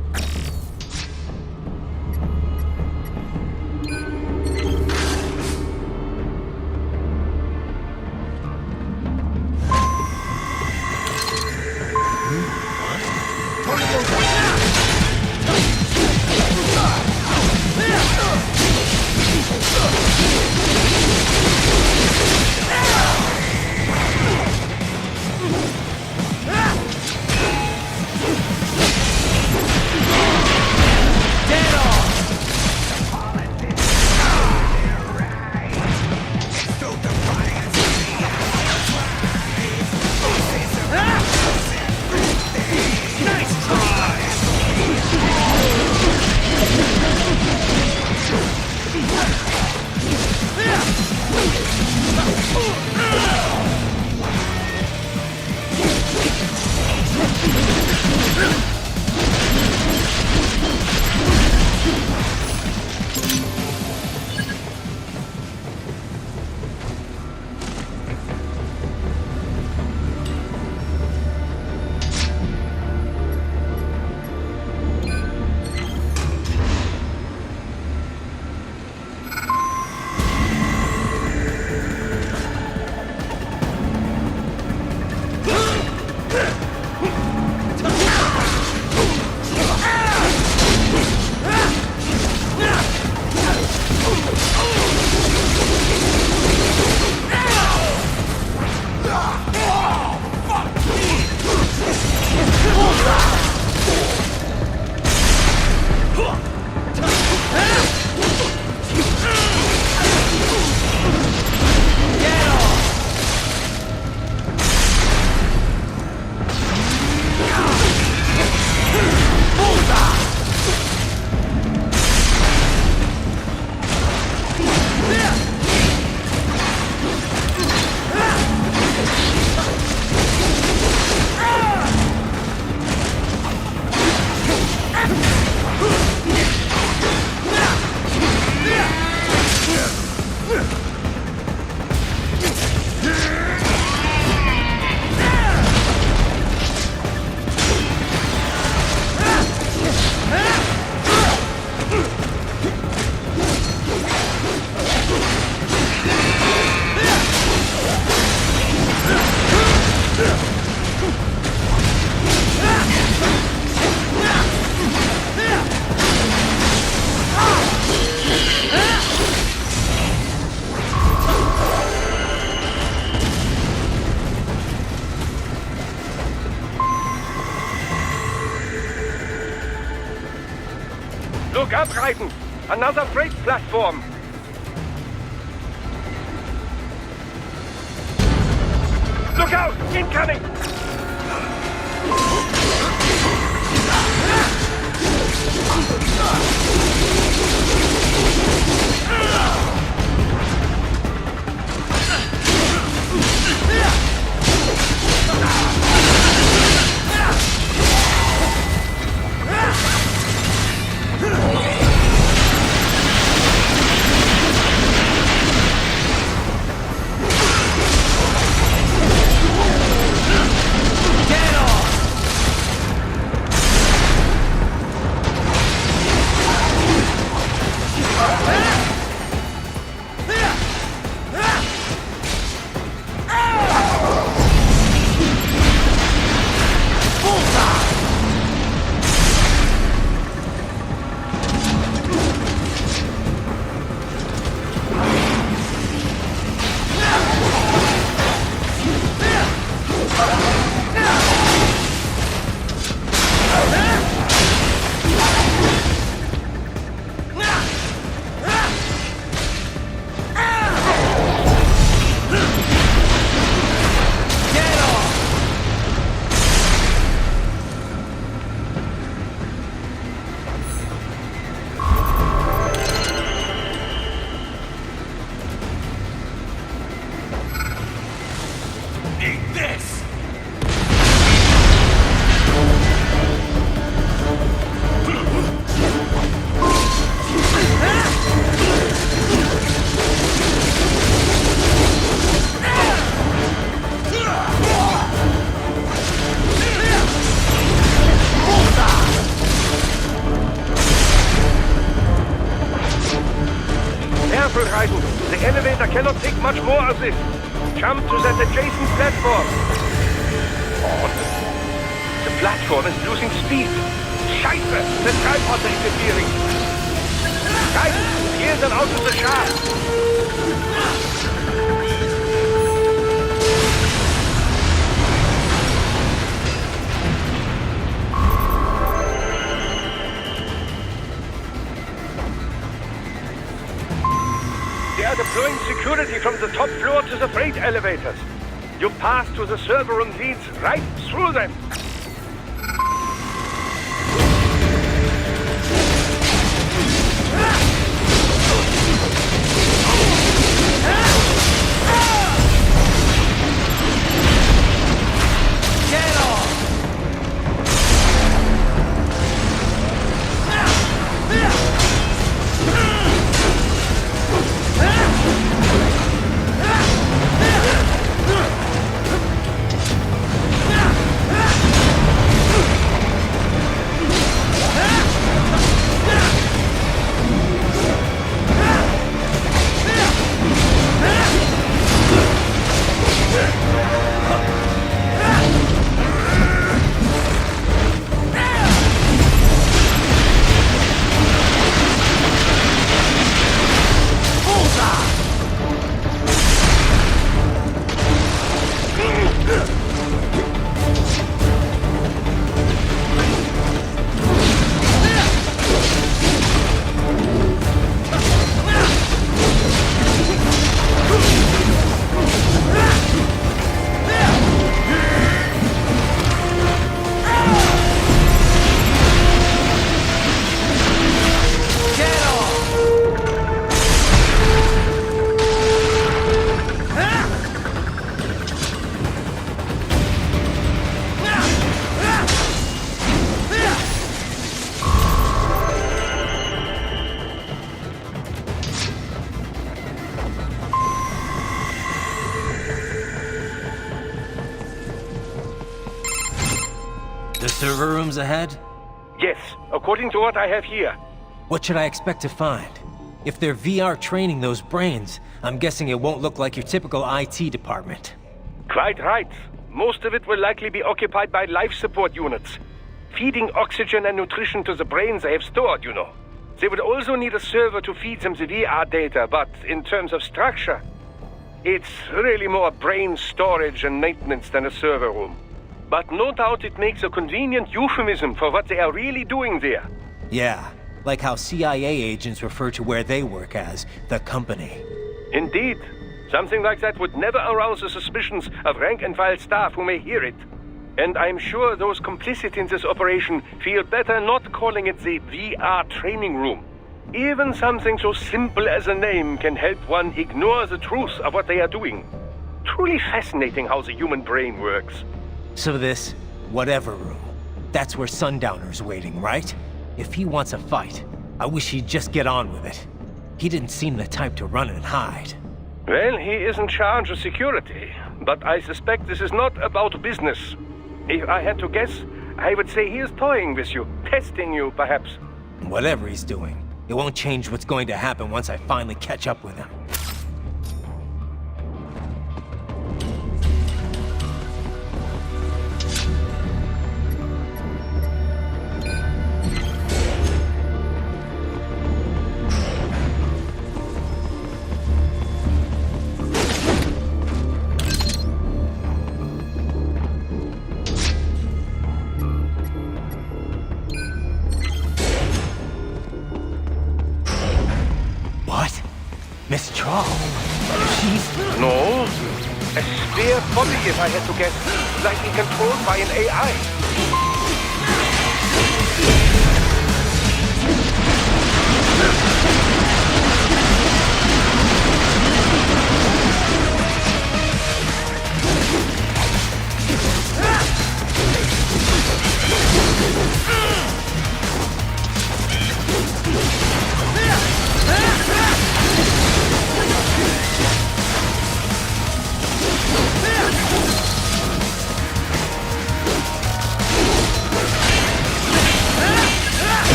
Look up, Raiden! Another freight platform! Look out! Incoming! The elevator cannot take much more of this. Jump to that adjacent platform. On. The platform is losing speed. Scheiße! The tripods are interfering. Guys, peer them out of the shaft. They are deploying security from the top floor to the freight elevators. You pass to the server room leads right through them. Server rooms ahead? Yes, according to what I have here. What should I expect to find? If they're VR training those brains, I'm guessing it won't look like your typical IT department. Quite right. Most of it will likely be occupied by life support units. Feeding oxygen and nutrition to the brains they have stored, you know. They would also need a server to feed them the VR data, but in terms of structure, it's really more brain storage and maintenance than a server room. But no doubt it makes a convenient euphemism for what they are really doing there. Yeah, Like how CIA agents refer to where they work as the company. Indeed. Something like that would never arouse the suspicions of rank-and-file staff who may hear it. And I'm sure those complicit in this operation feel better not calling it the VR training room. Even something so simple as a name can help one ignore the truth of what they are doing. Truly fascinating how the human brain works. So this, whatever room, that's where Sundowner's waiting, right? If he wants a fight, I wish he'd just get on with it. He didn't seem the type to run and hide. Well, he is in charge of security, but I suspect this is not about business. If I had to guess, I would say he is toying with you, testing you, perhaps. Whatever he's doing, it won't change what's going to happen once I finally catch up with him. Miss Troll. She's... No. A spare body, if I had to guess. Likely controlled by an AI.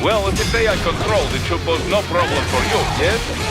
Well, if it's AI controlled, it should pose no problem for you, yes?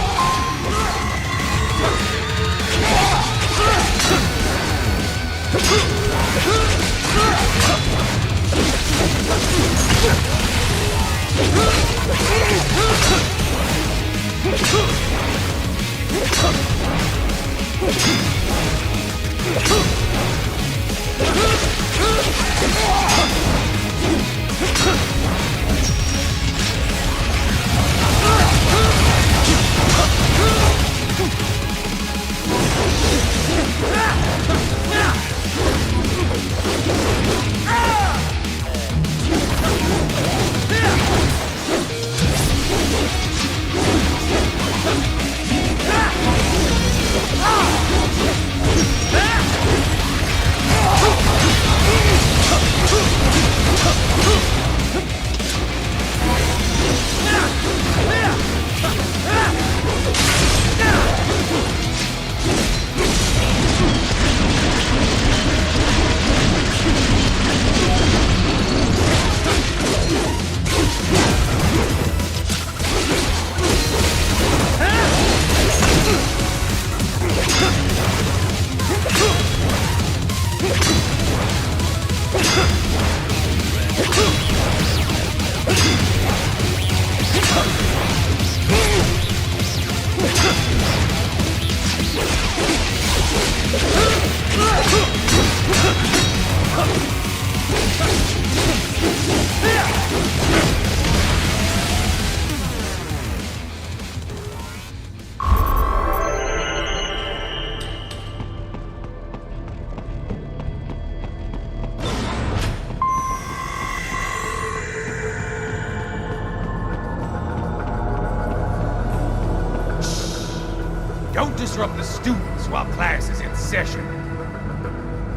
Don't disrupt the students while class is in session.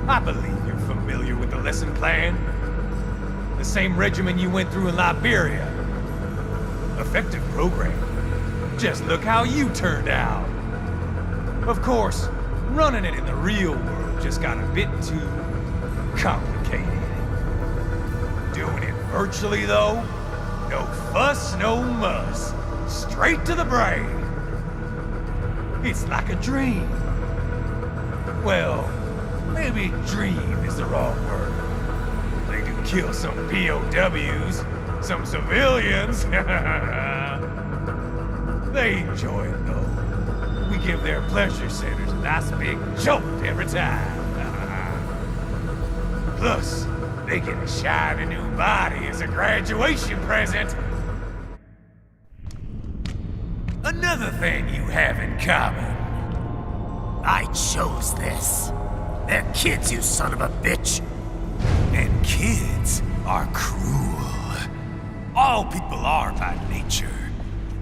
I believe you're familiar with the lesson plan. The same regimen you went through in Liberia. Effective program. Just look how you turned out. Of course, running it in the real world just got a bit too complicated. Doing it Virtually, though, no fuss, no muss. Straight to the brain. It's like a dream. Well, maybe dream is the wrong word. They do kill some POWs, some civilians. They enjoy it, though. We give their pleasure centers a nice big jolt every time. Plus, they get a shiny new body as a graduation present. Another thing you have in common. I chose this. They're kids, you son of a bitch. And kids are cruel. All people are by nature.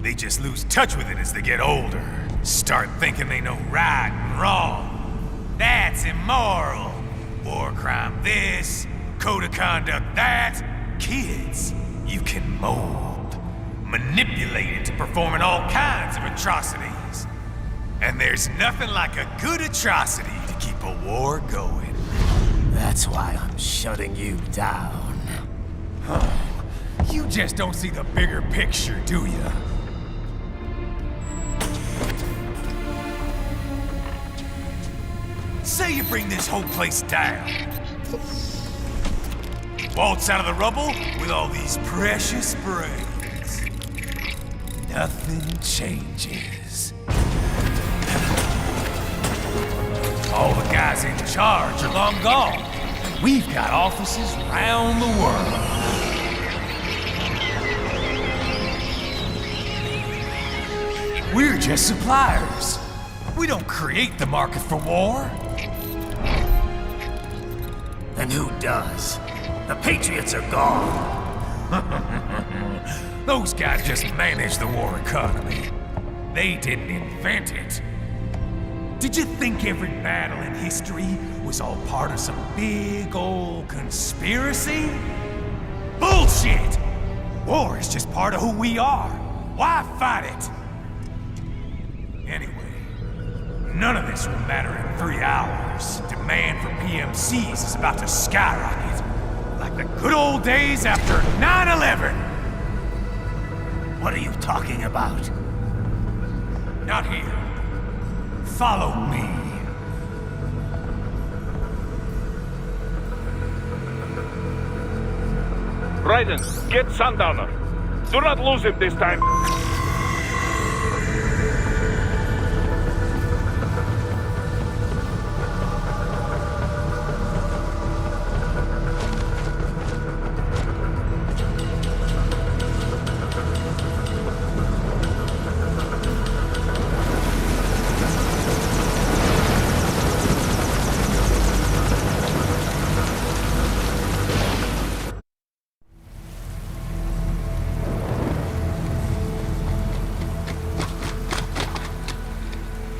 They just lose touch with it as they get older. Start thinking they know right and wrong. That's immoral. War crime this, code of conduct that. Kids, you can mold, manipulate into performing all kinds of atrocities. And there's nothing like a good atrocity to keep a war going. That's why I'm shutting you down. You just don't see the bigger picture, do you? Say you bring this whole place down. Waltz out of the rubble with all these precious brains. Nothing changes. All the guys in charge are long gone. We've got offices around the world. We're just suppliers. We don't create the market for war. And who does? The Patriots are gone. Those guys just manage the war economy. They didn't invent it. Did you think every battle in history was all part of some big old conspiracy? Bullshit! War is just part of who we are. Why fight it? Anyway, none of this will matter in 3 hours. Demand for PMCs is about to skyrocket. Like the good old days after 9/11. What are you talking about? Not here. Follow me. Raiden, get Sundowner. Do not lose him this time.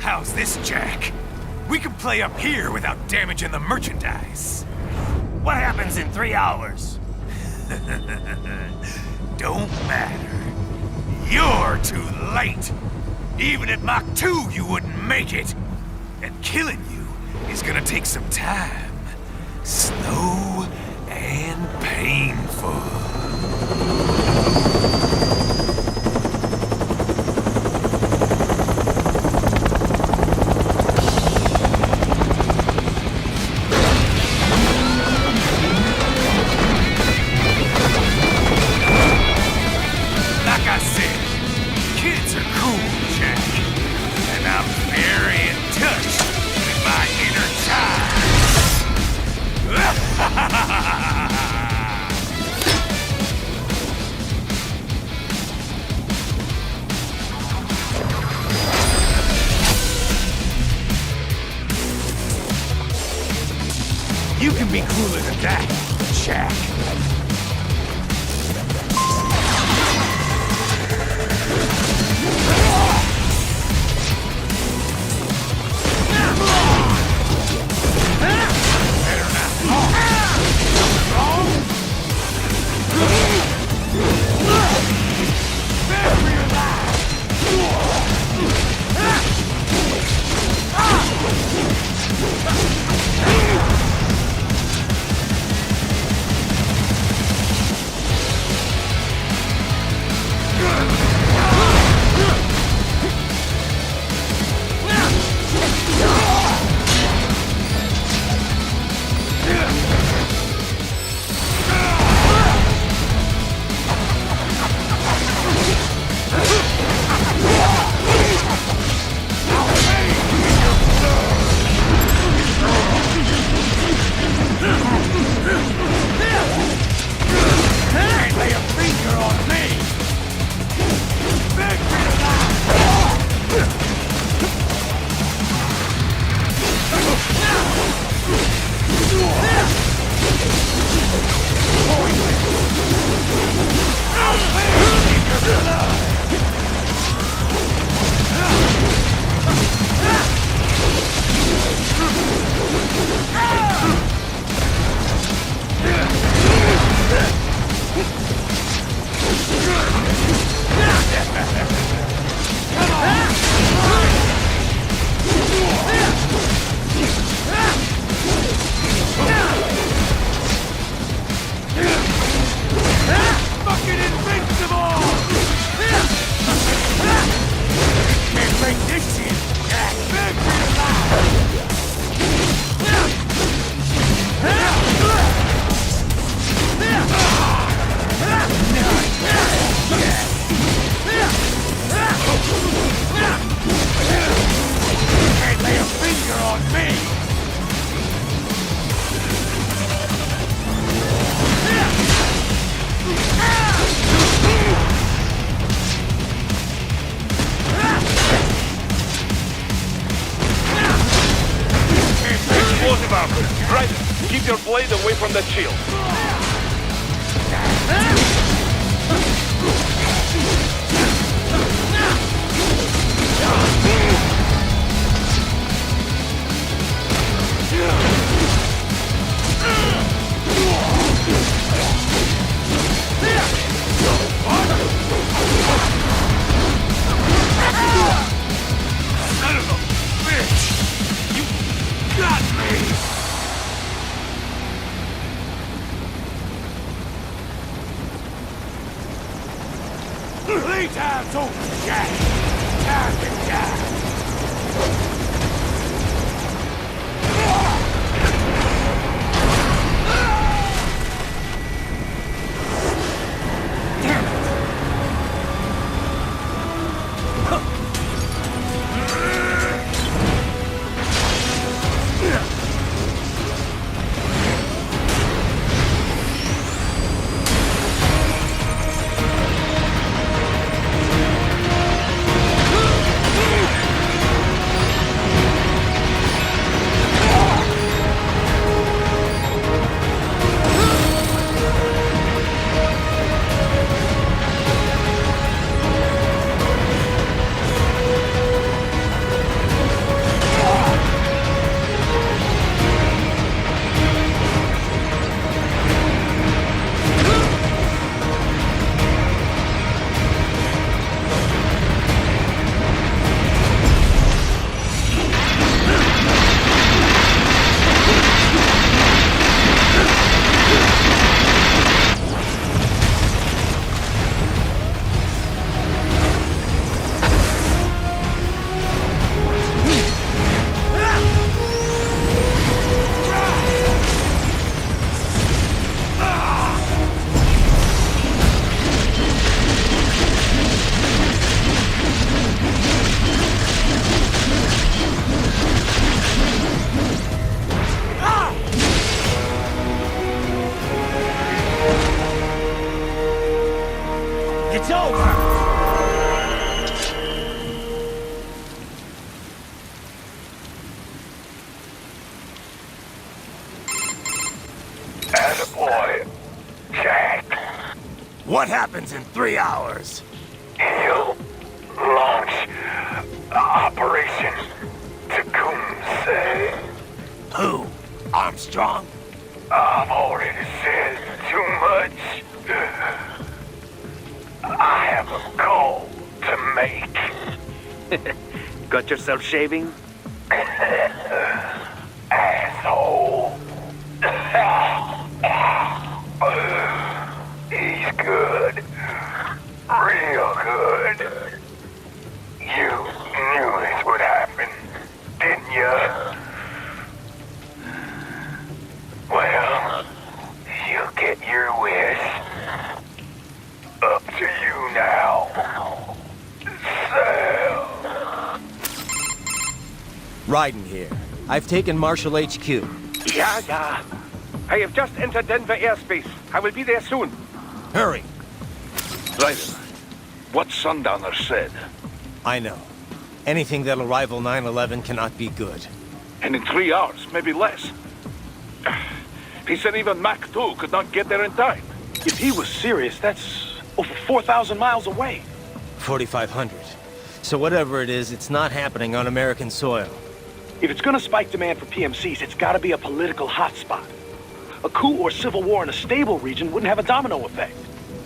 How's this, Jack? We can play up here without damaging the merchandise. What happens in 3 hours? Don't matter. You're too late. Even at Mach 2, you wouldn't make it. And killing you is gonna take some time. Slow and painful. You can be cooler than that, Jack. it invincible! Can't break this shit! Victory Can't lay a finger on me! Explosive armor. Right. Keep your blade away from that shield. Son of a bitch! You got me! Lead time's over, Jack! Time to die! It's over! Attaboy, Jack. What happens in 3 hours? He'll launch Operation Tecumseh. Who? Armstrong? I've already said too much. I have a call to make. Got yourself shaving? Asshole. He's good. Real good. You knew this would happen, didn't you? Well, you'll get your wish. Up to you now. Sam. Raiden here. I've taken Marshall HQ. Yeah. I have just entered Denver airspace. I will be there soon. Hurry. Raiden, what Sundowner said. I know. Anything that'll rival 9/11 cannot be good. And in 3 hours, maybe less. He said even Mach 2 could not get there in time. If he was serious, that's over 4,000 miles away. 4,500. So whatever it is, it's not happening on American soil. If it's gonna spike demand for PMCs, it's gotta be a political hotspot. A coup or civil war in a stable region wouldn't have a domino effect.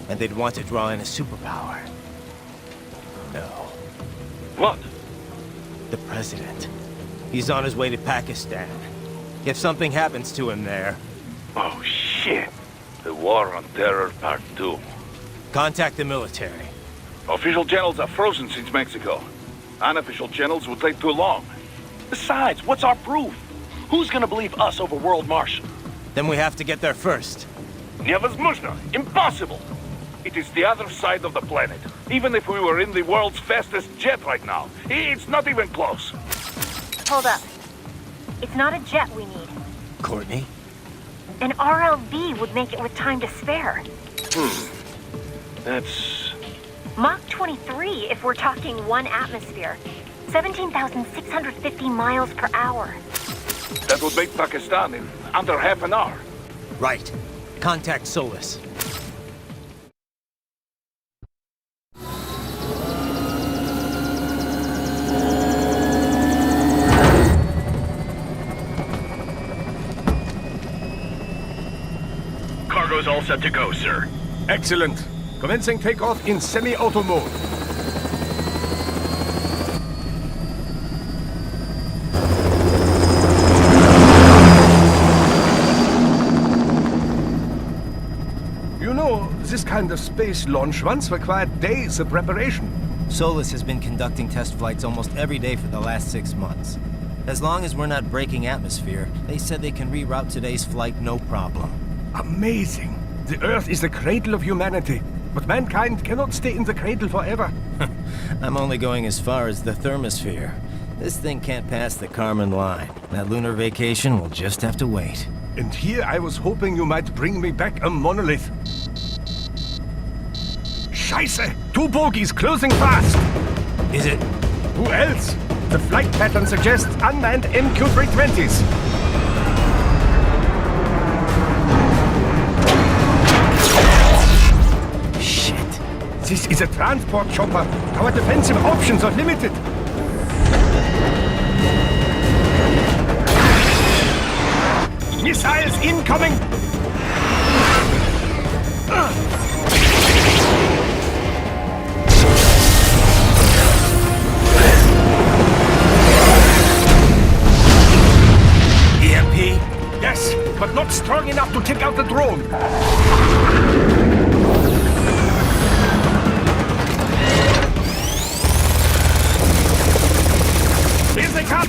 And they'd want to draw in a superpower. No. What? The president. He's on his way to Pakistan. If something happens to him there... Oh, shit. The War on Terror Part 2. Contact the military. Official channels are frozen since Mexico. Unofficial channels would take too long. Besides, what's our proof? Who's gonna believe us over World Marshal? Then we have to get there first. Невозможно! Impossible! It is the other side of the planet. Even if we were in the world's fastest jet right now, it's not even close. Hold up. It's not a jet we need. Courtney? An RLV would make it with time to spare. That's... Mach 23 if we're talking 1 atmosphere. 17,650 miles per hour. That would make Pakistan in under half an hour. Right. Contact Solus. Cargo's all set to go, sir. Excellent. Commencing takeoff in semi-auto mode. You know, this kind of space launch once required days of preparation. Solus has been conducting test flights almost every day for the last 6 months. As long as we're not breaking atmosphere, they said they can reroute today's flight no problem. Amazing. The Earth is the cradle of humanity, but mankind cannot stay in the cradle forever. I'm only going as far as the thermosphere. This thing can't pass the Kármán line. That lunar vacation will just have to wait. And here I was hoping you might bring me back a monolith. Scheiße! 2 bogies closing fast! Is it? Who else? The flight pattern suggests unmanned MQ-320s. This is a transport chopper. Our defensive options are limited. Missiles incoming! EMP? Yes, but not strong enough to take out the drone. Here they come!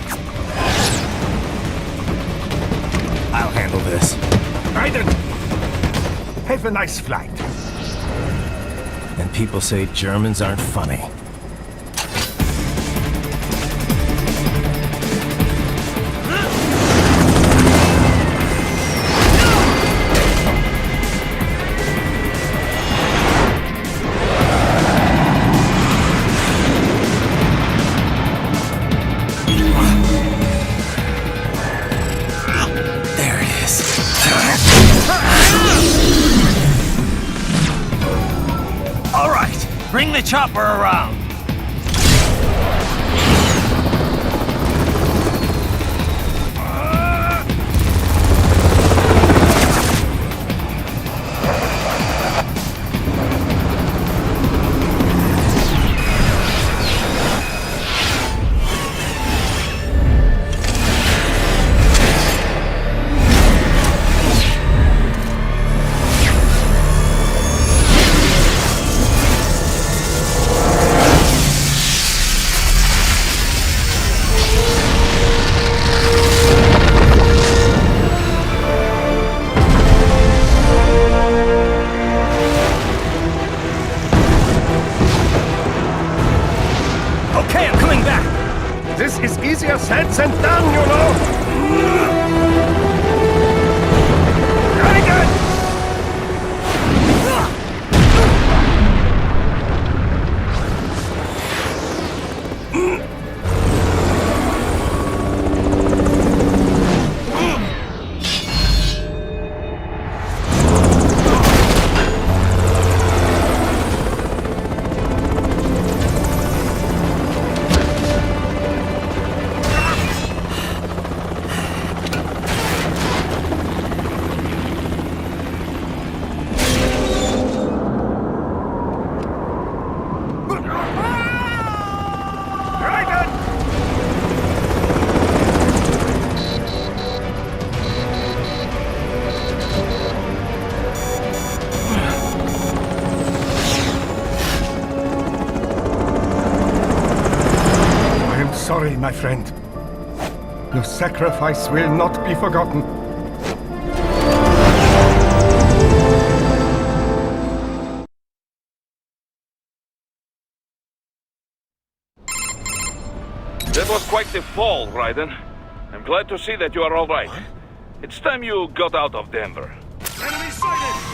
I'll handle this. Raiden! Have a nice flight. And people say Germans aren't funny. Bring the chopper around! my friend. Your sacrifice will not be forgotten. That was quite the fall, Raiden. I'm glad to see that you are all right. It's time you got out of Denver. Enemy sighted!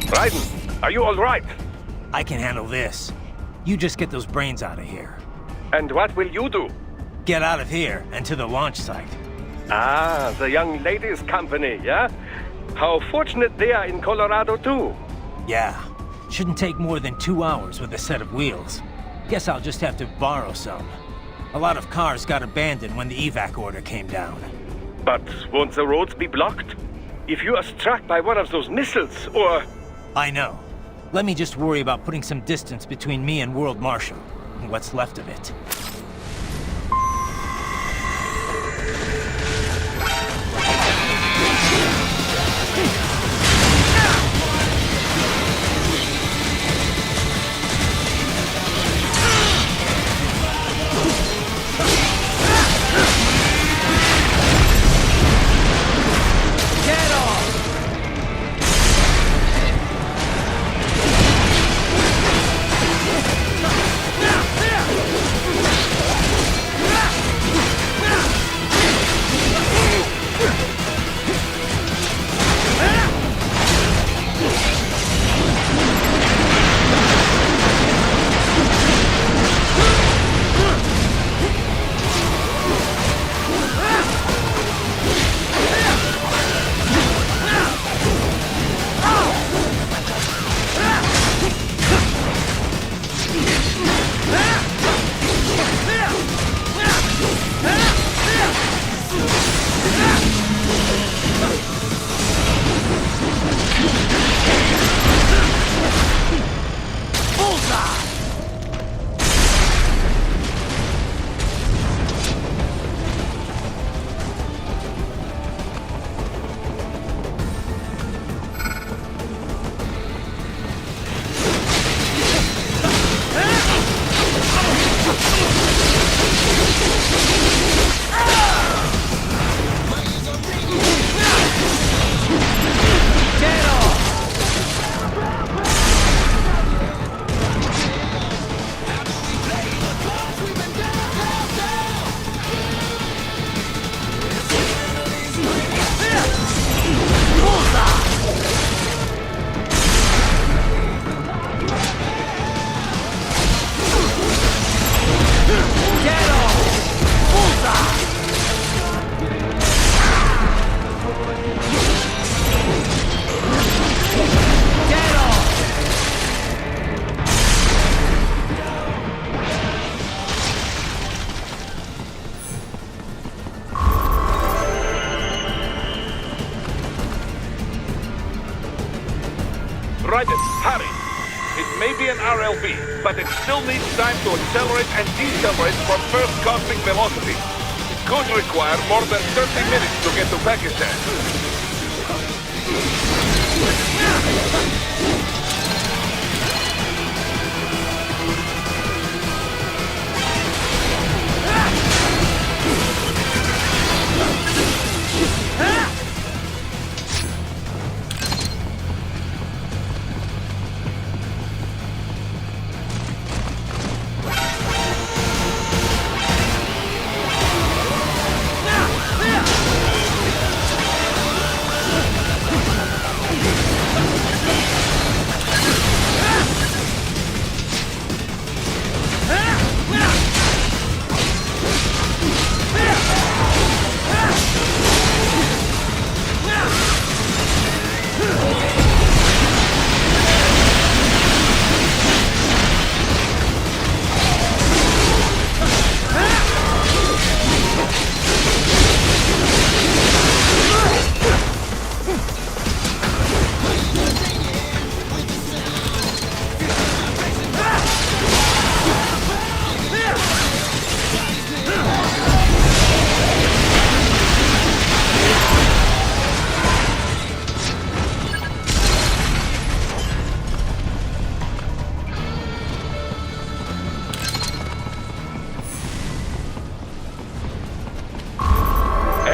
Raiden, are you all right? I can handle this. You just get those brains out of here. And what will you do? Get out of here and to the launch site. Ah, the young ladies' company, yeah? How fortunate they are in Colorado, too. Yeah. Shouldn't take more than 2 hours with a set of wheels. Guess I'll just have to borrow some. A lot of cars got abandoned when the evac order came down. But won't the roads be blocked? If you are struck by one of those missiles, or... I know. Let me just worry about putting some distance between me and World Marshal. What's left of it. Raiden, hurry! It may be an RLB, but it still needs time to accelerate and decelerate from first cosmic velocity. It could require more than 30 minutes to get to Pakistan.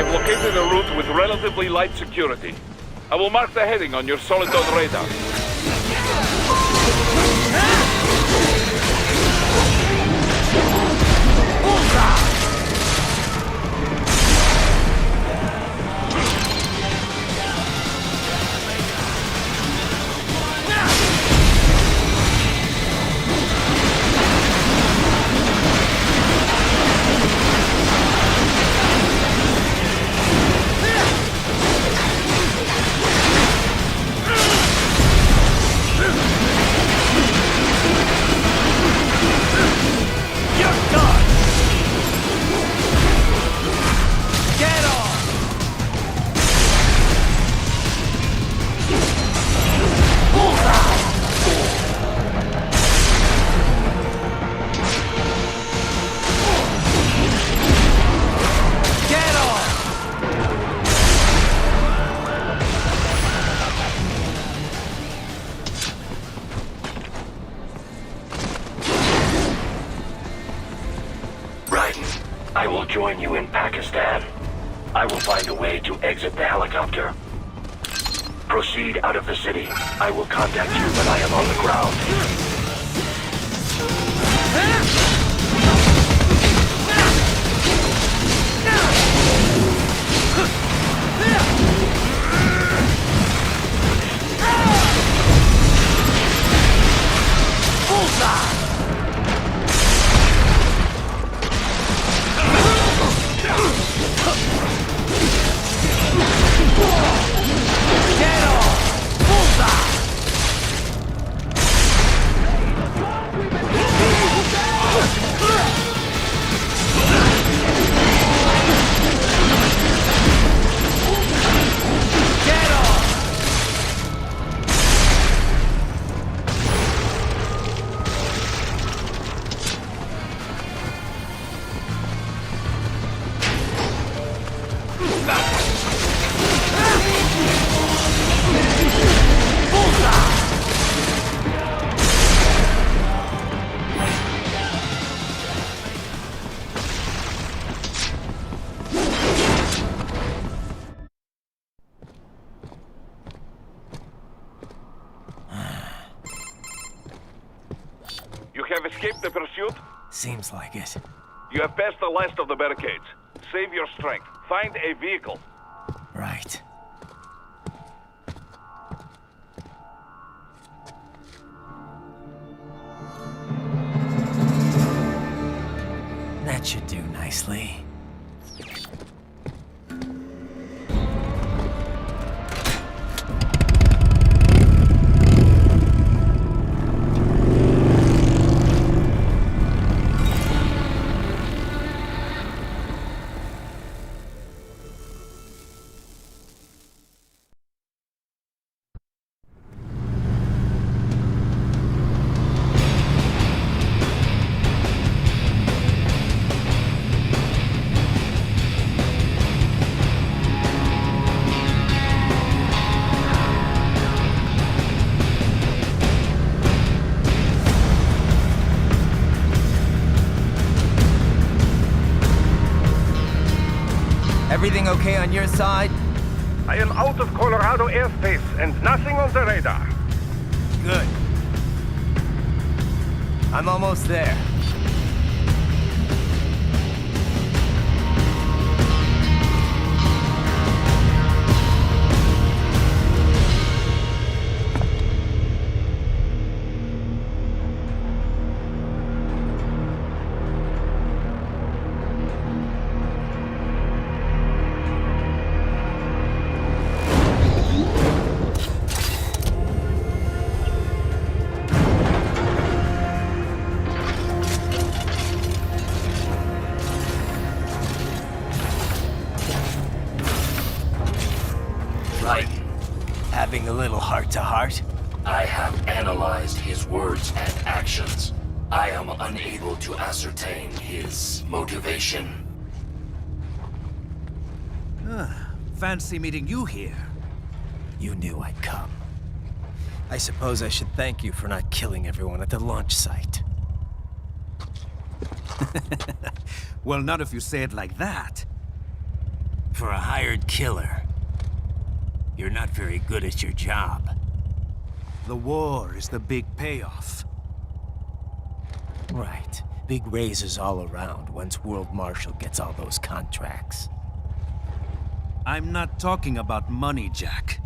I've located a route with relatively light security. I will mark the heading on your solid dot radar. I will join you in Pakistan. I will find a way to exit the helicopter. Proceed out of the city. I will contact you when I am on the ground. You have escaped the pursuit? Seems like it. You have passed the last of the barricades. Save your strength. Find a vehicle. Right. That should do nicely. Everything okay on your side? I am out of Colorado airspace and nothing on the radar. Good. I'm almost there. Right. Having a little heart-to-heart? I have analyzed his words and actions. I am unable to ascertain his motivation. Fancy meeting you here. You knew I'd come. I suppose I should thank you for not killing everyone at the launch site. Well, not if you say it like that. For a hired killer, you're not very good at your job. The war is the big payoff. Right. Big raises all around once World Marshal gets all those contracts. I'm not talking about money, Jack.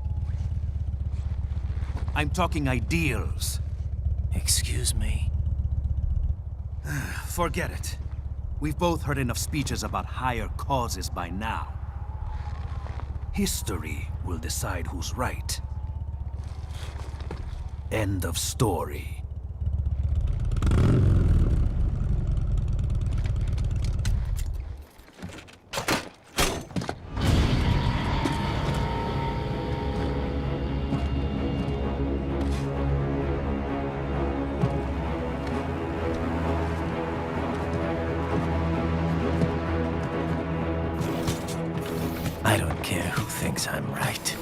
I'm talking ideals. Excuse me? Forget it. We've both heard enough speeches about higher causes by now. History will decide who's right. End of story. I don't care who thinks I'm right.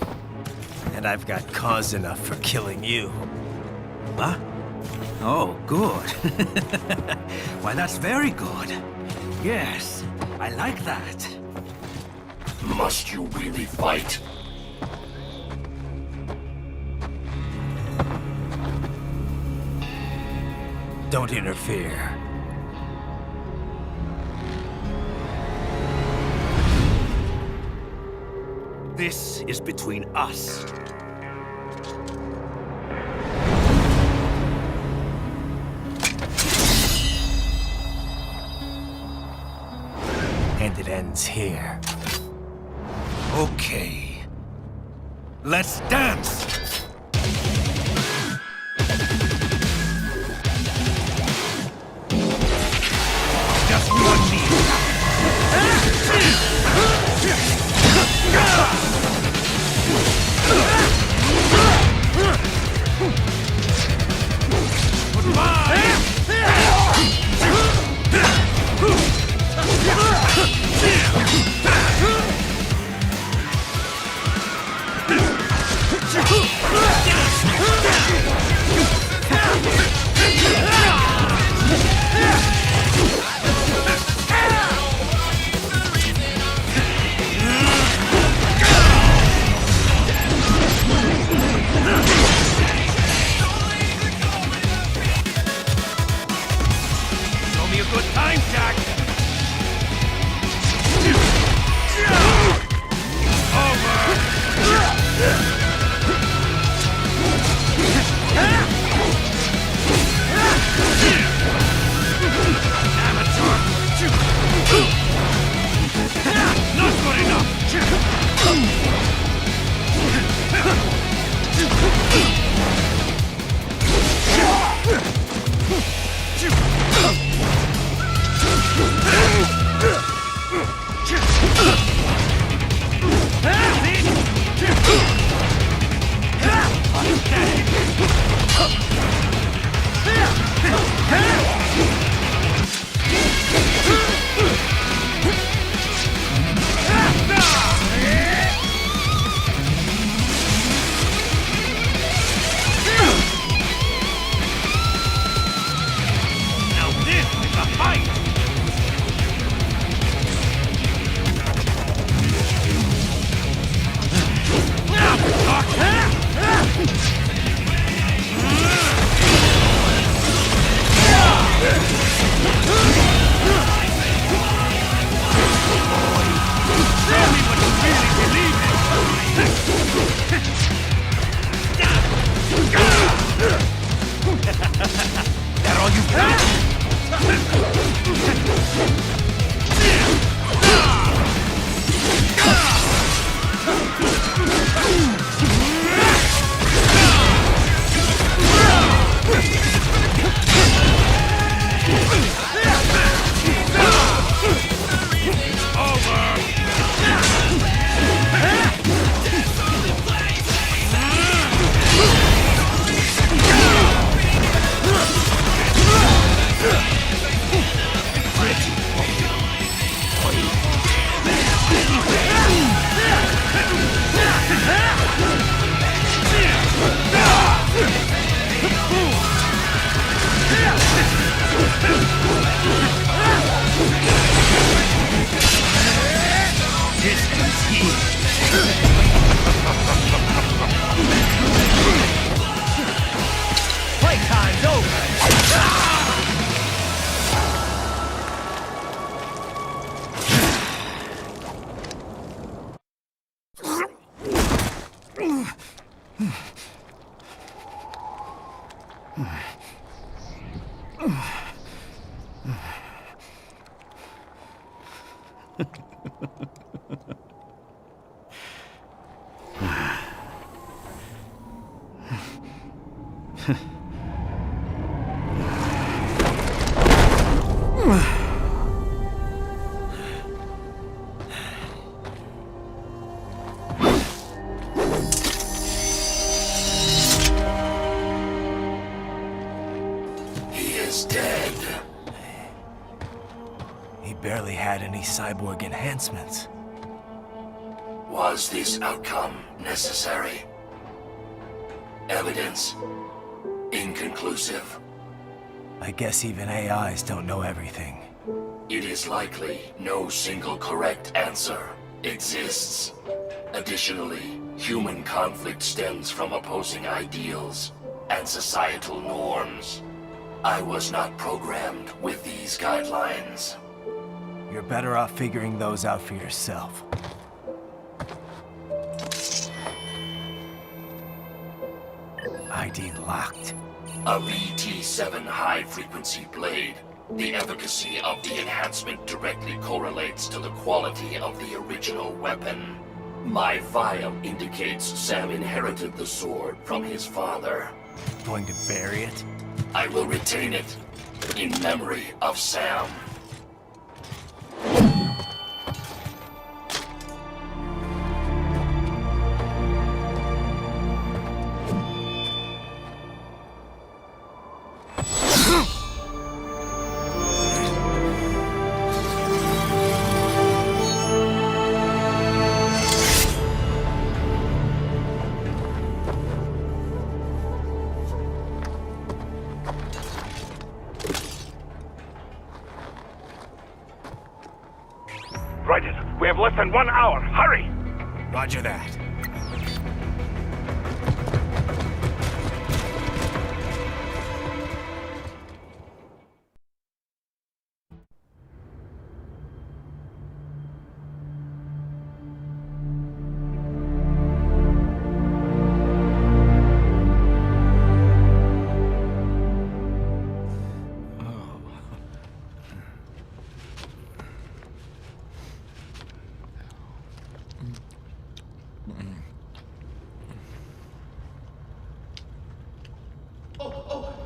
And I've got cause enough for killing you. Huh? Oh, good. Why, that's very good. Yes, I like that. Must you really fight? Don't interfere. This is between us. And it ends here. Okay. Let's dance! Just one knee. Show me a good time, Jack! Not good enough! That all you've Distance Barely had any cyborg enhancements. Was this outcome necessary? Evidence inconclusive. I guess even AIs don't know everything. It is likely no single correct answer exists. Additionally, human conflict stems from opposing ideals and societal norms. I was not programmed with these guidelines. You're better off figuring those out for yourself. ID locked. A VT7 high-frequency blade. The efficacy of the enhancement directly correlates to the quality of the original weapon. My file indicates Sam inherited the sword from his father. Going to bury it? I will retain it in memory of Sam. Raiden, we have less than 1 hour. Hurry! Roger that.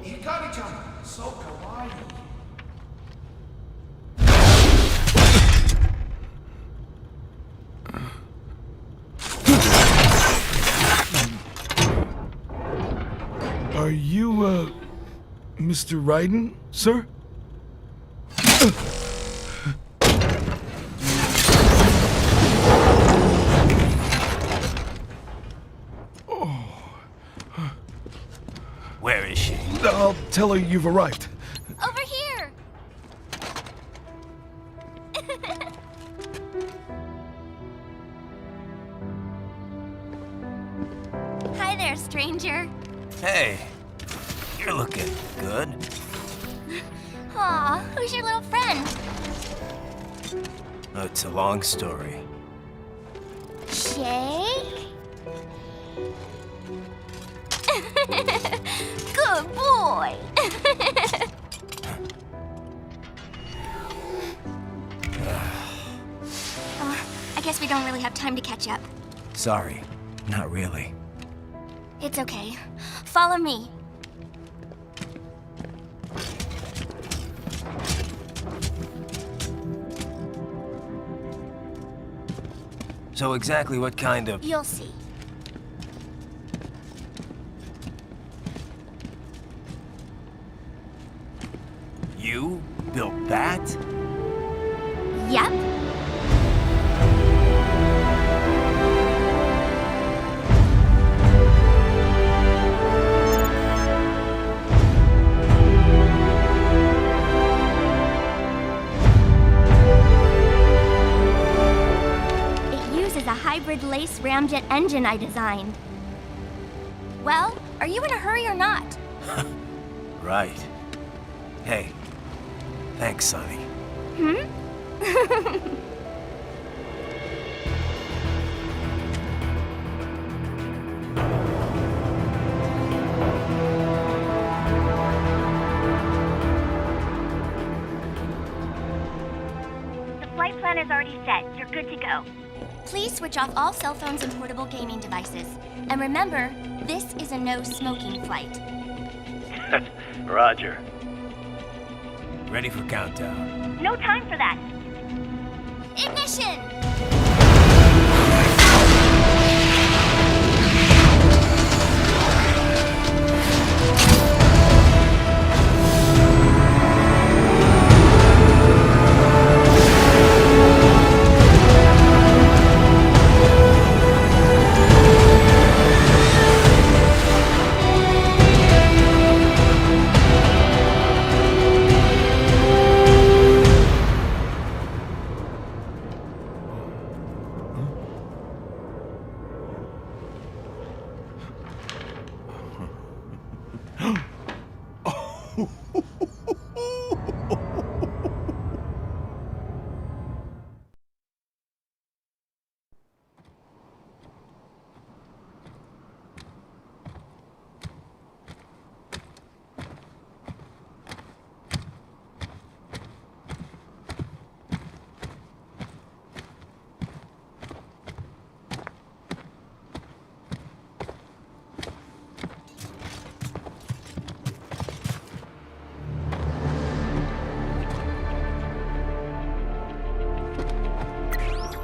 Hikari-chan, so kawaii. Are you, Mr. Raiden, sir? Where is she? I'll tell her you've arrived. Over here! Hi there, stranger. Hey, you're looking good. Aw, who's your little friend? Oh, it's a long story. Shake? Good boy. I guess we don't really have time to catch up. Sorry, not really. It's okay. Follow me. So exactly what kind of... You'll see. You built that? Yep. It uses a hybrid lace ramjet engine I designed. Well, are you in a hurry or not? Right. Hey, thanks, Sonny. is already set. You're good to go. Please switch off all cell phones and portable gaming devices. And remember, this is a no-smoking flight. Roger. Ready for countdown. No time for that. Ignition!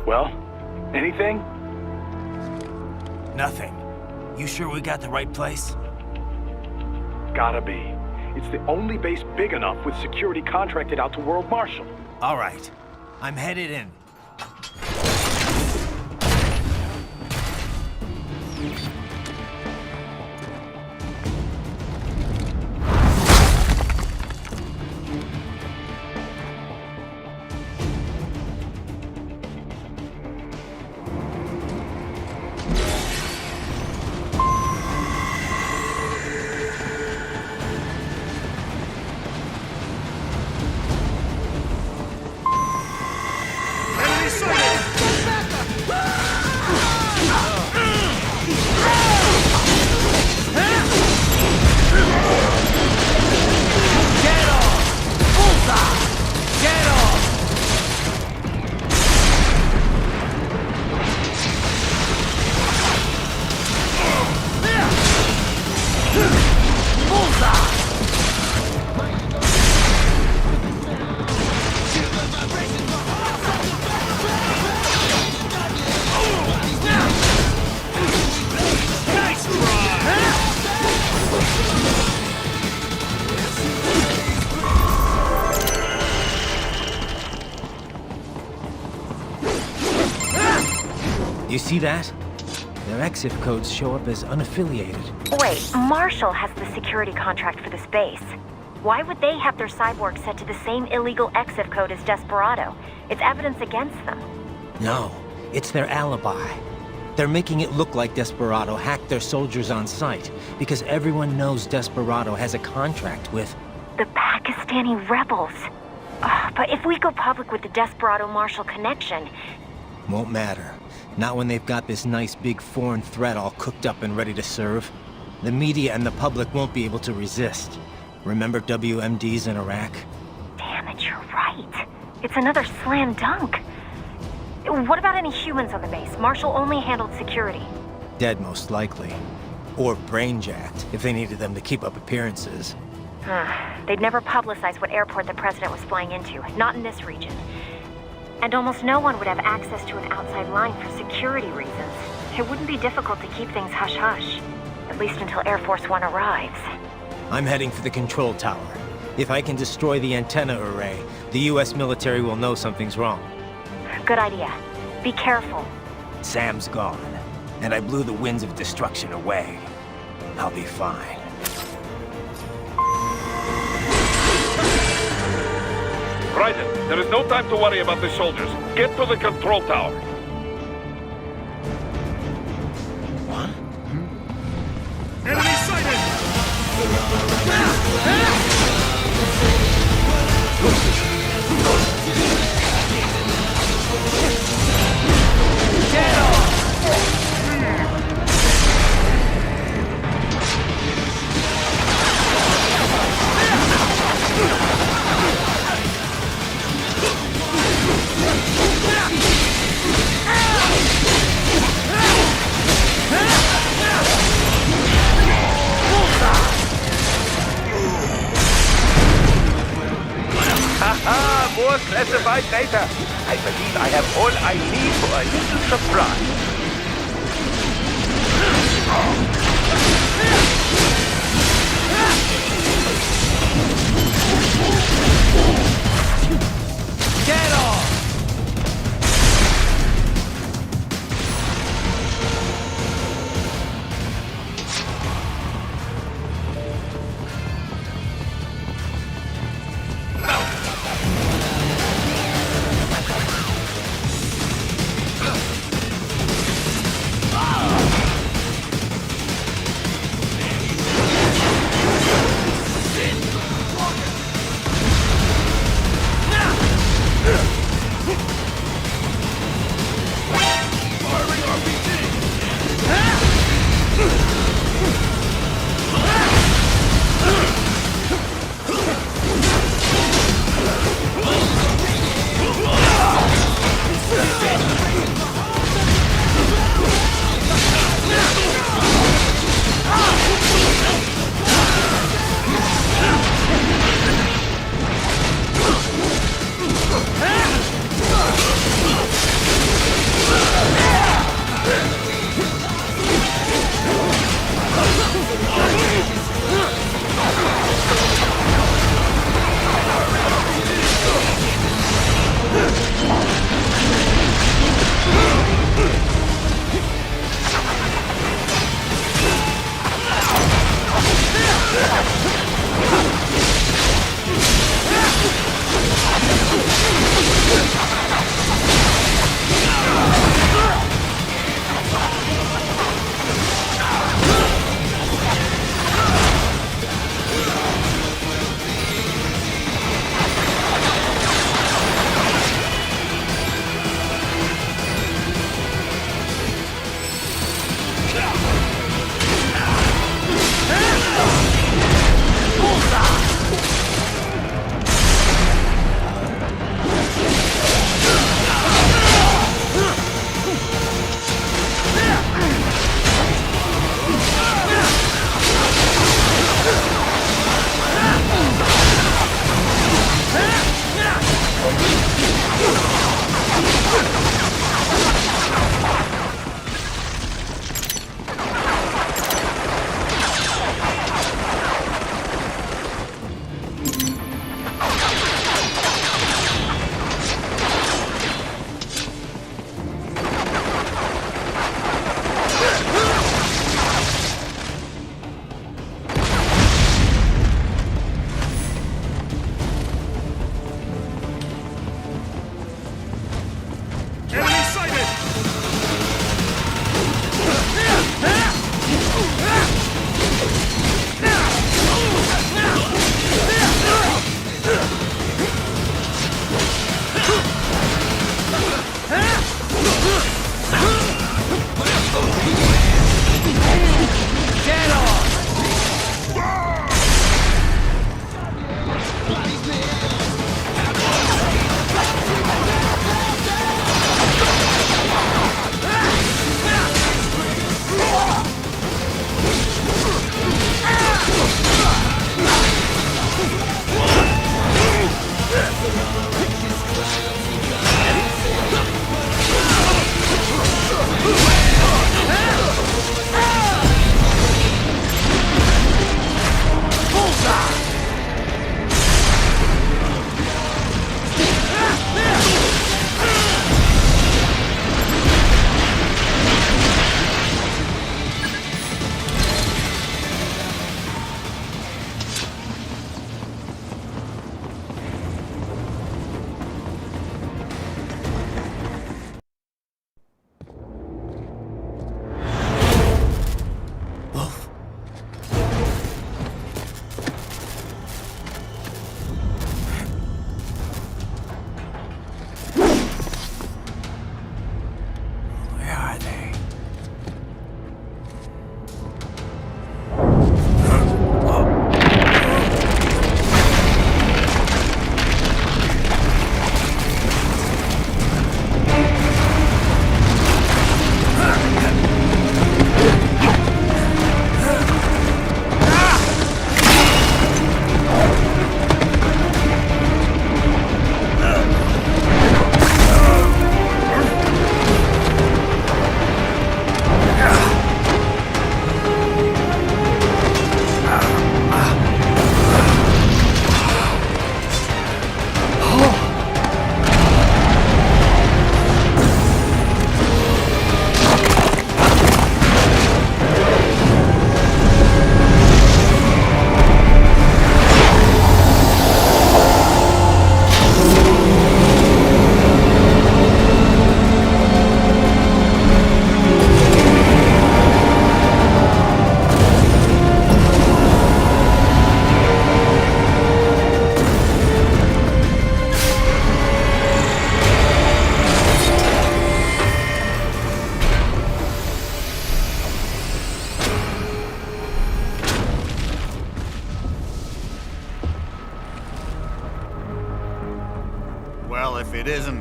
Well, anything? Nothing. You sure we got the right place? Gotta be. It's the only base big enough with security contracted out to World Marshal. All right. I'm headed in. You see that? Their exit codes show up as unaffiliated. Wait, Marshall has the security contract for this base. Why would they have their cyborg set to the same illegal exit code as Desperado? It's evidence against them. No, it's their alibi. They're making it look like Desperado hacked their soldiers on site, because everyone knows Desperado has a contract with... The Pakistani rebels. But if we go public with the Desperado-Marshall connection... Won't matter. Not when they've got this nice big foreign threat all cooked up and ready to serve. The media and the public won't be able to resist. Remember WMDs in Iraq? Damn it, you're right. It's another slam dunk. What about any humans on the base? Marshall only handled security. Dead, most likely. Or brain-jacked, if they needed them to keep up appearances. They'd never publicize what airport the president was flying into, not in this region. And almost no one would have access to an outside line for security reasons. It wouldn't be difficult to keep things hush-hush. At least until Air Force One arrives. I'm heading for the control tower. If I can destroy the antenna array, the US military will know something's wrong. Good idea. Be careful. Sam's gone, and I blew the winds of destruction away. I'll be fine. Raiden, there is no time to worry about the soldiers. Get to the control tower. What? Enemy sighted! Get off! Yeah! classified data. I believe I have all I need for a little surprise. Get off!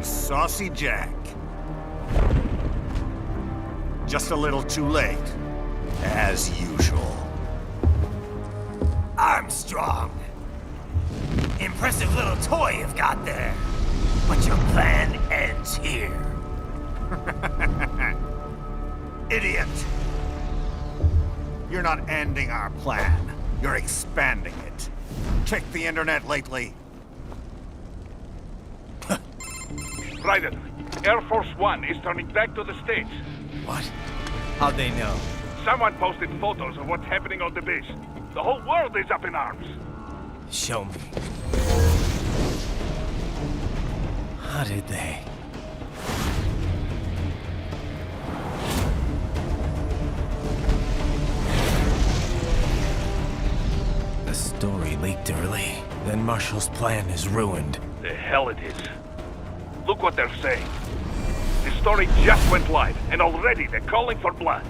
I'm Saucy Jack. Just a little too late, as usual. Armstrong! Impressive little toy you've got there. But your plan ends here. Idiot! You're not ending our plan. You're expanding it. Check the internet lately. Ryder, Air Force One is turning back to the States. What? How'd they know? Someone posted photos of what's happening on the base. The whole world is up in arms. Show me. How did they? The story leaked early. Then Marshall's plan is ruined. The hell it is. Look what they're saying. The story just went live, and already they're calling for blood.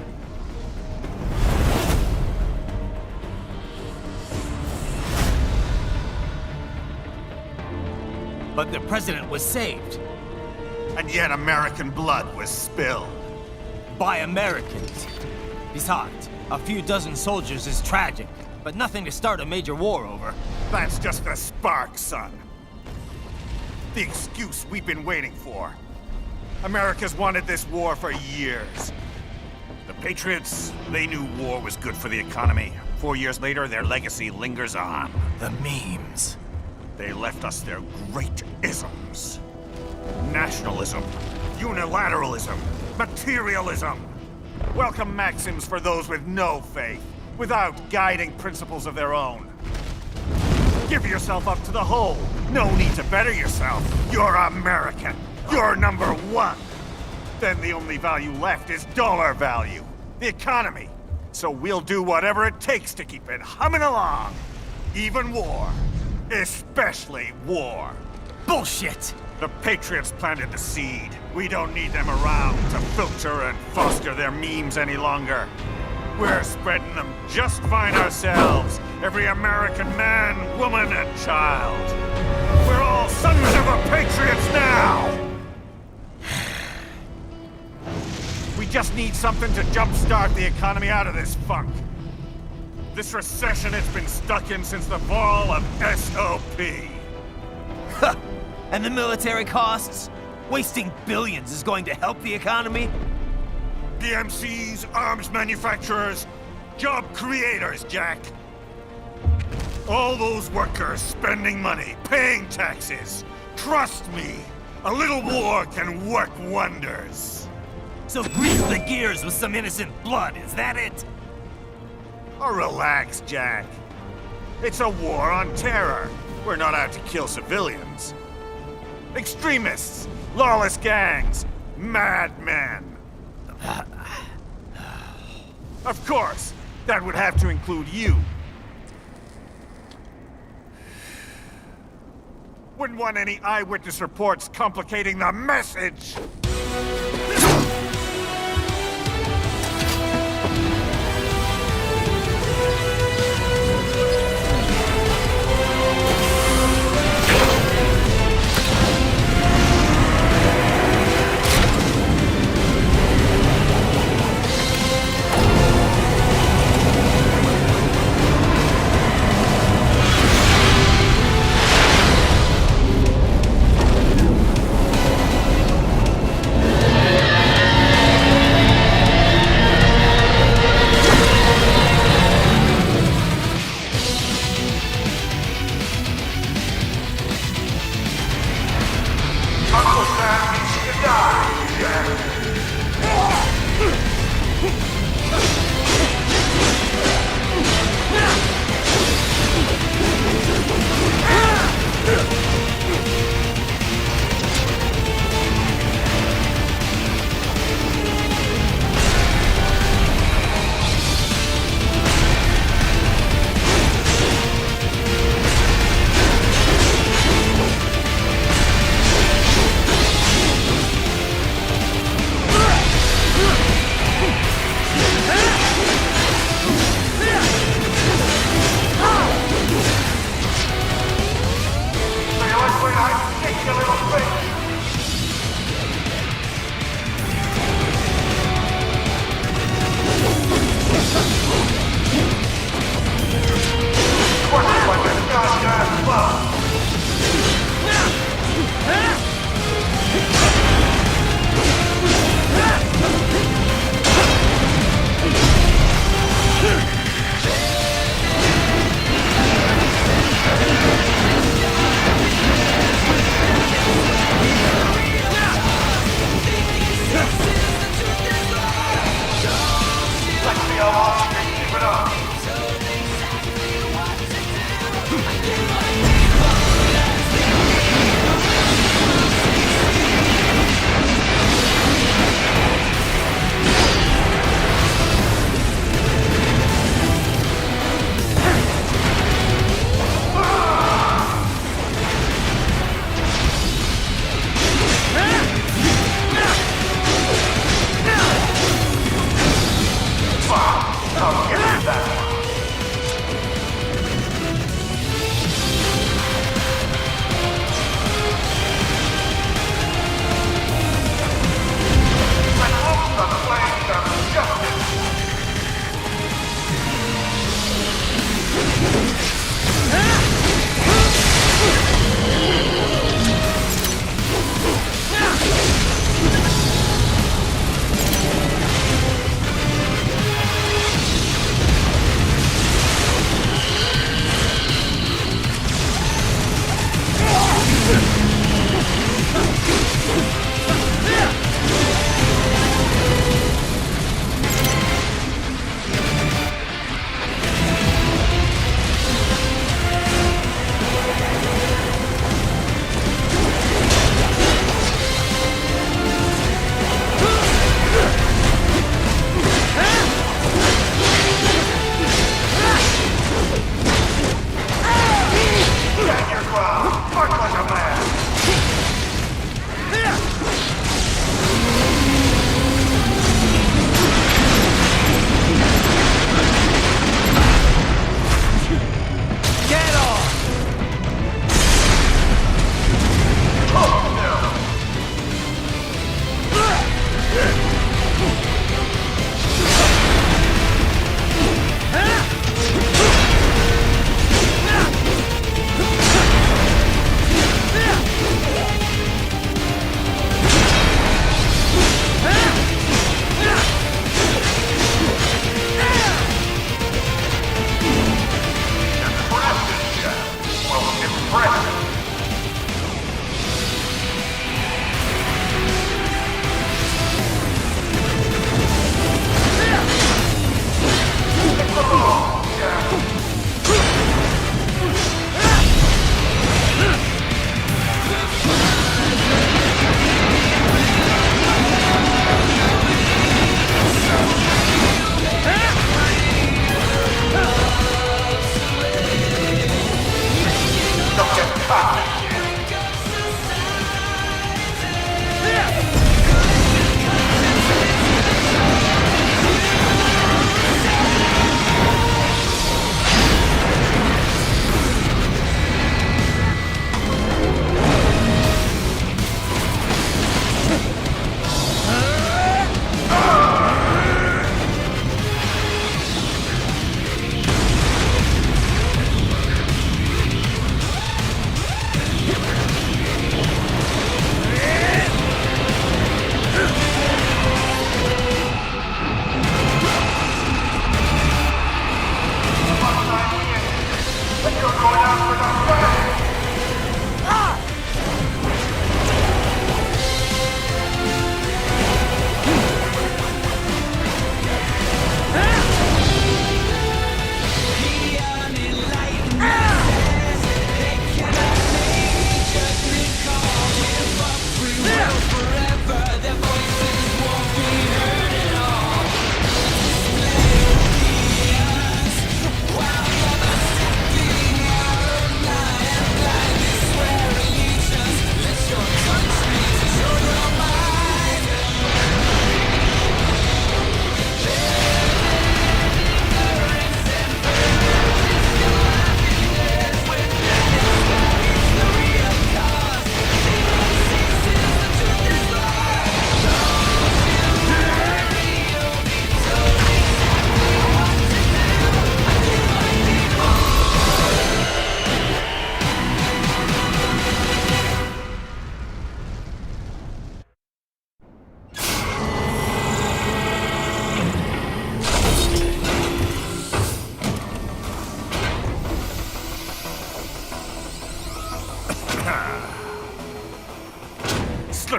But the president was saved. And yet American blood was spilled. By Americans. Besides, a few dozen soldiers is tragic, but nothing to start a major war over. That's just the spark, son. The excuse we've been waiting for. America's wanted this war for years. The Patriots, they knew war was good for the economy. 4 years later, their legacy lingers on. The memes. They left us their great isms. Nationalism, unilateralism, materialism. Welcome maxims for those with no faith, without guiding principles of their own. Give yourself up to the whole. No need to better yourself. You're American. You're number one. Then the only value left is dollar value. The economy. So we'll do whatever it takes to keep it humming along. Even war. Especially war. Bullshit! The Patriots planted the seed. We don't need them around to filter and foster their memes any longer. We're spreading them just fine ourselves. Every American man, woman, and child. We're all sons of the Patriots now! We just need something to jumpstart the economy out of this funk. This recession it's been stuck in since the fall of SOP. And the military costs? Wasting billions is going to help the economy? PMCs, arms manufacturers, job creators, Jack. All those workers spending money, paying taxes. Trust me, a little war can work wonders. So grease the gears with some innocent blood, is that it? Oh, relax, Jack. It's a war on terror. We're not out to kill civilians. Extremists, lawless gangs, madmen. Of course, that would have to include you. Wouldn't want any eyewitness reports complicating the message.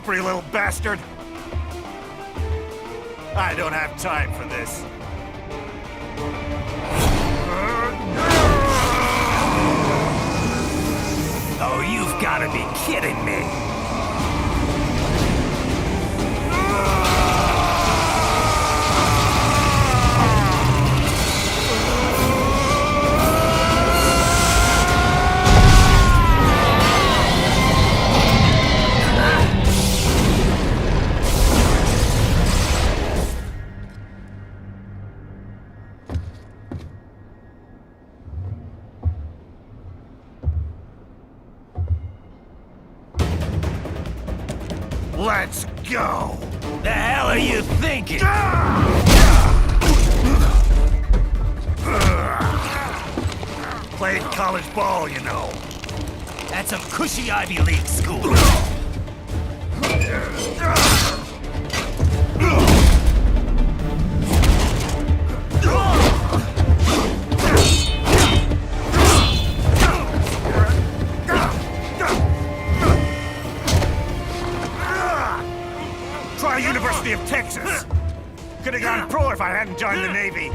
slippery little bastard! I don't have time for this. Oh, you've gotta be kidding me! Let's go! The hell are you thinking? Played college ball, you know. That's a cushy Ivy League school. Try University of Texas. Could have gone pro if I hadn't joined the Navy.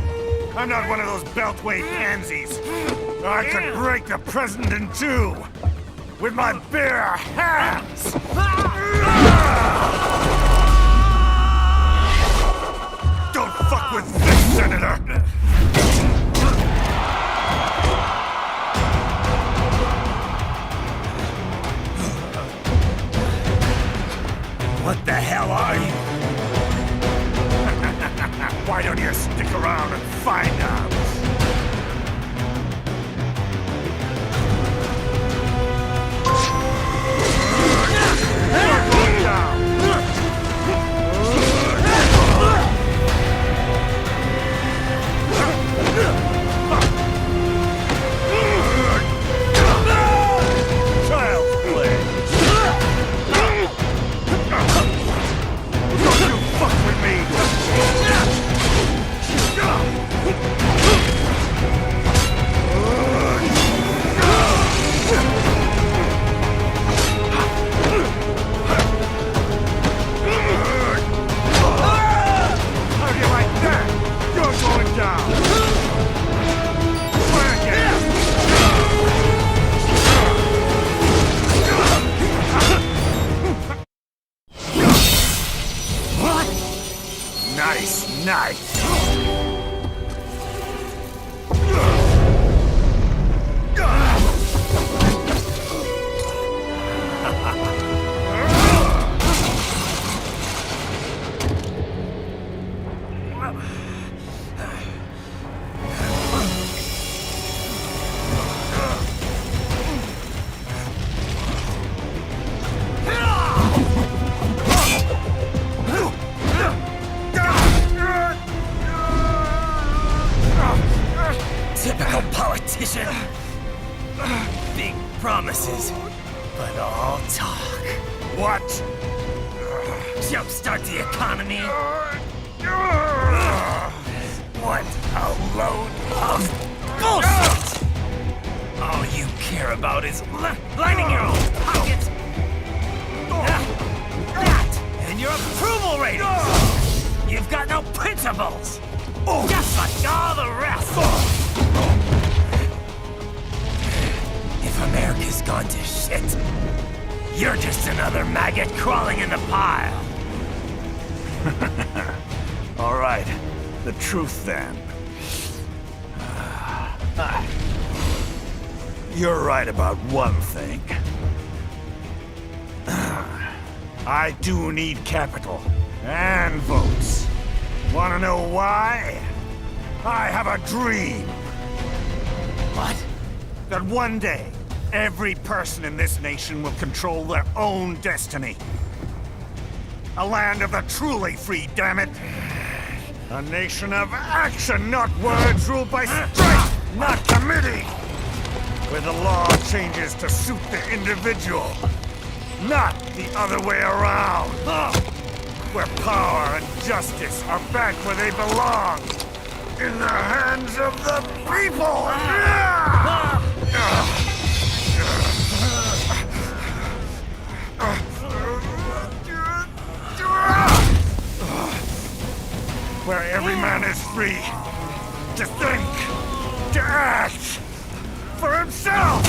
I'm not one of those beltway pansies. I could break the president in two with my bare hands. Don't fuck with this, Senator. What the hell are you? Why don't you stick around and find out? You're going down. Child's play. Don't you fuck with me! How do you like that? You're going down! Try again! What? Nice, nice! Typical politician. Big promises, but all talk. What? Jumpstart the economy. What a load of bullshit! All you care about is lining your own pockets. That and your approval ratings. You've got no principles. Just like all the rest. If America's gone to shit, you're just another maggot crawling in the pile. All right, the truth then. You're right about one thing. I do need capital and votes. Wanna know why? I have a dream. What? That one day, every person in this nation will control their own destiny. A land of the truly free, damn it. A nation of action, not words, ruled by strength, not committee. Where the law changes to suit the individual, not the other way around. Where power and justice are back where they belong. In the hands of the people! where every man is free to think, to act for himself!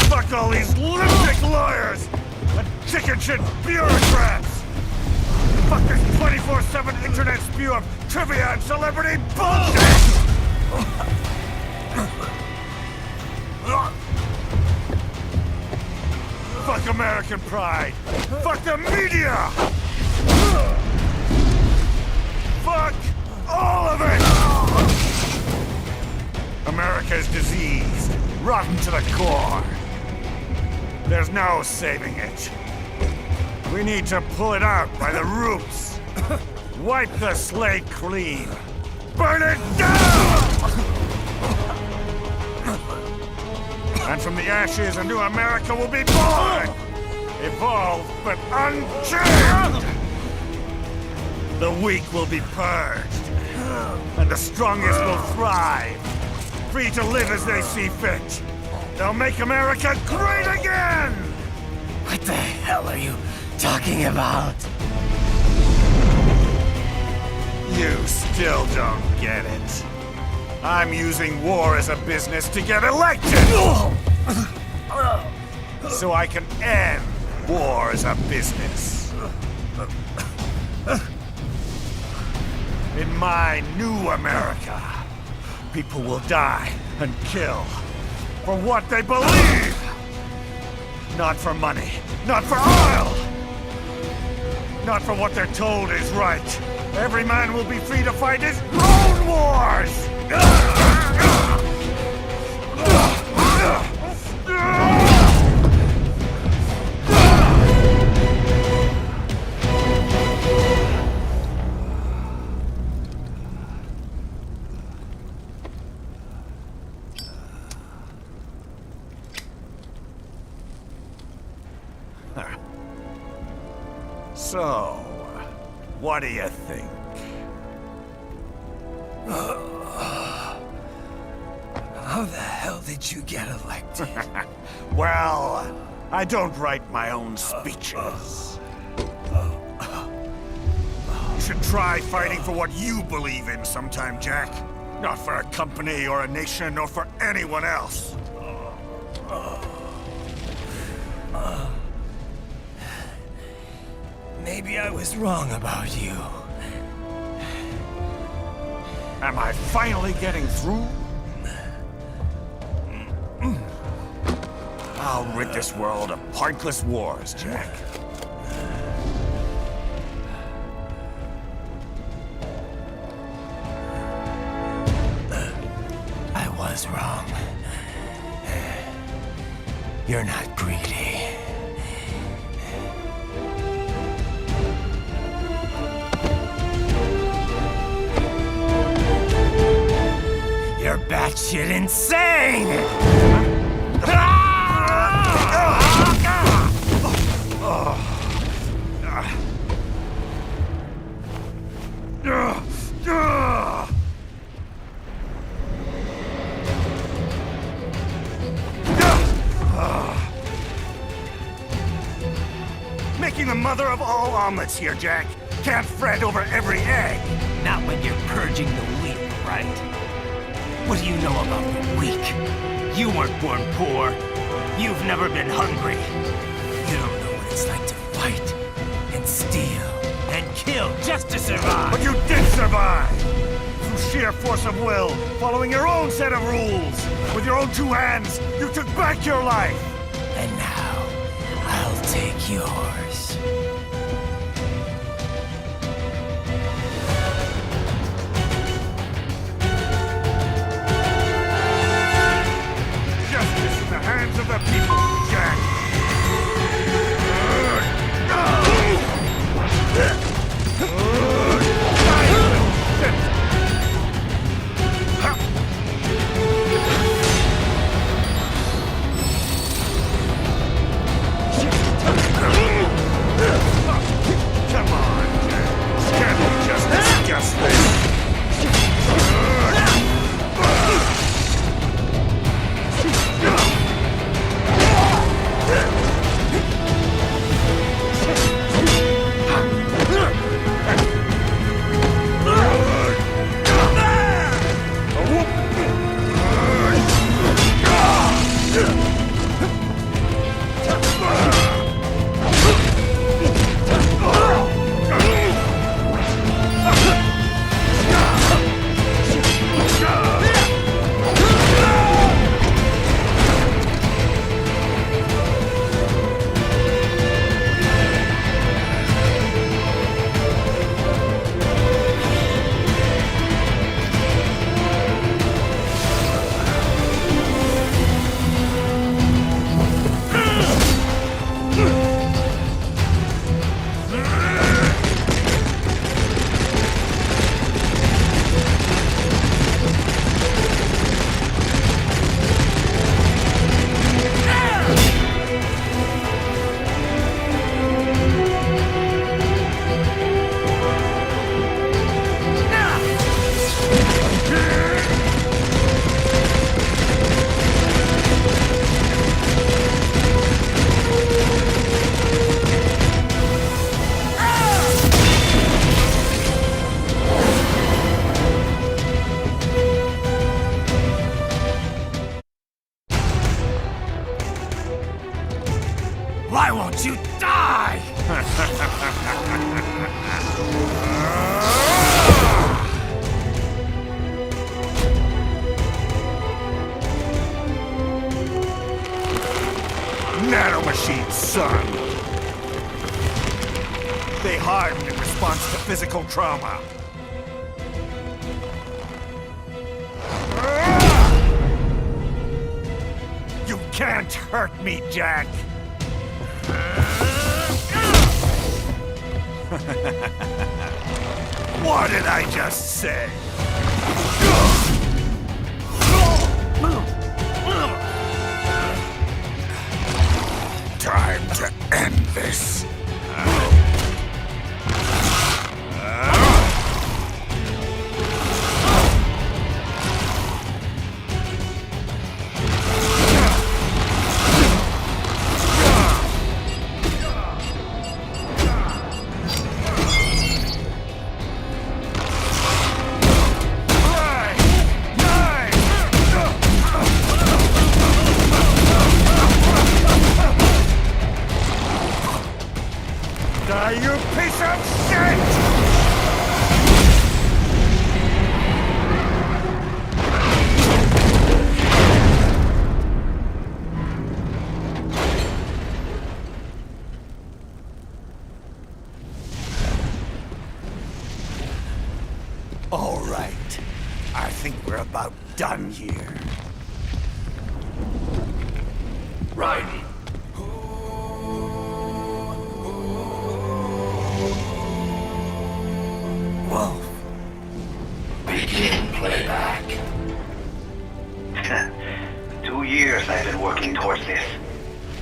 Fuck all these lunatic lawyers and chicken shit bureaucrats! Fuck this 24/7 internet spew of trivia and celebrity bullshit! Fuck American pride! Fuck the media! Fuck all of it! America is diseased, rotten to the core. There's no saving it. We need to pull it out by the roots. Wipe the slate clean. Burn it down! And from the ashes, a new America will be born! Evolved, but unchained! The weak will be purged, and the strongest will thrive, free to live as they see fit. They'll make America great again! What the hell are you talking about? You still don't get it. I'm using war as a business to get elected! So I can end war as a business. In my new America, people will die and kill for what they believe! Not for money, not for oil! Not for what they're told is right. Every man will be free to fight his own wars! So, what do you think? How the hell did you get elected? Well, I don't write my own speeches. You should try fighting for what you believe in sometime, Jack. Not for a company or a nation or for anyone else. Maybe I was wrong about you. Am I finally getting through? I'll rid this world of pointless wars, Jack. I was wrong. You're not greedy. You're batshit insane! Making the mother of all omelets here, Jack. Can't fret over every egg. Not when you're purging the weak, right? What do you know about the weak? You weren't born poor. You've never been hungry. You don't know what it's like to fight, and steal, and kill just to survive. But you did survive! Through sheer force of will, following your own set of rules. With your own two hands, you took back your life! And now, I'll take yours. Justice in the hands of the people, Jack! mental trauma. You can't hurt me, Jack! What did I just say? Time to end this. You piece of shit! All right. I think we're about done here. Right. Wolf. Begin playback. 2 years I've been working towards this.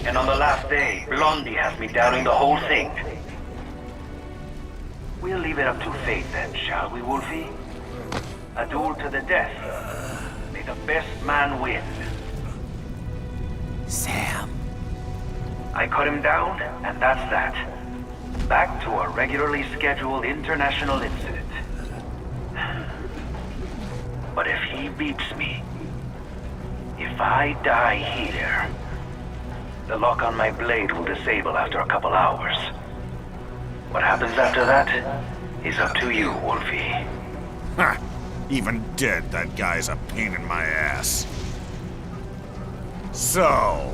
And on the last day, Blondie has me doubting the whole thing. We'll leave it up to fate then, shall we, Wolfie? A duel to the death. May the best man win. Sam. I cut him down, and that's that. Back to a regularly scheduled international incident. But if he beats me, if I die here, the lock on my blade will disable after a couple hours. What happens after that is up to you, Wolfie. Ha! Even dead, that guy's a pain in my ass. So...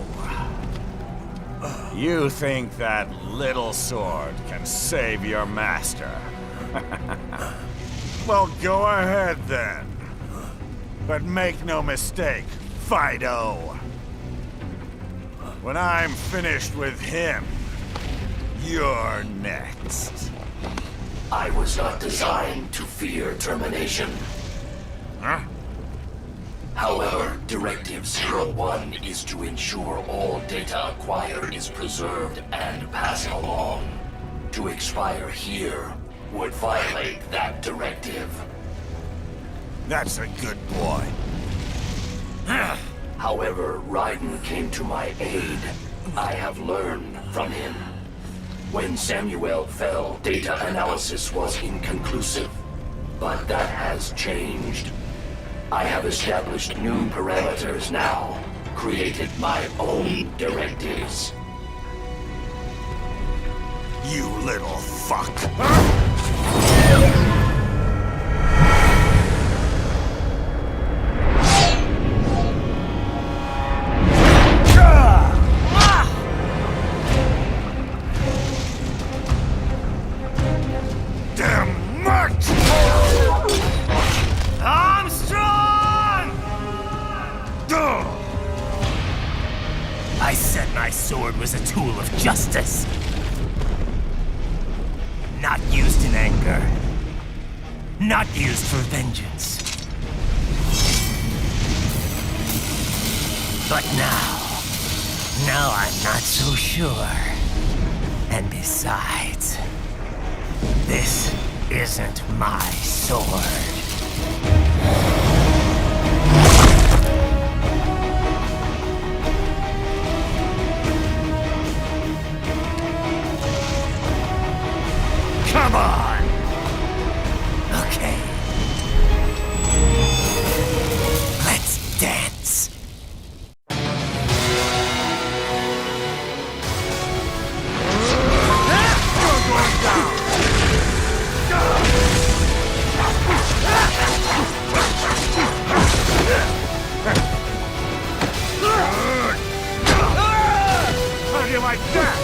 you think that little sword can save your master? Well, go ahead then. But make no mistake, Fido. When I'm finished with him, you're next. I was not designed to fear termination. Huh? However, Directive 01 is to ensure all data acquired is preserved and passed along. To expire here would violate that directive. That's a good boy. However, Raiden came to my aid. I have learned from him. When Samuel fell, data analysis was inconclusive. But that has changed. I have established new parameters now, created my own directives. You little fuck. Damn much! I said my sword was a tool of justice. Not used in anger. Not used for vengeance. But now I'm not so sure. And besides, this isn't my sword. Come on! Okay. Let's dance. You're going down! How do you like that?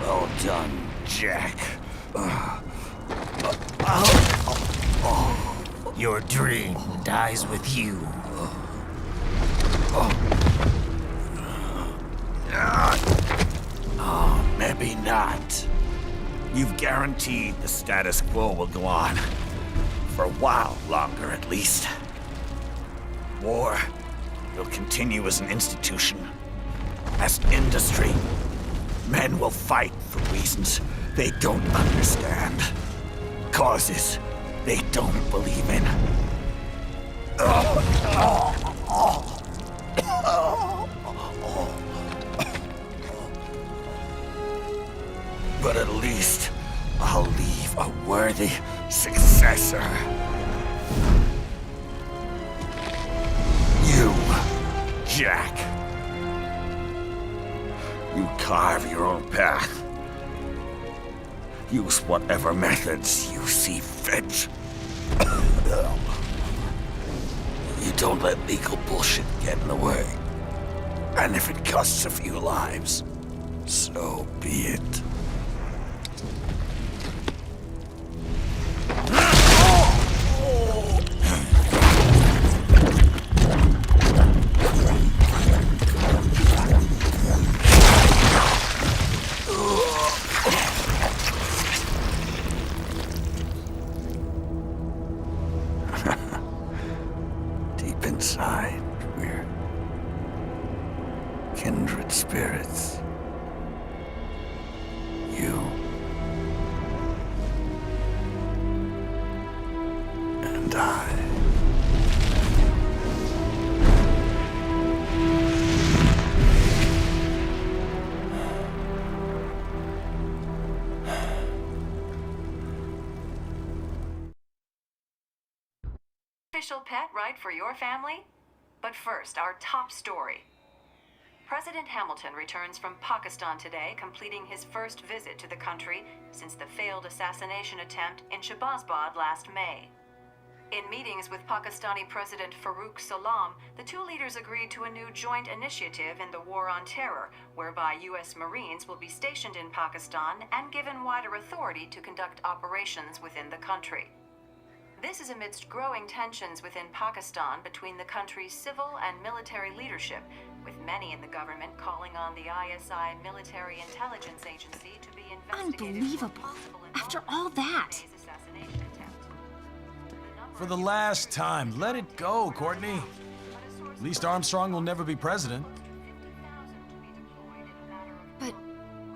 Well done, Jack. Your dream dies with you. Oh, maybe not. You've guaranteed the status quo will go on. For a while longer, at least. War will continue as an institution, as an industry. Men will fight for reasons they don't understand. Causes they don't believe in. But at least I'll leave a worthy successor. You, Jack. You carve your own path. Use whatever methods you see fit. You don't let legal bullshit get in the way. And if it costs a few lives, so be it. Deep inside, we're kindred spirits. You and I. Official pet right for your family? But first, our top story. President Hamilton returns from Pakistan today, completing his first visit to the country since the failed assassination attempt in Shahbazbad last May. In meetings with Pakistani President Farooq Salam, the two leaders agreed to a new joint initiative in the War on Terror, whereby U.S. Marines will be stationed in Pakistan and given wider authority to conduct operations within the country. This is amidst growing tensions within Pakistan between the country's civil and military leadership, with many in the government calling on the ISI Military Intelligence Agency to be investigated. Unbelievable. After all that. For the last time, let it go, Courtney. At least Armstrong will never be president. But,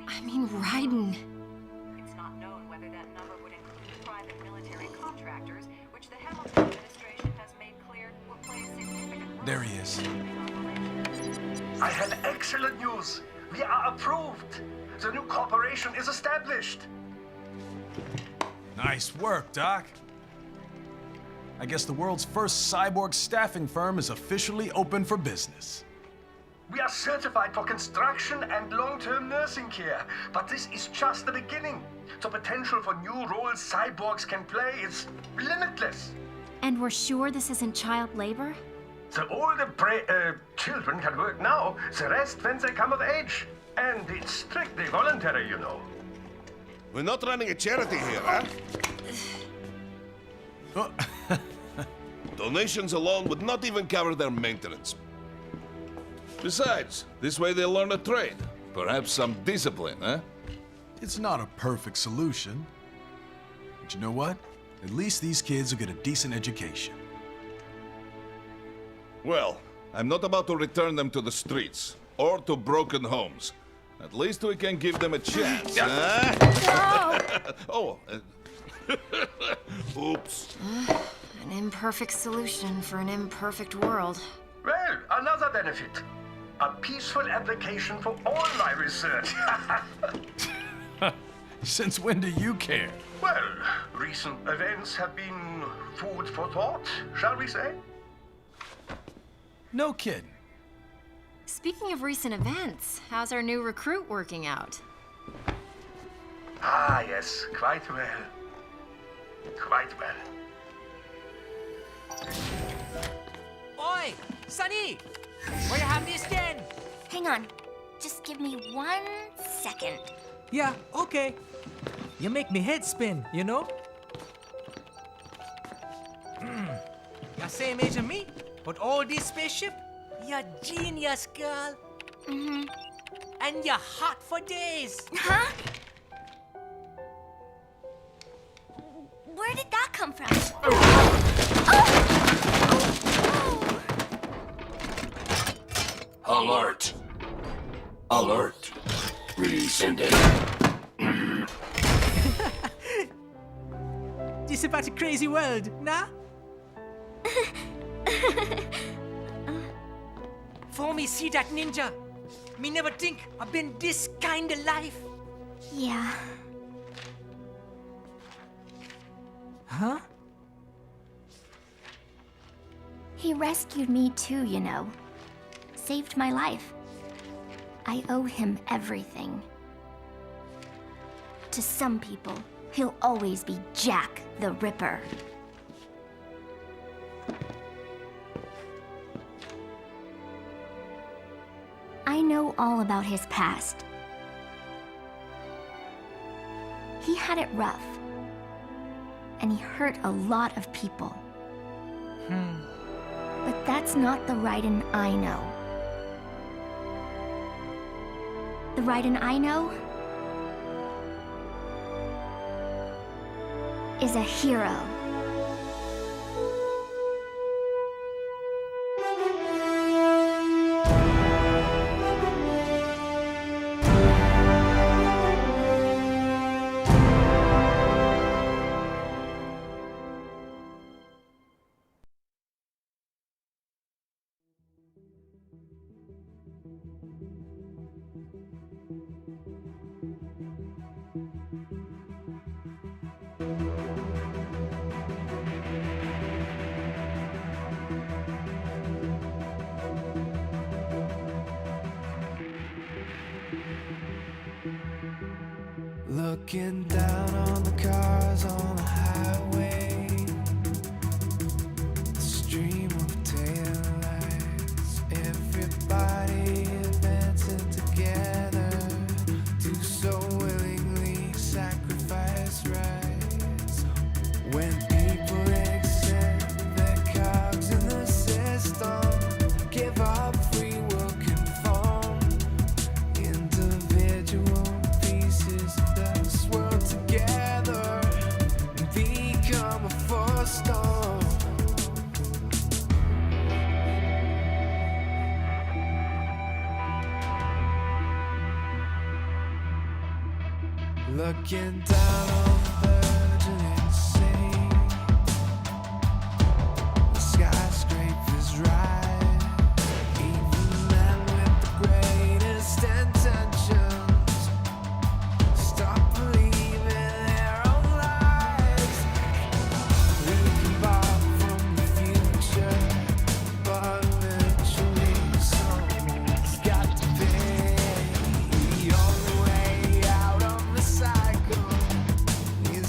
I mean, Raiden. It's not known whether that number would include private military contractors, which the Hamilton administration has made clear will play a significant role. There he is. I have excellent news. We are approved. The new corporation is established. Nice work, Doc. I guess the world's first cyborg staffing firm is officially open for business. We are certified for construction and long-term nursing care, but this is just the beginning. The potential for new roles cyborgs can play is limitless. And we're sure this isn't child labor? The older children can work now, the rest when they come of age. And it's strictly voluntary, you know. We're not running a charity here, huh? Donations alone would not even cover their maintenance. Besides, this way they'll learn a trade. Perhaps some discipline, huh? It's not a perfect solution. But you know what? At least these kids will get a decent education. Well, I'm not about to return them to the streets, or to broken homes. At least we can give them a chance, huh? Oh, oops. An imperfect solution for an imperfect world. Well, another benefit. A peaceful application for all my research. Since when do you care? Well, recent events have been food for thought, shall we say? No kidding. Speaking of recent events, how's our new recruit working out? Ah, yes, quite well. Quite well. Oi, Sonny! Where you have this then? Hang on. Just give me 1 second. Yeah, okay. You make me head spin, you know? You're same age as me, but all this spaceship, you're genius, girl. Mm-hmm. And you're hot for days. Huh? Where did that come from? Alert! Alert! Rescinding. This about a crazy world, nah? For me see that ninja, me never think I've been this kind of life. Yeah. Huh? He rescued me too, you know. Saved my life. I owe him everything. To some people, he'll always be Jack the Ripper. I know all about his past. He had it rough. And he hurt a lot of people. But that's not the Raiden I know. The Raiden I know is a hero. Looking down on the cars on the highway, the stream of taillights, everybody advancing together to so willingly sacrifice rights. When people accept their cogs in the system, give up free will conform, individual pieces that swirl together and become a force storm. Looking down on the burgeoning city, the skyscrapers rise, even men with the greatest intentions stop believing their own lies. We can borrow from the future, but eventually someone's got to pay. The only way out of the cycle is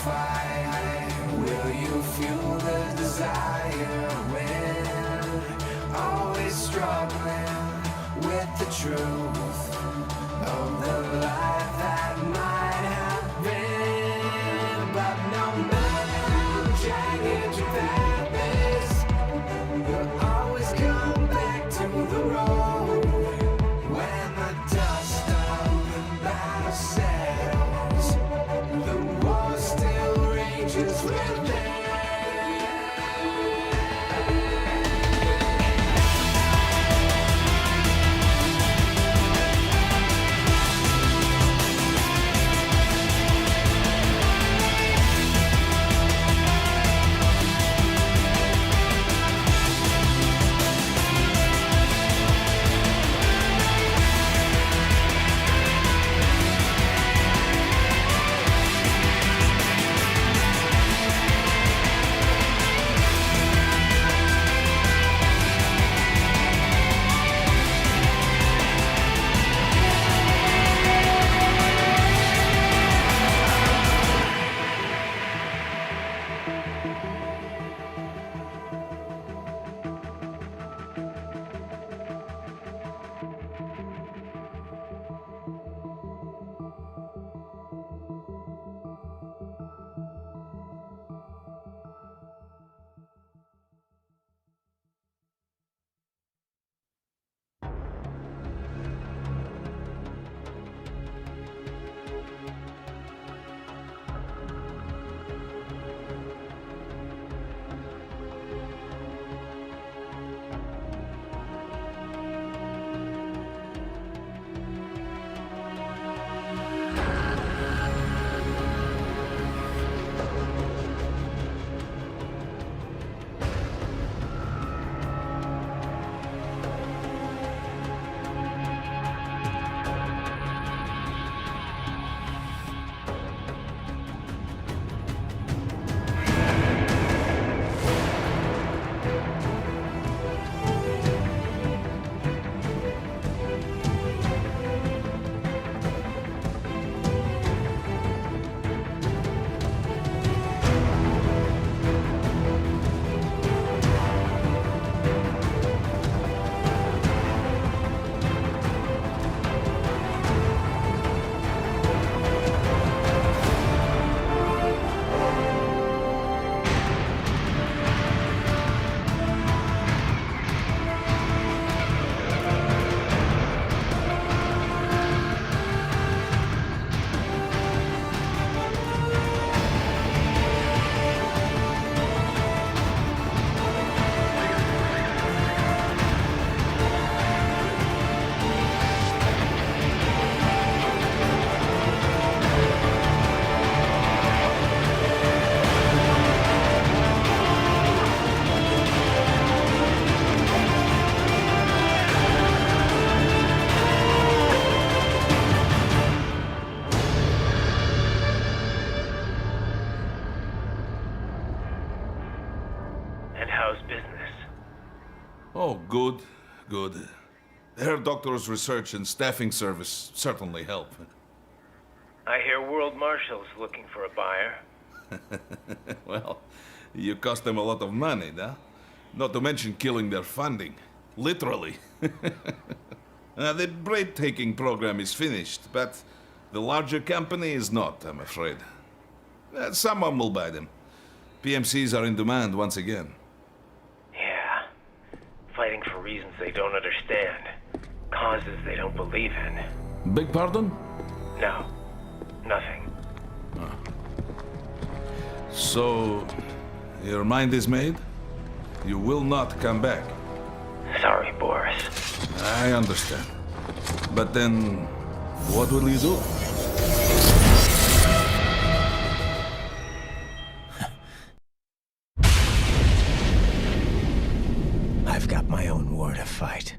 fight? Will you fuel the desire when always struggling with the truth of the life that might have been? But no matter how jagged your path is, you'll always come back to the road when the dust of the battle settles. The war still rages within. Oh, good, good. Herr Doctor's research and staffing service certainly help. I hear World Marshal's looking for a buyer. Well, you cost them a lot of money, huh? Not to mention killing their funding. Literally. The bread-taking program is finished, but the larger company is not, I'm afraid. Someone will buy them. PMCs are in demand once again. Yeah. Fighting for reasons they don't understand. Causes they don't believe in. Beg pardon? No. Nothing. So, your mind is made? You will not come back. Sorry, Boris. I understand. But then, what will you do? I've got my own war to fight.